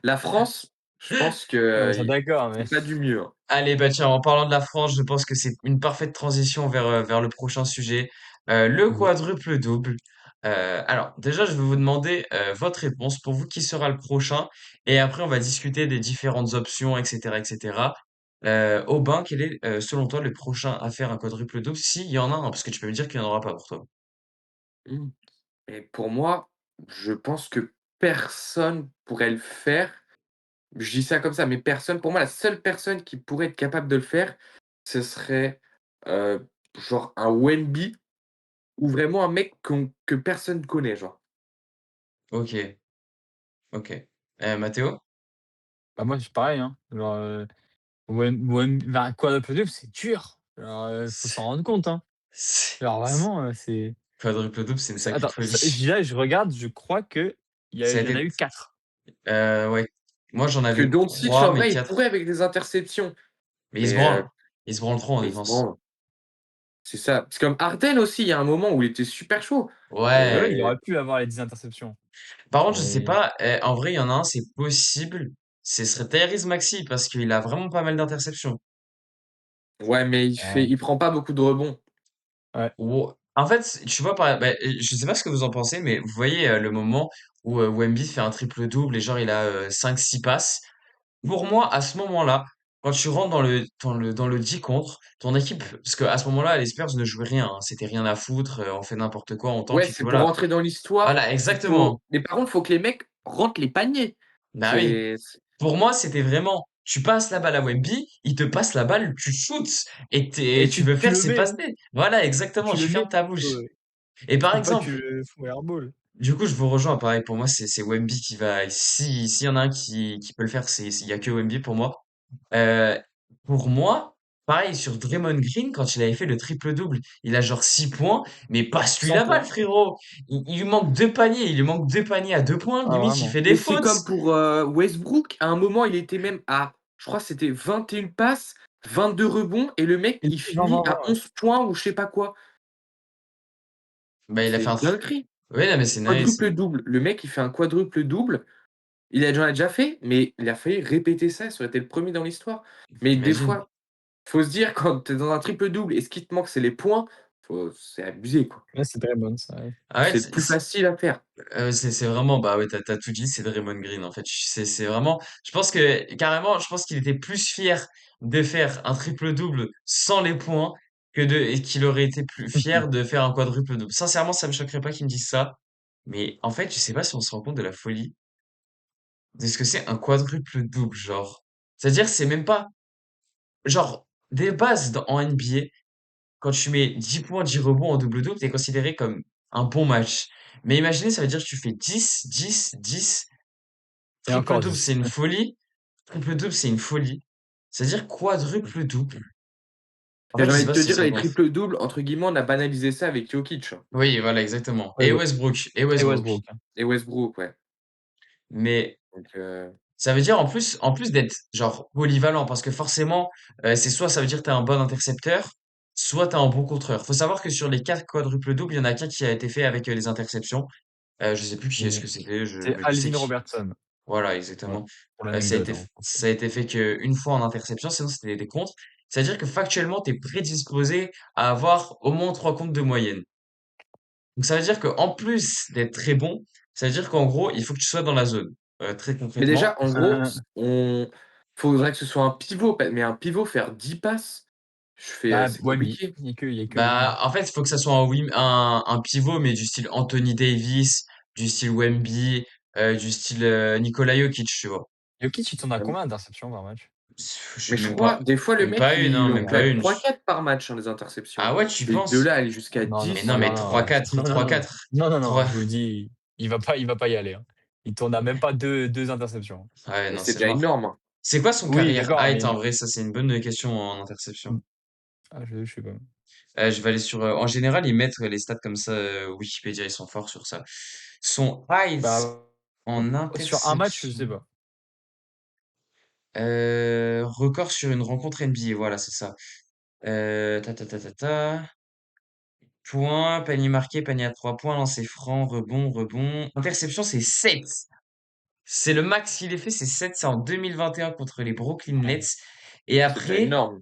[SPEAKER 2] la France, Je pense
[SPEAKER 3] Ouais,
[SPEAKER 2] que,
[SPEAKER 3] ça d'accord, mais
[SPEAKER 2] c'est pas du mieux, hein.
[SPEAKER 1] Allez, bah tiens, en parlant de la France, je pense que c'est une parfaite transition vers le prochain sujet, le
[SPEAKER 3] oui.
[SPEAKER 1] quadruple double. Alors, déjà, je vais vous demander votre réponse pour vous, qui sera le prochain, et après, on va discuter des différentes options, etc., etc. Aubin, quel est, selon toi, le prochain à faire un quadruple double, s'il y en a un, parce que tu peux me dire qu'il n'y en aura pas pour toi.
[SPEAKER 2] Mmh. Et pour moi, je pense que personne pourrait le faire. Je dis ça comme ça, mais personne pour moi, la seule personne qui pourrait être capable de le faire, ce serait, heu, genre un Wemby ou vraiment un mec que personne connaît, genre.
[SPEAKER 1] Ok, ok. Mathéo?
[SPEAKER 3] Bah, moi, c'est pareil, hein. Genre, bah, quadruple double, c'est dur. Alors, faut s'en
[SPEAKER 1] C'est,
[SPEAKER 3] rendre compte, hein. Alors
[SPEAKER 1] c'est-
[SPEAKER 3] vraiment, c'est
[SPEAKER 1] quadruple double, c'est une sacrée
[SPEAKER 3] attends, ça
[SPEAKER 1] folie.
[SPEAKER 3] là, je regarde, je crois qu'il
[SPEAKER 1] Ça a
[SPEAKER 3] il y en a
[SPEAKER 1] été,
[SPEAKER 3] eu 4.
[SPEAKER 1] ouais. Moi, j'en
[SPEAKER 2] Que
[SPEAKER 1] avais
[SPEAKER 2] Doncic,
[SPEAKER 1] trois,
[SPEAKER 2] en
[SPEAKER 1] mais
[SPEAKER 2] vrai, il pourrait
[SPEAKER 1] quatre.
[SPEAKER 2] avec des interceptions,
[SPEAKER 1] Mais il se
[SPEAKER 2] mais
[SPEAKER 1] branle. Il se branle trop en
[SPEAKER 2] mais il se
[SPEAKER 1] défense.
[SPEAKER 2] branle. C'est ça. C'est comme Harden aussi, il y a un moment où il était super chaud,
[SPEAKER 3] Ouais, ouais, il
[SPEAKER 2] mais
[SPEAKER 3] aurait pu avoir les 10 interceptions.
[SPEAKER 1] Par contre, je sais
[SPEAKER 3] Mais
[SPEAKER 1] pas, en vrai, il y en a un, c'est possible. Ce serait Tyrese Maxey parce qu'il a vraiment pas mal d'interceptions.
[SPEAKER 2] ouais, mais
[SPEAKER 3] ouais,
[SPEAKER 2] il prend pas beaucoup de rebonds.
[SPEAKER 3] ouais.
[SPEAKER 1] En fait, tu vois, je sais pas ce que vous en pensez, mais vous voyez le moment où Wemby fait un triple-double et genre il a 5-6 passes. Pour moi, à ce moment-là, quand tu rentres dans le 10 contre, ton équipe, parce qu'à ce moment-là, les Spurs ne jouaient rien, hein, c'était rien à foutre, on fait n'importe quoi, on
[SPEAKER 2] Ouais,
[SPEAKER 1] tank et puis
[SPEAKER 2] c'est pour
[SPEAKER 1] voilà.
[SPEAKER 2] rentrer dans l'histoire
[SPEAKER 1] Voilà,
[SPEAKER 2] qu'il
[SPEAKER 1] exactement.
[SPEAKER 2] faut mais par contre, faut que les mecs rentrent les paniers.
[SPEAKER 1] Bah oui.
[SPEAKER 2] C'est
[SPEAKER 1] Pour moi, c'était vraiment, tu passes la balle à Wemby, il te passe la balle, tu shootes et
[SPEAKER 3] Et
[SPEAKER 1] tu veux
[SPEAKER 3] tu
[SPEAKER 1] faire
[SPEAKER 3] le
[SPEAKER 1] ses
[SPEAKER 3] mets,
[SPEAKER 1] passes
[SPEAKER 3] hein.
[SPEAKER 1] D. Voilà, exactement,
[SPEAKER 3] Tu le
[SPEAKER 1] tu
[SPEAKER 3] mets,
[SPEAKER 1] fermes ta bouche.
[SPEAKER 3] heu,
[SPEAKER 1] Et par
[SPEAKER 3] faut pas que
[SPEAKER 1] exemple,
[SPEAKER 3] tu le fous airball.
[SPEAKER 1] du coup, je vous rejoins, pareil, pour moi, c'est Wemby qui va, s'il y en a un qui peut le faire, il y a que Wemby pour moi. Euh, pour moi, pareil, sur Draymond Green, quand il avait fait le triple-double, il a genre 6 points, mais passe-lui
[SPEAKER 3] 100
[SPEAKER 1] la balle,
[SPEAKER 3] points.
[SPEAKER 1] frérot. Il lui manque 2 paniers, il lui manque 2 paniers à 2 points,
[SPEAKER 3] Ah
[SPEAKER 1] limite, il
[SPEAKER 3] vraiment.
[SPEAKER 1] fait des
[SPEAKER 2] mais c'est
[SPEAKER 1] fautes.
[SPEAKER 2] comme pour, Westbrook, à un moment, il était même à je crois que c'était 21 passes, 22 rebonds et le mec,
[SPEAKER 3] Et
[SPEAKER 2] il
[SPEAKER 3] oui, 20,
[SPEAKER 2] finit
[SPEAKER 3] 20,
[SPEAKER 2] à
[SPEAKER 3] 20, ouais.
[SPEAKER 2] 11 points ou je sais pas quoi.
[SPEAKER 1] Bah, il a
[SPEAKER 2] C'est
[SPEAKER 1] fait un,
[SPEAKER 2] une dinguerie.
[SPEAKER 1] ouais, non, mais c'est nice.
[SPEAKER 2] Quadruple double. Le mec, il fait un quadruple double. Il en a déjà fait, mais il a failli répéter ça, ça aurait été le premier dans l'histoire. Mais des
[SPEAKER 1] Imagine.
[SPEAKER 2] fois, faut se dire quand tu es dans un triple double et ce qui te manque, c'est les points, c'est abusé, quoi.
[SPEAKER 3] Ouais, c'est très bonne ça, ouais.
[SPEAKER 1] Ah ouais,
[SPEAKER 2] C'est le plus facile à faire.
[SPEAKER 1] c'est vraiment, bah ouais, t'as tout dit, c'est Draymond Green en fait. C'est vraiment, je pense que carrément, je pense qu'il était plus fier de faire un triple-double sans les points et qu'il aurait été plus fier de faire un quadruple-double. Sincèrement, ça me choquerait pas qu'il me dise ça. Mais en fait, je sais pas si on se rend compte de la folie de ce que c'est un quadruple-double, genre. C'est-à-dire, c'est même pas, genre, des bases en NBA, quand tu mets 10 points, 10 rebonds en double-double, t'es considéré comme un bon match. Mais imaginez, ça veut dire que tu fais 10, 10, 10.
[SPEAKER 3] Et encore
[SPEAKER 1] Triple-double, c'est
[SPEAKER 3] 10.
[SPEAKER 1] une folie. Triple-double, c'est une folie. C'est-à-dire quadruple-double. En
[SPEAKER 2] Et
[SPEAKER 1] fait,
[SPEAKER 2] j'ai
[SPEAKER 1] je sais
[SPEAKER 2] envie de
[SPEAKER 1] pas
[SPEAKER 2] te
[SPEAKER 1] si on
[SPEAKER 2] dire,
[SPEAKER 1] se rend
[SPEAKER 2] les
[SPEAKER 1] compte.
[SPEAKER 2] triple doubles, entre guillemets, on a banalisé ça avec Jokic, hein,
[SPEAKER 1] Oui, voilà, exactement.
[SPEAKER 3] Ouais,
[SPEAKER 1] Et
[SPEAKER 3] ouais.
[SPEAKER 1] Westbrook. Et
[SPEAKER 3] Et
[SPEAKER 1] Westbrook.
[SPEAKER 3] Westbrook, hein.
[SPEAKER 2] et Westbrook, ouais.
[SPEAKER 1] Mais
[SPEAKER 2] Donc,
[SPEAKER 1] ça veut dire en plus d'être genre polyvalent, parce que forcément, c'est soit ça veut dire que t'es un bon intercepteur, soit t'es un bon contreur. Faut savoir que sur les 4 quadruples-doubles, il y en a qu'un qui a été fait avec les interceptions. Je sais plus qui est-ce
[SPEAKER 3] Mmh.
[SPEAKER 1] que c'était,
[SPEAKER 3] C'est
[SPEAKER 1] mais je sais
[SPEAKER 3] Alvin
[SPEAKER 1] que
[SPEAKER 3] Robertson.
[SPEAKER 1] voilà,
[SPEAKER 3] Voilà,
[SPEAKER 1] exactement.
[SPEAKER 3] pour
[SPEAKER 1] Ça a
[SPEAKER 3] l'anecdote,
[SPEAKER 1] été,
[SPEAKER 3] hein.
[SPEAKER 1] ça a été fait qu'une fois en interception, sinon c'était des comptes. C'est-à-dire que factuellement, tu es prédisposé à avoir au moins 3 comptes de moyenne. Donc ça veut dire qu'en plus d'être très bon, ça veut dire qu'en gros, il faut que tu sois dans la zone. Très
[SPEAKER 2] mais
[SPEAKER 1] concrètement.
[SPEAKER 2] déjà, en gros, on faudrait que ce soit un pivot, mais un pivot faire 10 passes,
[SPEAKER 3] Bah,
[SPEAKER 2] c'est
[SPEAKER 3] Wemby,
[SPEAKER 2] compliqué.
[SPEAKER 3] il y a que Wemby.
[SPEAKER 1] Bah, en fait, il faut que ça soit un pivot, mais du style Anthony Davis, du style Wemby, du style Nikola Jokic, tu vois.
[SPEAKER 3] Jokic, il tourne à
[SPEAKER 2] Hem,
[SPEAKER 3] combien d'interceptions par match?
[SPEAKER 1] Je
[SPEAKER 2] mais
[SPEAKER 1] suis
[SPEAKER 2] je
[SPEAKER 1] même
[SPEAKER 2] crois,
[SPEAKER 1] pas,
[SPEAKER 2] des fois, le
[SPEAKER 1] même
[SPEAKER 2] mec,
[SPEAKER 1] pas une, hein,
[SPEAKER 2] il en
[SPEAKER 1] même pas
[SPEAKER 2] claque
[SPEAKER 1] une.
[SPEAKER 2] 3-4 par match, hein, les
[SPEAKER 1] Ah
[SPEAKER 2] interceptions.
[SPEAKER 1] ouais, tu
[SPEAKER 2] Et de
[SPEAKER 1] penses?
[SPEAKER 2] là, aller jusqu'à
[SPEAKER 3] Non, non,
[SPEAKER 1] Mais
[SPEAKER 2] 10,
[SPEAKER 1] non,
[SPEAKER 3] non,
[SPEAKER 1] mais
[SPEAKER 3] non,
[SPEAKER 1] trois
[SPEAKER 3] non,
[SPEAKER 1] quatre
[SPEAKER 3] non, non,
[SPEAKER 1] trois
[SPEAKER 3] non,
[SPEAKER 1] quatre
[SPEAKER 3] non, non, non,
[SPEAKER 1] trois
[SPEAKER 3] je vous le dis, il va pas y aller, hein. Il tourne à même pas deux interceptions.
[SPEAKER 1] Ouais,
[SPEAKER 2] mais
[SPEAKER 1] non,
[SPEAKER 2] c'est
[SPEAKER 1] c'est
[SPEAKER 2] déjà
[SPEAKER 1] mort.
[SPEAKER 2] énorme, hein.
[SPEAKER 1] C'est quoi son
[SPEAKER 3] Oui,
[SPEAKER 1] carrière
[SPEAKER 3] d'accord,
[SPEAKER 1] height
[SPEAKER 3] mais
[SPEAKER 1] en vrai? Ça, c'est une bonne question en interception.
[SPEAKER 3] mmh, ah, je sais pas.
[SPEAKER 1] Je vais aller sur. En général, ils mettent les stats comme ça. Wikipédia, ils sont forts sur ça. Son height
[SPEAKER 3] Bah,
[SPEAKER 1] en
[SPEAKER 3] sur un match, je
[SPEAKER 1] interception.
[SPEAKER 3] sais pas.
[SPEAKER 1] Record sur une rencontre NBA. Voilà, c'est ça. Ta ta ta ta ta. Point, panier marqué, panier à 3 points, lancer franc, rebond, rebond. Interception, c'est 7. C'est le max qu'il ait fait, c'est 7, c'est en 2021 contre les Brooklyn
[SPEAKER 3] Ouais,
[SPEAKER 1] Nets. Et
[SPEAKER 2] C'est déjà
[SPEAKER 1] après,
[SPEAKER 2] énorme.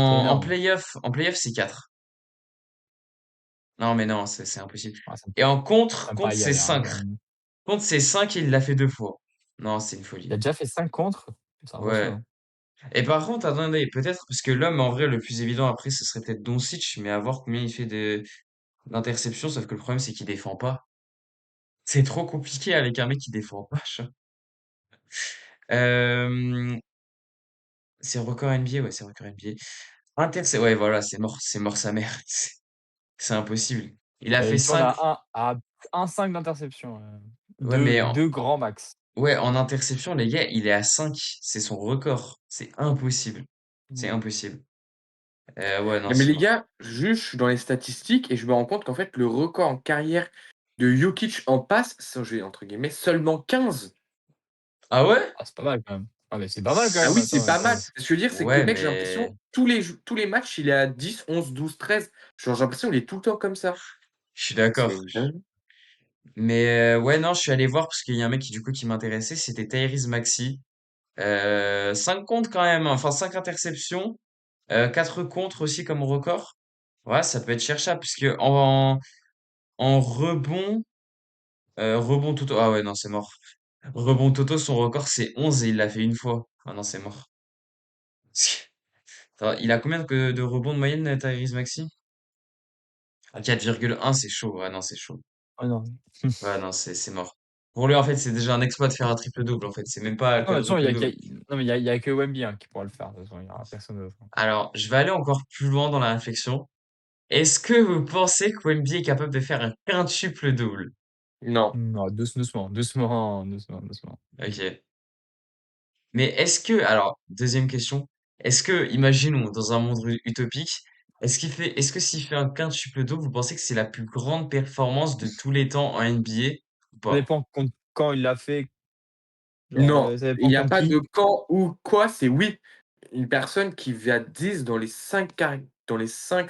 [SPEAKER 3] c'est
[SPEAKER 1] en
[SPEAKER 3] énorme.
[SPEAKER 1] playoff, c'est 4. Non, mais non, c'est impossible.
[SPEAKER 3] Ouais,
[SPEAKER 1] Et en
[SPEAKER 3] ça me
[SPEAKER 1] contre,
[SPEAKER 3] paraît y
[SPEAKER 1] c'est
[SPEAKER 3] aller, hein,
[SPEAKER 1] 5.
[SPEAKER 3] quand même.
[SPEAKER 1] Contre, c'est 5 et il l'a fait 2 fois. Non, c'est une
[SPEAKER 3] Il a
[SPEAKER 1] folie.
[SPEAKER 3] déjà fait 5 contre? C'est
[SPEAKER 1] Ouais.
[SPEAKER 3] impressionnant.
[SPEAKER 1] Et par contre, attendez, peut-être, parce que l'homme, en vrai, le plus évident après, ce serait peut-être Doncic, mais à voir combien il fait d'interceptions, sauf que le problème, c'est qu'il défend pas. C'est trop compliqué avec un mec qui défend pas. Euh, c'est record NBA, ouais, c'est record NBA. Ouais, voilà, c'est mort sa mère. C'est impossible. Il a fait
[SPEAKER 3] Et tu vois, on
[SPEAKER 1] 5.
[SPEAKER 3] a à 1,5 d'interception,
[SPEAKER 1] Ouais, mais
[SPEAKER 3] 2 grands max.
[SPEAKER 1] ouais, en interception, les gars, il est à 5. C'est son record. C'est impossible. C'est
[SPEAKER 3] Mmh.
[SPEAKER 1] impossible. Ouais, non,
[SPEAKER 2] Non, mais
[SPEAKER 1] c'est
[SPEAKER 2] les
[SPEAKER 1] mort.
[SPEAKER 2] gars, juste, je suis dans les statistiques et je me rends compte qu'en fait, le record en carrière de Jokic en passe, ça, j'ai entre guillemets, seulement 15.
[SPEAKER 1] Ah ouais?
[SPEAKER 3] Ah, c'est pas mal quand même. Ah, mais c'est pas mal quand
[SPEAKER 2] Ah
[SPEAKER 3] même,
[SPEAKER 2] oui, c'est
[SPEAKER 3] attends,
[SPEAKER 2] pas mal.
[SPEAKER 3] 15.
[SPEAKER 2] Ce que je veux dire, c'est que le
[SPEAKER 1] Ouais,
[SPEAKER 2] mec, j'ai
[SPEAKER 1] mais
[SPEAKER 2] l'impression, tous les matchs, il est à 10, 11, 12, 13. Genre, j'ai l'impression qu'il est tout le temps comme ça.
[SPEAKER 1] je suis
[SPEAKER 2] C'est
[SPEAKER 1] d'accord.
[SPEAKER 2] une dinguerie.
[SPEAKER 1] Mais ouais, non, je suis allé voir parce qu'il y a un mec qui, du coup, qui m'intéressait. C'était Tyrese Maxey. 5 contre quand même, hein. Enfin, 5 interceptions. 4 contre aussi comme record. Ouais, ça peut être cherchable puisque en rebond, rebond toto. Ah ouais, non, c'est mort. Rebond toto, son record c'est 11 et il l'a fait une fois. Ah non, c'est mort. Attends, il a combien de rebonds de moyenne, Tyrese Maxey? Ah, 4,1, c'est chaud. Ouais, non, c'est chaud.
[SPEAKER 3] Ah non.
[SPEAKER 1] Ouais, non, c'est mort. Pour lui, en fait, c'est déjà un exploit de faire un triple-double, en fait. C'est même pas un
[SPEAKER 3] Non, mais de toute façon, il y a
[SPEAKER 1] quadruple-double.
[SPEAKER 3] qu'il non, mais il y a que Wemby, hein, qui pourra le faire, de toute façon, il y aura personne d'autre, hein.
[SPEAKER 1] Alors, je vais aller encore plus loin dans la réflexion. Est-ce que vous pensez que Wemby est capable de faire un quintuple-double?
[SPEAKER 2] Non,
[SPEAKER 3] Non, doucement, doucement, doucement, doucement.
[SPEAKER 1] Ok. Mais alors, deuxième question, est-ce que, imaginons, dans un monde utopique, est-ce que s'il fait un quintuple-double, vous pensez que c'est la plus grande performance de tous les temps en NBA ou
[SPEAKER 3] Ça
[SPEAKER 1] pas?
[SPEAKER 3] dépend contre quand il l'a fait, genre,
[SPEAKER 2] non,
[SPEAKER 3] ça
[SPEAKER 2] il
[SPEAKER 3] dépend
[SPEAKER 2] n'y a
[SPEAKER 3] contre
[SPEAKER 2] pas de
[SPEAKER 3] qui.
[SPEAKER 2] quand ou quoi, c'est oui. Une personne qui va 10 dans les 5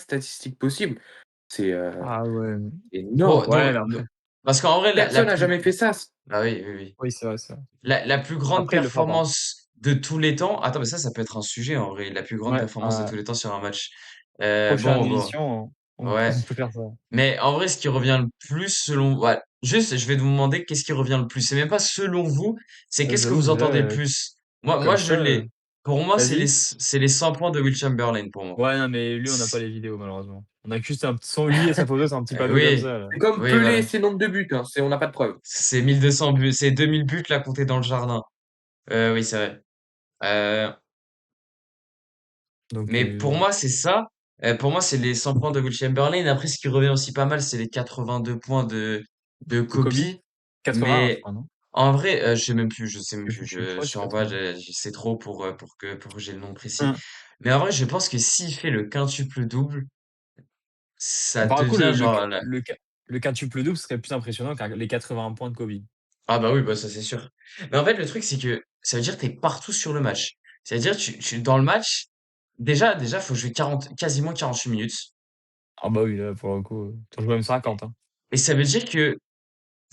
[SPEAKER 2] statistiques possibles, c'est
[SPEAKER 3] Ah ouais,
[SPEAKER 1] Bon,
[SPEAKER 2] énorme.
[SPEAKER 3] ouais,
[SPEAKER 1] donc,
[SPEAKER 3] mais après
[SPEAKER 1] parce qu'en vrai,
[SPEAKER 2] Personne n'a jamais fait ça.
[SPEAKER 1] ah oui, oui, oui.
[SPEAKER 3] oui, c'est vrai, c'est vrai.
[SPEAKER 1] La plus grande
[SPEAKER 3] Après, il le fera pas.
[SPEAKER 1] performance de tous les temps. Attends, mais ça peut être un sujet en vrai. La plus grande
[SPEAKER 3] Ouais,
[SPEAKER 1] performance de tous les temps sur un match.
[SPEAKER 3] prochaine
[SPEAKER 1] Bon,
[SPEAKER 3] émission,
[SPEAKER 1] ouais.
[SPEAKER 3] on peut faire ça.
[SPEAKER 1] Mais en vrai, ce qui revient le plus selon, ouais, juste, je vais vous demander qu'est-ce qui revient le plus. C'est même pas selon vous, c'est qu'est-ce que
[SPEAKER 3] J'avoue
[SPEAKER 1] vous
[SPEAKER 3] que là,
[SPEAKER 1] entendez le plus. Moi,
[SPEAKER 3] comme
[SPEAKER 1] je
[SPEAKER 3] ça,
[SPEAKER 1] l'ai. Pour moi,
[SPEAKER 2] Vas-y.
[SPEAKER 1] c'est les 100 points de Will Chamberlain pour moi.
[SPEAKER 3] ouais, non, mais lui, on n'a pas les vidéos, malheureusement. On a juste son lui et sa photo, c'est un petit panneau comme
[SPEAKER 1] Oui,
[SPEAKER 3] ça, là.
[SPEAKER 2] C'est comme
[SPEAKER 1] oui,
[SPEAKER 2] Pelé et
[SPEAKER 1] voilà.
[SPEAKER 2] ses nombres de buts, hein, on n'a pas de preuves.
[SPEAKER 1] C'est 1200 buts, c'est 2000 buts là comptés dans le jardin. Oui, c'est vrai. Euh,
[SPEAKER 3] Donc,
[SPEAKER 1] Mais pour moi, c'est ça. Pour moi, c'est les 100 points de Will Chamberlain. Après, ce qui revient aussi pas mal, c'est les 82 points de
[SPEAKER 3] de
[SPEAKER 1] Kobe.
[SPEAKER 3] Kobe, 81, je
[SPEAKER 1] Mais
[SPEAKER 3] crois, non?
[SPEAKER 1] en vrai, je sais même plus.
[SPEAKER 3] Je
[SPEAKER 1] Je
[SPEAKER 3] crois que
[SPEAKER 1] suis
[SPEAKER 3] c'est
[SPEAKER 1] en bas,
[SPEAKER 3] 81.
[SPEAKER 1] c'est trop pour que j'ai le nom précis.
[SPEAKER 3] Mmh.
[SPEAKER 1] Mais en vrai, je pense que s'il fait le quintuple double, ça
[SPEAKER 3] Mais par contre,
[SPEAKER 1] devient genre,
[SPEAKER 3] le quintuple double serait plus impressionnant que les 81 points de Kobe.
[SPEAKER 1] ah bah oui, bah ça c'est sûr. Mais en fait, le truc, c'est que ça veut dire que t'es partout sur le match. C'est-à-dire, dans le match, déjà, faut jouer quasiment 48 minutes.
[SPEAKER 3] Ah bah oui, là, pour le coup, tu en joues même
[SPEAKER 1] Et
[SPEAKER 3] 50, hein.
[SPEAKER 1] et ça veut dire que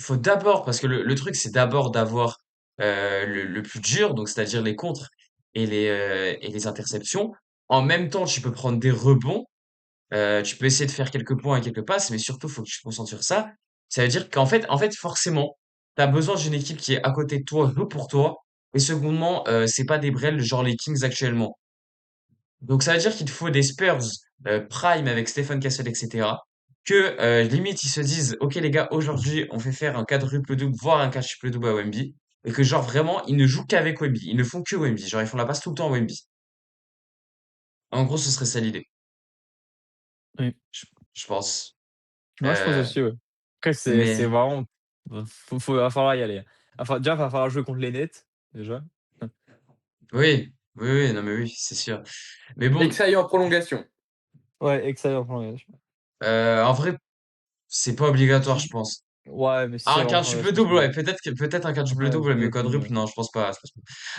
[SPEAKER 1] faut d'abord, parce que le truc, c'est d'abord d'avoir le plus dur, donc c'est-à-dire les contres et les interceptions. En même temps, tu peux prendre des rebonds, tu peux essayer de faire quelques points et quelques passes, mais surtout, faut que tu te concentres sur ça. Ça veut dire en fait, forcément, tu as besoin d'une équipe qui est à côté de toi, joue pour toi. Et secondement, c'est pas des brels genre les Kings actuellement. Donc ça veut dire qu'il te faut des Spurs prime avec Stephen Castle, etc. Que limite ils se disent, ok les gars, aujourd'hui on fait faire un quadruple double, voire un quadruple double à Wemby, et que genre vraiment ils ne jouent qu'avec Wemby, ils ne font que Wemby, genre ils font la passe tout le temps à Wemby. En gros, ce serait ça l'idée,
[SPEAKER 3] Oui.
[SPEAKER 1] je pense.
[SPEAKER 3] Moi, je pense
[SPEAKER 1] Euh,
[SPEAKER 3] aussi, ouais. Après, c'est
[SPEAKER 1] mais
[SPEAKER 3] vraiment va falloir y aller. Enfin, déjà, va falloir jouer contre les Nets, déjà.
[SPEAKER 1] oui, oui, oui, non mais oui, c'est sûr. Mais
[SPEAKER 2] Et que
[SPEAKER 1] bon,
[SPEAKER 2] ça aille en prolongation.
[SPEAKER 3] Ouais, excellent prolongation.
[SPEAKER 1] en vrai, c'est pas obligatoire, je
[SPEAKER 3] Si
[SPEAKER 1] pense.
[SPEAKER 3] ouais, mais
[SPEAKER 1] Ah,
[SPEAKER 3] si
[SPEAKER 1] un
[SPEAKER 3] elle est en
[SPEAKER 1] quintuple
[SPEAKER 3] prolongation, c'est
[SPEAKER 1] double, ouais,
[SPEAKER 3] bien.
[SPEAKER 1] peut-être un quintuple
[SPEAKER 3] Ouais,
[SPEAKER 1] double, mais
[SPEAKER 3] peut-être, c'est
[SPEAKER 1] quadruple,
[SPEAKER 3] bien.
[SPEAKER 1] non, je pense pas.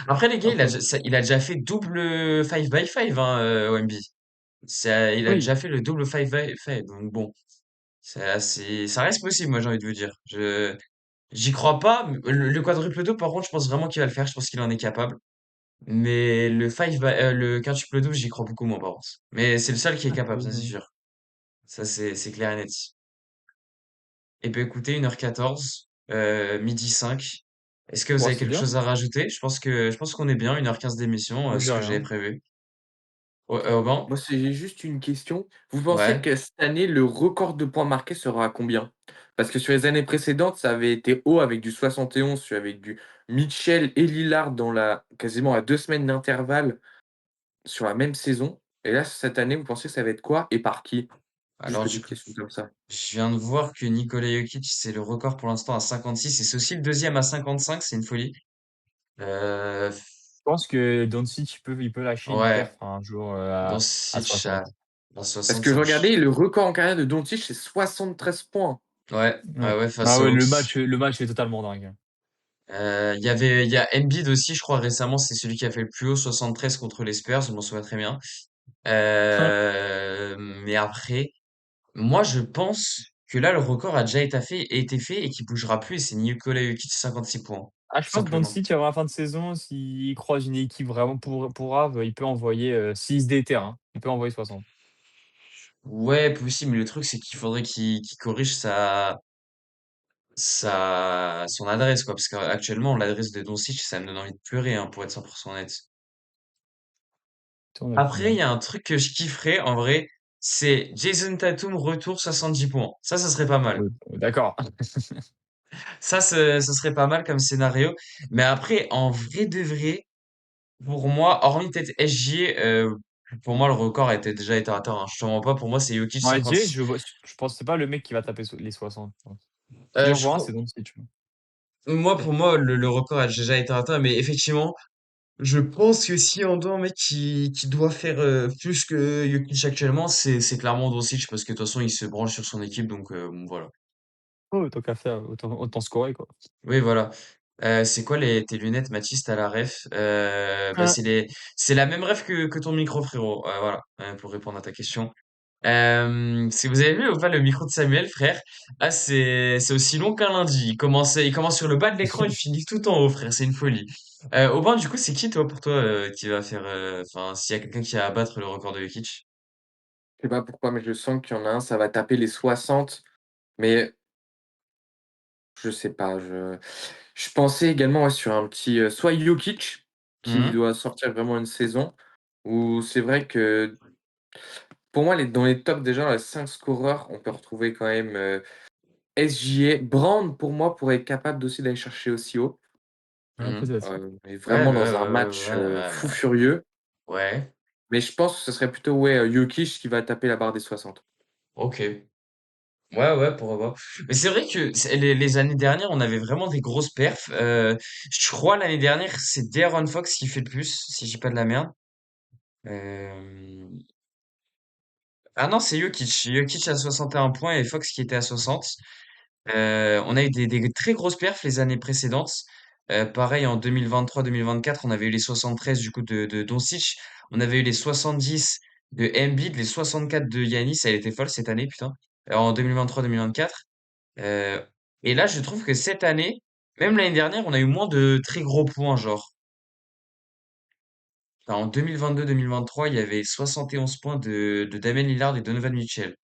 [SPEAKER 1] Après, les gars,
[SPEAKER 3] Après
[SPEAKER 1] il a déjà fait double 5 by 5 hein, Wemby. Il a
[SPEAKER 3] oui,
[SPEAKER 1] déjà fait le double 5 by 5, donc bon, ça reste possible, moi, j'ai envie de vous dire. J'y crois pas. Le quadruple double, par contre, je pense vraiment qu'il va le faire. Je pense qu'il en est capable. Mais le quintuple double, j'y crois beaucoup moins, par contre. Mais c'est le seul qui est
[SPEAKER 3] Ah,
[SPEAKER 1] capable, ça c'est
[SPEAKER 3] oui.
[SPEAKER 1] sûr. Ça, c'est clair et net. Et ben écoutez, 1h14, midi 5. Est-ce que vous
[SPEAKER 3] Bon,
[SPEAKER 1] avez
[SPEAKER 3] c'est
[SPEAKER 1] quelque
[SPEAKER 3] bien.
[SPEAKER 1] chose à rajouter? Je pense qu'on est bien, 1h15 d'émission,
[SPEAKER 3] Moi,
[SPEAKER 1] ce
[SPEAKER 3] j'ai
[SPEAKER 1] que j'avais
[SPEAKER 3] rien.
[SPEAKER 1] prévu. Auban?
[SPEAKER 2] Moi, c'est juste une question. Vous pensez
[SPEAKER 1] Ouais.
[SPEAKER 2] que cette année, le record de points marqués sera à combien? Parce que sur les années précédentes, ça avait été haut avec du 71, avec du Mitchell et Lillard dans quasiment à 2 semaines d'intervalle sur la même saison. Et là, cette année, vous pensez que ça va être quoi et par qui? Juste
[SPEAKER 1] Alors,
[SPEAKER 2] petite question comme ça.
[SPEAKER 1] je viens de voir que Nikola Jokic, c'est le record pour l'instant à 56 et c'est aussi le deuxième à 55, c'est une folie. Euh,
[SPEAKER 3] Je pense que Doncic, il peut lâcher une
[SPEAKER 1] ouais,
[SPEAKER 3] perf un jour, à
[SPEAKER 1] Doncic
[SPEAKER 3] 60.
[SPEAKER 1] à
[SPEAKER 2] Parce
[SPEAKER 1] 60,
[SPEAKER 2] que
[SPEAKER 1] ça
[SPEAKER 2] je
[SPEAKER 1] me...
[SPEAKER 2] regardais, le record en carrière de Doncic, c'est 73 points.
[SPEAKER 1] Ouais, ouais,
[SPEAKER 3] Ouais.
[SPEAKER 1] ouais, face
[SPEAKER 3] Ah
[SPEAKER 1] aux
[SPEAKER 3] ouais,
[SPEAKER 1] Hawks.
[SPEAKER 3] le match est totalement dingue, hein.
[SPEAKER 1] Il y a Embiid aussi, je crois, récemment, c'est celui qui a fait le plus haut, 73 contre les Spurs, je m'en souviens très bien. Mais après, moi, je pense que là, le record a déjà été fait et qu'il bougera plus et c'est Nikola Jokic 56 points.
[SPEAKER 3] Ah, je
[SPEAKER 1] Tout
[SPEAKER 3] pense que
[SPEAKER 1] simplement.
[SPEAKER 3] Doncic, avant la fin de saison, s'il croise une équipe vraiment pourrave, il peut envoyer, s'il se déterre, hein, il peut envoyer 60.
[SPEAKER 1] Ouais, possible, mais le truc, c'est qu'il faudrait qu'il corrige son adresse, quoi. Parce qu'actuellement, l'adresse de Doncic, ça me donne envie de pleurer, hein, pour être 100% honnête.
[SPEAKER 3] Tu en as
[SPEAKER 1] Après, il
[SPEAKER 3] combien?
[SPEAKER 1] y a un truc que je kifferais, en vrai, c'est Jason Tatum retour 70 points. Ça serait pas mal.
[SPEAKER 3] Oui, d'accord.
[SPEAKER 1] Ça, ce serait pas mal comme scénario. Mais après, en vrai de vrai, pour moi, hormis peut-être SGA, pour moi, le record a déjà été atteint, hein. Je te mens pas, pour moi, c'est Jokic
[SPEAKER 3] Ouais,
[SPEAKER 1] 50.
[SPEAKER 3] Jay, je pense que c'est pas le mec qui va taper les 60, je pense. Si
[SPEAKER 1] Euh,
[SPEAKER 3] j'en
[SPEAKER 1] je
[SPEAKER 3] vois un,
[SPEAKER 1] crois,
[SPEAKER 3] c'est Doncic, tu vois?
[SPEAKER 1] pour moi, le record a déjà été atteint, mais effectivement, je pense que si on doit un mec qui doit faire plus que Jokic actuellement, c'est clairement Doncic, parce que de toute façon, il se branche sur son équipe, donc bon, voilà.
[SPEAKER 3] Ouais, tant qu'à faire, autant scorer, quoi.
[SPEAKER 1] Oui, voilà. C'est quoi tes lunettes, Mathis, t'as la ref? Bah,
[SPEAKER 3] Ah.
[SPEAKER 1] c'est la même ref que ton micro, frérot. Voilà, pour répondre à ta question. Si vous avez vu ou pas le micro de Samuel, frère, ah, c'est aussi long qu'un lundi. Il commence sur le bas de l'écran, il finit tout en haut, frère. C'est une folie. Aubin, du coup, c'est qui, toi, pour toi, qui va faire, enfin, s'il y a quelqu'un qui va abattre le record de Jokic?
[SPEAKER 2] Je sais pas pourquoi, mais je sens qu'il y en a un, ça va taper les 60. Mais je sais pas, je pensais également, ouais, sur un petit, soit Jokic, qui
[SPEAKER 1] Mhm,
[SPEAKER 2] doit sortir vraiment une saison, ou c'est vrai que pour moi, dans les tops déjà, les 5 scoreurs, on peut retrouver quand même, SGA. Brown, pour moi, pourrait être capable aussi d'aller chercher aussi haut,
[SPEAKER 3] Ouais, peut-être.
[SPEAKER 2] et
[SPEAKER 1] ouais,
[SPEAKER 2] vraiment
[SPEAKER 1] ouais,
[SPEAKER 2] dans un
[SPEAKER 1] ouais,
[SPEAKER 2] match,
[SPEAKER 1] ouais, ouais,
[SPEAKER 2] fou furieux.
[SPEAKER 1] ouais. Ouais,
[SPEAKER 2] Mais je pense que ce serait plutôt, ouais, Jokic qui va taper la barre des 60.
[SPEAKER 1] ok. Ouais, ouais, pourquoi pas. Mais c'est vrai que les années dernières, on avait vraiment des grosses perfs. Je crois l'année dernière, c'est De'Aaron Fox qui fait le plus, si j'ai pas de la merde. Euh, Ah non, c'est Jokic. Jokic à 61 points et Fox qui était à 60. On a eu des très grosses perfs les années précédentes. Pareil, en 2023-2024, on avait eu les 73 du coup de Doncic. On avait eu les 70 de Embiid, les 64 de Giannis. Elle était folle cette année, putain. En 2023-2024. Euh, et là, je trouve que cette année, même l'année dernière, on a eu moins de très gros points, genre. Enfin, en 2022-2023, il y avait 71 points de Damian Lillard et Donovan Mitchell.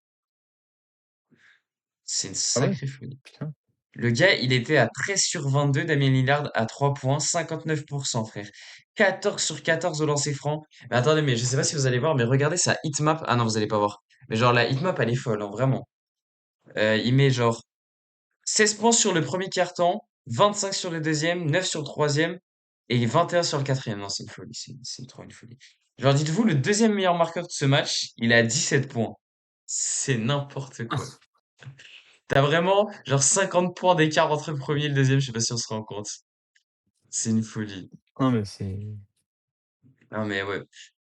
[SPEAKER 1] C'est une
[SPEAKER 3] Ah ouais?
[SPEAKER 1] sacrée folie.
[SPEAKER 3] Putain.
[SPEAKER 1] Le gars, il était à 13 sur 22, Damien Lillard à 3 points, 59%, frère. 14 sur 14 au lancer franc. Mais attendez, mais je sais pas si vous allez voir, mais regardez sa hitmap. Ah non, vous allez pas voir. Mais genre, la hitmap, elle est folle, hein, vraiment. Il met genre 16 points sur le premier quart-temps, 25 sur le deuxième, 9 sur le troisième et 21 sur le quatrième. Non, c'est une folie, c'est trop une folie. Genre, dites-vous, le deuxième meilleur marqueur de ce match, il a 17 points. C'est n'importe quoi. T'as vraiment genre 50 points d'écart entre le premier et le deuxième, je sais pas si on se rend compte. C'est une folie.
[SPEAKER 3] Non, mais c'est
[SPEAKER 1] Non mais ouais.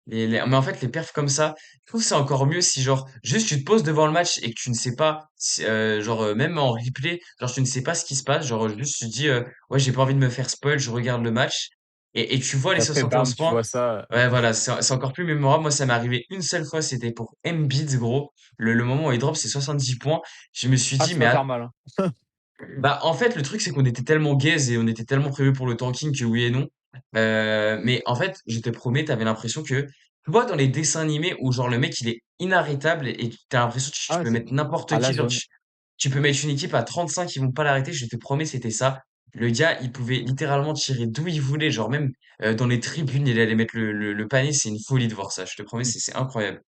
[SPEAKER 1] Mais en fait, les perfs comme ça, je trouve que c'est encore mieux si genre juste tu te poses devant le match et que tu ne sais pas, même en replay, genre tu ne sais pas ce qui se passe, genre juste tu te dis ouais j'ai pas envie de me faire spoil, je regarde le match et tu vois les
[SPEAKER 3] après
[SPEAKER 1] 71
[SPEAKER 3] bam, tu
[SPEAKER 1] points.
[SPEAKER 3] vois ça,
[SPEAKER 1] Ouais voilà, c'est encore plus mémorable. Moi ça m'est arrivé une seule fois, c'était pour Embiid gros. Le moment où il drop ses 70 points, je me suis
[SPEAKER 3] ah,
[SPEAKER 1] dit
[SPEAKER 3] ça
[SPEAKER 1] mais
[SPEAKER 3] doit faire mal, hein.
[SPEAKER 1] Bah, en fait, le truc, c'est qu'on était tellement gaze et on était tellement prévu pour le tanking que oui et non. Mais en fait, je te promets, t'avais l'impression que, tu vois, dans les dessins animés où genre le mec il est inarrêtable et t'as l'impression que tu
[SPEAKER 3] Ah,
[SPEAKER 1] peux
[SPEAKER 3] c'est
[SPEAKER 1] mettre n'importe
[SPEAKER 3] à la
[SPEAKER 1] qui, genre
[SPEAKER 3] zone.
[SPEAKER 1] tu peux mettre une équipe à 35, ils vont pas l'arrêter, je te promets, c'était ça. Le gars, il pouvait littéralement tirer d'où il voulait, genre même dans les tribunes, il allait mettre le panier, c'est une folie de voir ça, je te promets,
[SPEAKER 3] Mmh.
[SPEAKER 1] c'est incroyable.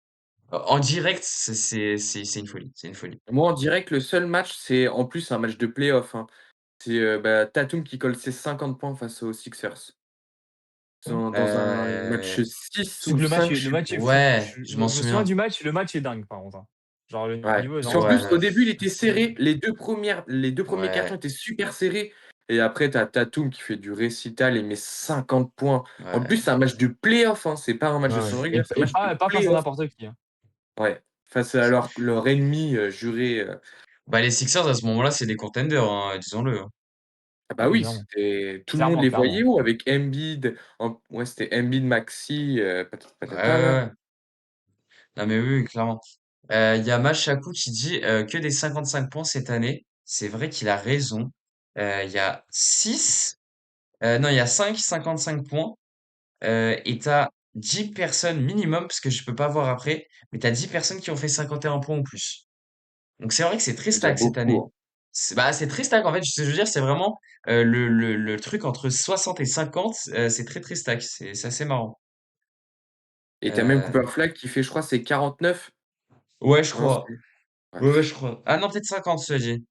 [SPEAKER 1] En direct, c'est une folie, c'est une folie.
[SPEAKER 2] Moi, on dirait que le seul match, c'est en plus un match de play-off, hein. C'est, bah, Tatum qui colle ses 50 points face aux Sixers. Dans un match
[SPEAKER 1] Euh,
[SPEAKER 2] 6
[SPEAKER 3] C'est que
[SPEAKER 2] ou 5, je
[SPEAKER 3] le
[SPEAKER 2] sais
[SPEAKER 3] match
[SPEAKER 2] plus.
[SPEAKER 3] est fou.
[SPEAKER 1] ouais, je m'en
[SPEAKER 3] Je me souviens
[SPEAKER 1] souviens.
[SPEAKER 3] du match, le match est dingue par contre, hein. Genre le
[SPEAKER 2] Ouais,
[SPEAKER 3] niveau est
[SPEAKER 2] parce
[SPEAKER 3] vraiment
[SPEAKER 2] qu'en plus,
[SPEAKER 1] Ouais,
[SPEAKER 2] au début, il était
[SPEAKER 1] c'est,
[SPEAKER 2] serré. Les deux premiers cartons
[SPEAKER 1] ouais,
[SPEAKER 2] étaient super serrés et après tu as Tatum qui fait du récital et met 50 points. En plus,
[SPEAKER 1] ouais.
[SPEAKER 2] c'est un match de play-off, hein, c'est pas un match
[SPEAKER 3] ouais,
[SPEAKER 2] de
[SPEAKER 3] ouais
[SPEAKER 2] saison régulière, c'est un
[SPEAKER 3] et
[SPEAKER 2] match de
[SPEAKER 3] pas face à
[SPEAKER 2] play-off.
[SPEAKER 3] n'importe qui, hein.
[SPEAKER 2] Ouais, face à leur ennemi, juré,
[SPEAKER 1] Bah, les Sixers, à ce moment-là, c'est des contenders, hein, disons-le, hein.
[SPEAKER 2] ah
[SPEAKER 3] Ah
[SPEAKER 2] bah
[SPEAKER 3] oui,
[SPEAKER 2] oui,
[SPEAKER 3] clairement.
[SPEAKER 2] c'était tout le monde
[SPEAKER 3] Clairement,
[SPEAKER 2] les voyait
[SPEAKER 3] clairement.
[SPEAKER 2] haut avec Embiid ouais, c'était Embiid, Maxey, patati
[SPEAKER 1] Ouais, ouais,
[SPEAKER 2] patata là.
[SPEAKER 1] ouais. Non, mais oui, oui, clairement. Il y a Machakou qui dit que des 55 points cette année. C'est vrai qu'il a raison. Il y a 6, non, il y a 5 55 points. Et t'as 10 personnes minimum, parce que je peux pas voir après, mais t'as 10 personnes qui ont fait 51 points ou plus. Donc c'est vrai que c'est très
[SPEAKER 2] C'est déjà
[SPEAKER 1] stack cette
[SPEAKER 2] beaucoup,
[SPEAKER 1] année.
[SPEAKER 2] hein.
[SPEAKER 1] C'est très stack en fait. Ce que je veux dire, c'est vraiment le truc entre 60 et 50, c'est très très stack. C'est assez marrant.
[SPEAKER 2] Et tu as même
[SPEAKER 1] Euh,
[SPEAKER 2] Cooper Flag qui fait, je crois, c'est 49.
[SPEAKER 1] ouais, je
[SPEAKER 2] Non,
[SPEAKER 1] crois.
[SPEAKER 2] ouais.
[SPEAKER 1] Ouais, ouais, je crois. Ah non, peut-être 50, cela dit.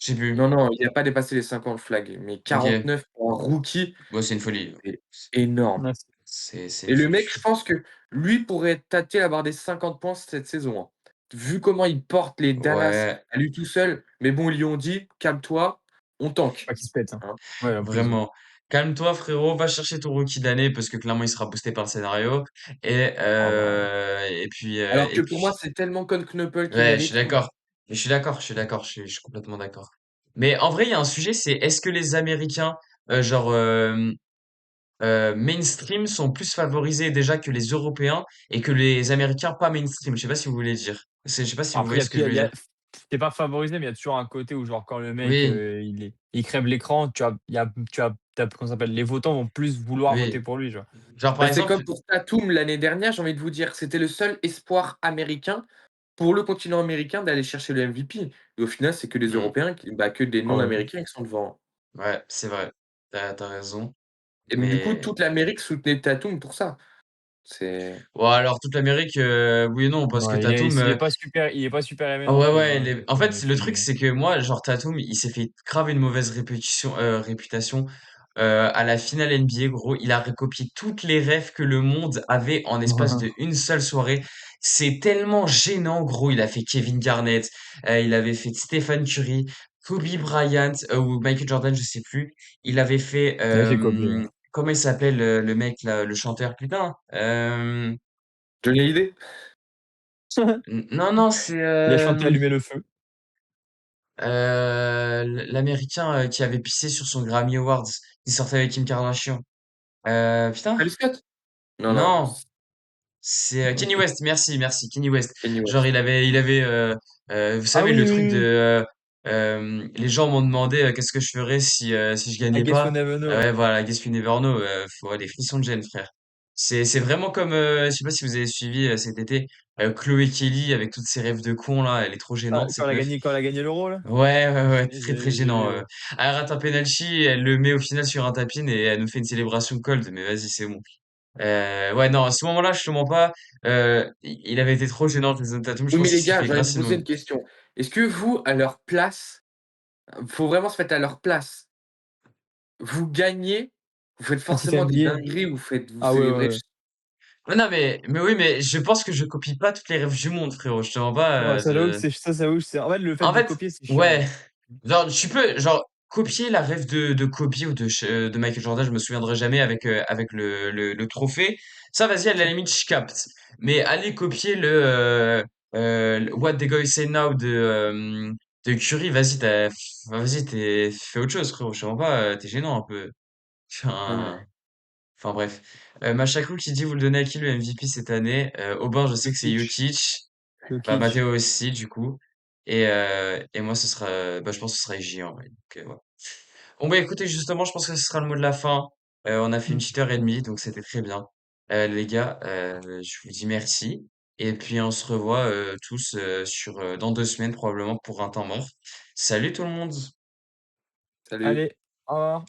[SPEAKER 1] Je sais plus.
[SPEAKER 2] Non, non, il a pas dépassé les 50 Flag, mais
[SPEAKER 1] Ok.
[SPEAKER 2] 49 pour un rookie,
[SPEAKER 1] Bon, c'est une folie.
[SPEAKER 2] c'est énorme.
[SPEAKER 3] Ouais,
[SPEAKER 1] C'est une
[SPEAKER 2] Et le
[SPEAKER 1] folie.
[SPEAKER 2] mec, je pense que lui pourrait tâter la barre des 50 points cette saison, hein. Vu comment il porte les Dallas
[SPEAKER 1] Ouais,
[SPEAKER 2] à lui tout seul, mais bon, ils lui ont dit: «Calme-toi, on tank»,
[SPEAKER 3] pas qu'il se pète, hein.
[SPEAKER 2] hein.
[SPEAKER 3] Ouais, abusé.
[SPEAKER 1] vraiment. Calme-toi, frérot. Va chercher ton rookie d'année parce que clairement, il sera boosté par le scénario.
[SPEAKER 3] Ah bah,
[SPEAKER 2] Alors
[SPEAKER 1] Et
[SPEAKER 2] que pour moi,
[SPEAKER 1] puis,
[SPEAKER 2] c'est tellement Knuppel qui
[SPEAKER 1] ouais, je suis
[SPEAKER 2] mérite.
[SPEAKER 1] d'accord. Je suis d'accord, je suis d'accord, je suis complètement d'accord. Mais en vrai, il y a un sujet, c'est est-ce que les Américains, genre mainstream, sont plus favorisés déjà que les Européens et que les Américains pas mainstream. Je sais pas si vous voulez dire. Je sais pas si vous
[SPEAKER 3] après
[SPEAKER 1] voyez ce que je veux
[SPEAKER 3] il y a
[SPEAKER 1] dire.
[SPEAKER 3] tu pas favorisé, mais il y a toujours un côté où genre quand le mec,
[SPEAKER 1] Oui,
[SPEAKER 3] il crève l'écran, tu as comment ça s'appelle? Les votants vont plus vouloir voter
[SPEAKER 1] oui.
[SPEAKER 3] pour lui, genre.
[SPEAKER 1] Genre par
[SPEAKER 2] Bah, c'est
[SPEAKER 1] exemple,
[SPEAKER 2] comme pour Tatum l'année dernière, j'ai envie de vous dire, c'était le seul espoir américain pour le continent américain d'aller chercher le MVP et au final, c'est que les
[SPEAKER 1] hmm,
[SPEAKER 2] Européens que des
[SPEAKER 3] Ah ouais.
[SPEAKER 2] non-américains qui sont devant.
[SPEAKER 1] ouais, c'est vrai. T'as raison.
[SPEAKER 2] Et donc du coup,
[SPEAKER 1] Mais
[SPEAKER 2] toute l'Amérique soutenait Tatum pour ça. C'est
[SPEAKER 1] bon, alors toute l'Amérique, oui et non, parce que
[SPEAKER 3] Non,
[SPEAKER 1] Tatum,
[SPEAKER 3] il est pas super aimé
[SPEAKER 1] ah
[SPEAKER 3] non
[SPEAKER 1] ouais,
[SPEAKER 3] plus,
[SPEAKER 1] ouais,
[SPEAKER 3] hein,
[SPEAKER 1] en
[SPEAKER 3] Tatum,
[SPEAKER 1] fait, le
[SPEAKER 3] chez
[SPEAKER 1] truc,
[SPEAKER 3] lui.
[SPEAKER 1] c'est que moi, genre, Tatum, il s'est fait grave une mauvaise réputation à la finale NBA, gros. Il a recopié toutes les rêves que le monde avait en espace de une seule soirée. C'est tellement gênant, gros. Il a fait Kevin Garnett, il avait fait Stephen Curry, Kobe Bryant, ou Michael Jordan, je sais plus. Il avait fait,
[SPEAKER 3] Il avait fait Kobe, ouais.
[SPEAKER 1] comment il s'appelle, le mec, là, le chanteur, putain,
[SPEAKER 2] Johnny Hallyday?
[SPEAKER 1] non, non, c'est,
[SPEAKER 3] Il a chanté «Allumer le feu».
[SPEAKER 1] l'américain qui avait pissé sur son Grammy Awards. Il sortait avec Kim Kardashian. Putain,
[SPEAKER 2] Travis Scott? Non, non,
[SPEAKER 1] non, c'est Kanye
[SPEAKER 3] OK.
[SPEAKER 1] West. Merci, merci, Kanye West.
[SPEAKER 2] Kanye
[SPEAKER 1] Genre,
[SPEAKER 2] West.
[SPEAKER 1] vous
[SPEAKER 3] Ah
[SPEAKER 1] savez,
[SPEAKER 3] oui,
[SPEAKER 1] le
[SPEAKER 3] oui,
[SPEAKER 1] truc de,
[SPEAKER 3] oui.
[SPEAKER 1] les gens m'ont demandé qu'est-ce que je ferais si je
[SPEAKER 3] I
[SPEAKER 1] gagnais
[SPEAKER 3] guess
[SPEAKER 1] pas.
[SPEAKER 3] we never know,
[SPEAKER 1] Ouais,
[SPEAKER 3] ouais.
[SPEAKER 1] voilà, Guess You Never Know. Faut avoir des frissons de gêne, frère. C'est vraiment comme, je sais pas si vous avez suivi cet été, Chloé Kelly avec toutes ses rêves de con là. Elle est trop
[SPEAKER 3] Ah,
[SPEAKER 1] gênante, cette meuf.
[SPEAKER 3] quand elle a gagné l'Euro là?
[SPEAKER 1] Ouais, ouais, ouais, très très
[SPEAKER 3] J'ai
[SPEAKER 1] gênant.
[SPEAKER 3] vu, ouais.
[SPEAKER 1] Elle rate un penalty, elle le met au final sur un tapin et elle nous fait une célébration cold. Mais vas-y, c'est bon. Ouais, non, à ce moment-là, je te mens pas. Il avait été trop gênant, Jason Tatum. Je
[SPEAKER 2] Oui, mais
[SPEAKER 1] pense qu'il
[SPEAKER 2] les
[SPEAKER 1] s'est
[SPEAKER 2] gars,
[SPEAKER 1] fait
[SPEAKER 2] j'ai envie de vous poser
[SPEAKER 1] grassement.
[SPEAKER 2] une question. Est-ce que vous, à leur place, faut vraiment se mettre à leur place, vous gagnez, vous faites
[SPEAKER 3] Un titre
[SPEAKER 2] forcément des
[SPEAKER 3] NBA?
[SPEAKER 2] dingueries, vous
[SPEAKER 3] Ah ouais,
[SPEAKER 2] célébrez.
[SPEAKER 3] ouais, ouais.
[SPEAKER 1] Ouais, non, mais oui, mais je pense que je copie pas toutes les rêves du monde, frérot. Je te mens pas.
[SPEAKER 3] Ouais, ça j'avoue que c'est ça j'avoue que c'est en fait, le fait
[SPEAKER 1] En
[SPEAKER 3] de
[SPEAKER 1] fait,
[SPEAKER 3] copier, c'est chiant,
[SPEAKER 1] ouais.
[SPEAKER 3] hein.
[SPEAKER 1] Genre, tu peux, genre, copier la rêve de Kobe ou de Michael Jordan, je me souviendrai jamais avec le trophée. Ça, vas-y, à la limite, je capte. Mais aller copier le What the Guy Say Now de Curry, vas-y, fais autre chose, frérot. Je sais pas, t'es gênant un peu.
[SPEAKER 2] Non,
[SPEAKER 1] Enfin,
[SPEAKER 2] mais
[SPEAKER 1] enfin bref. Machakrou qui dit, vous le donnez à qui le MVP cette année? Aubin, je sais que c'est
[SPEAKER 2] Jokic,
[SPEAKER 1] Jokic. Bah,
[SPEAKER 3] Jokic.
[SPEAKER 1] Matteo aussi, du coup. Et moi, je pense que ce sera IJ en vrai. Donc, voilà. Bon, bah écoutez, justement, je pense que ce sera le mot de la fin. On a fait une
[SPEAKER 3] Mmh.
[SPEAKER 1] petite heure et demie, donc c'était très bien. Les gars, je vous dis merci. Et puis on se revoit tous dans 2 semaines probablement pour un temps mort. Salut tout le monde!
[SPEAKER 2] Salut.
[SPEAKER 3] Allez, au revoir.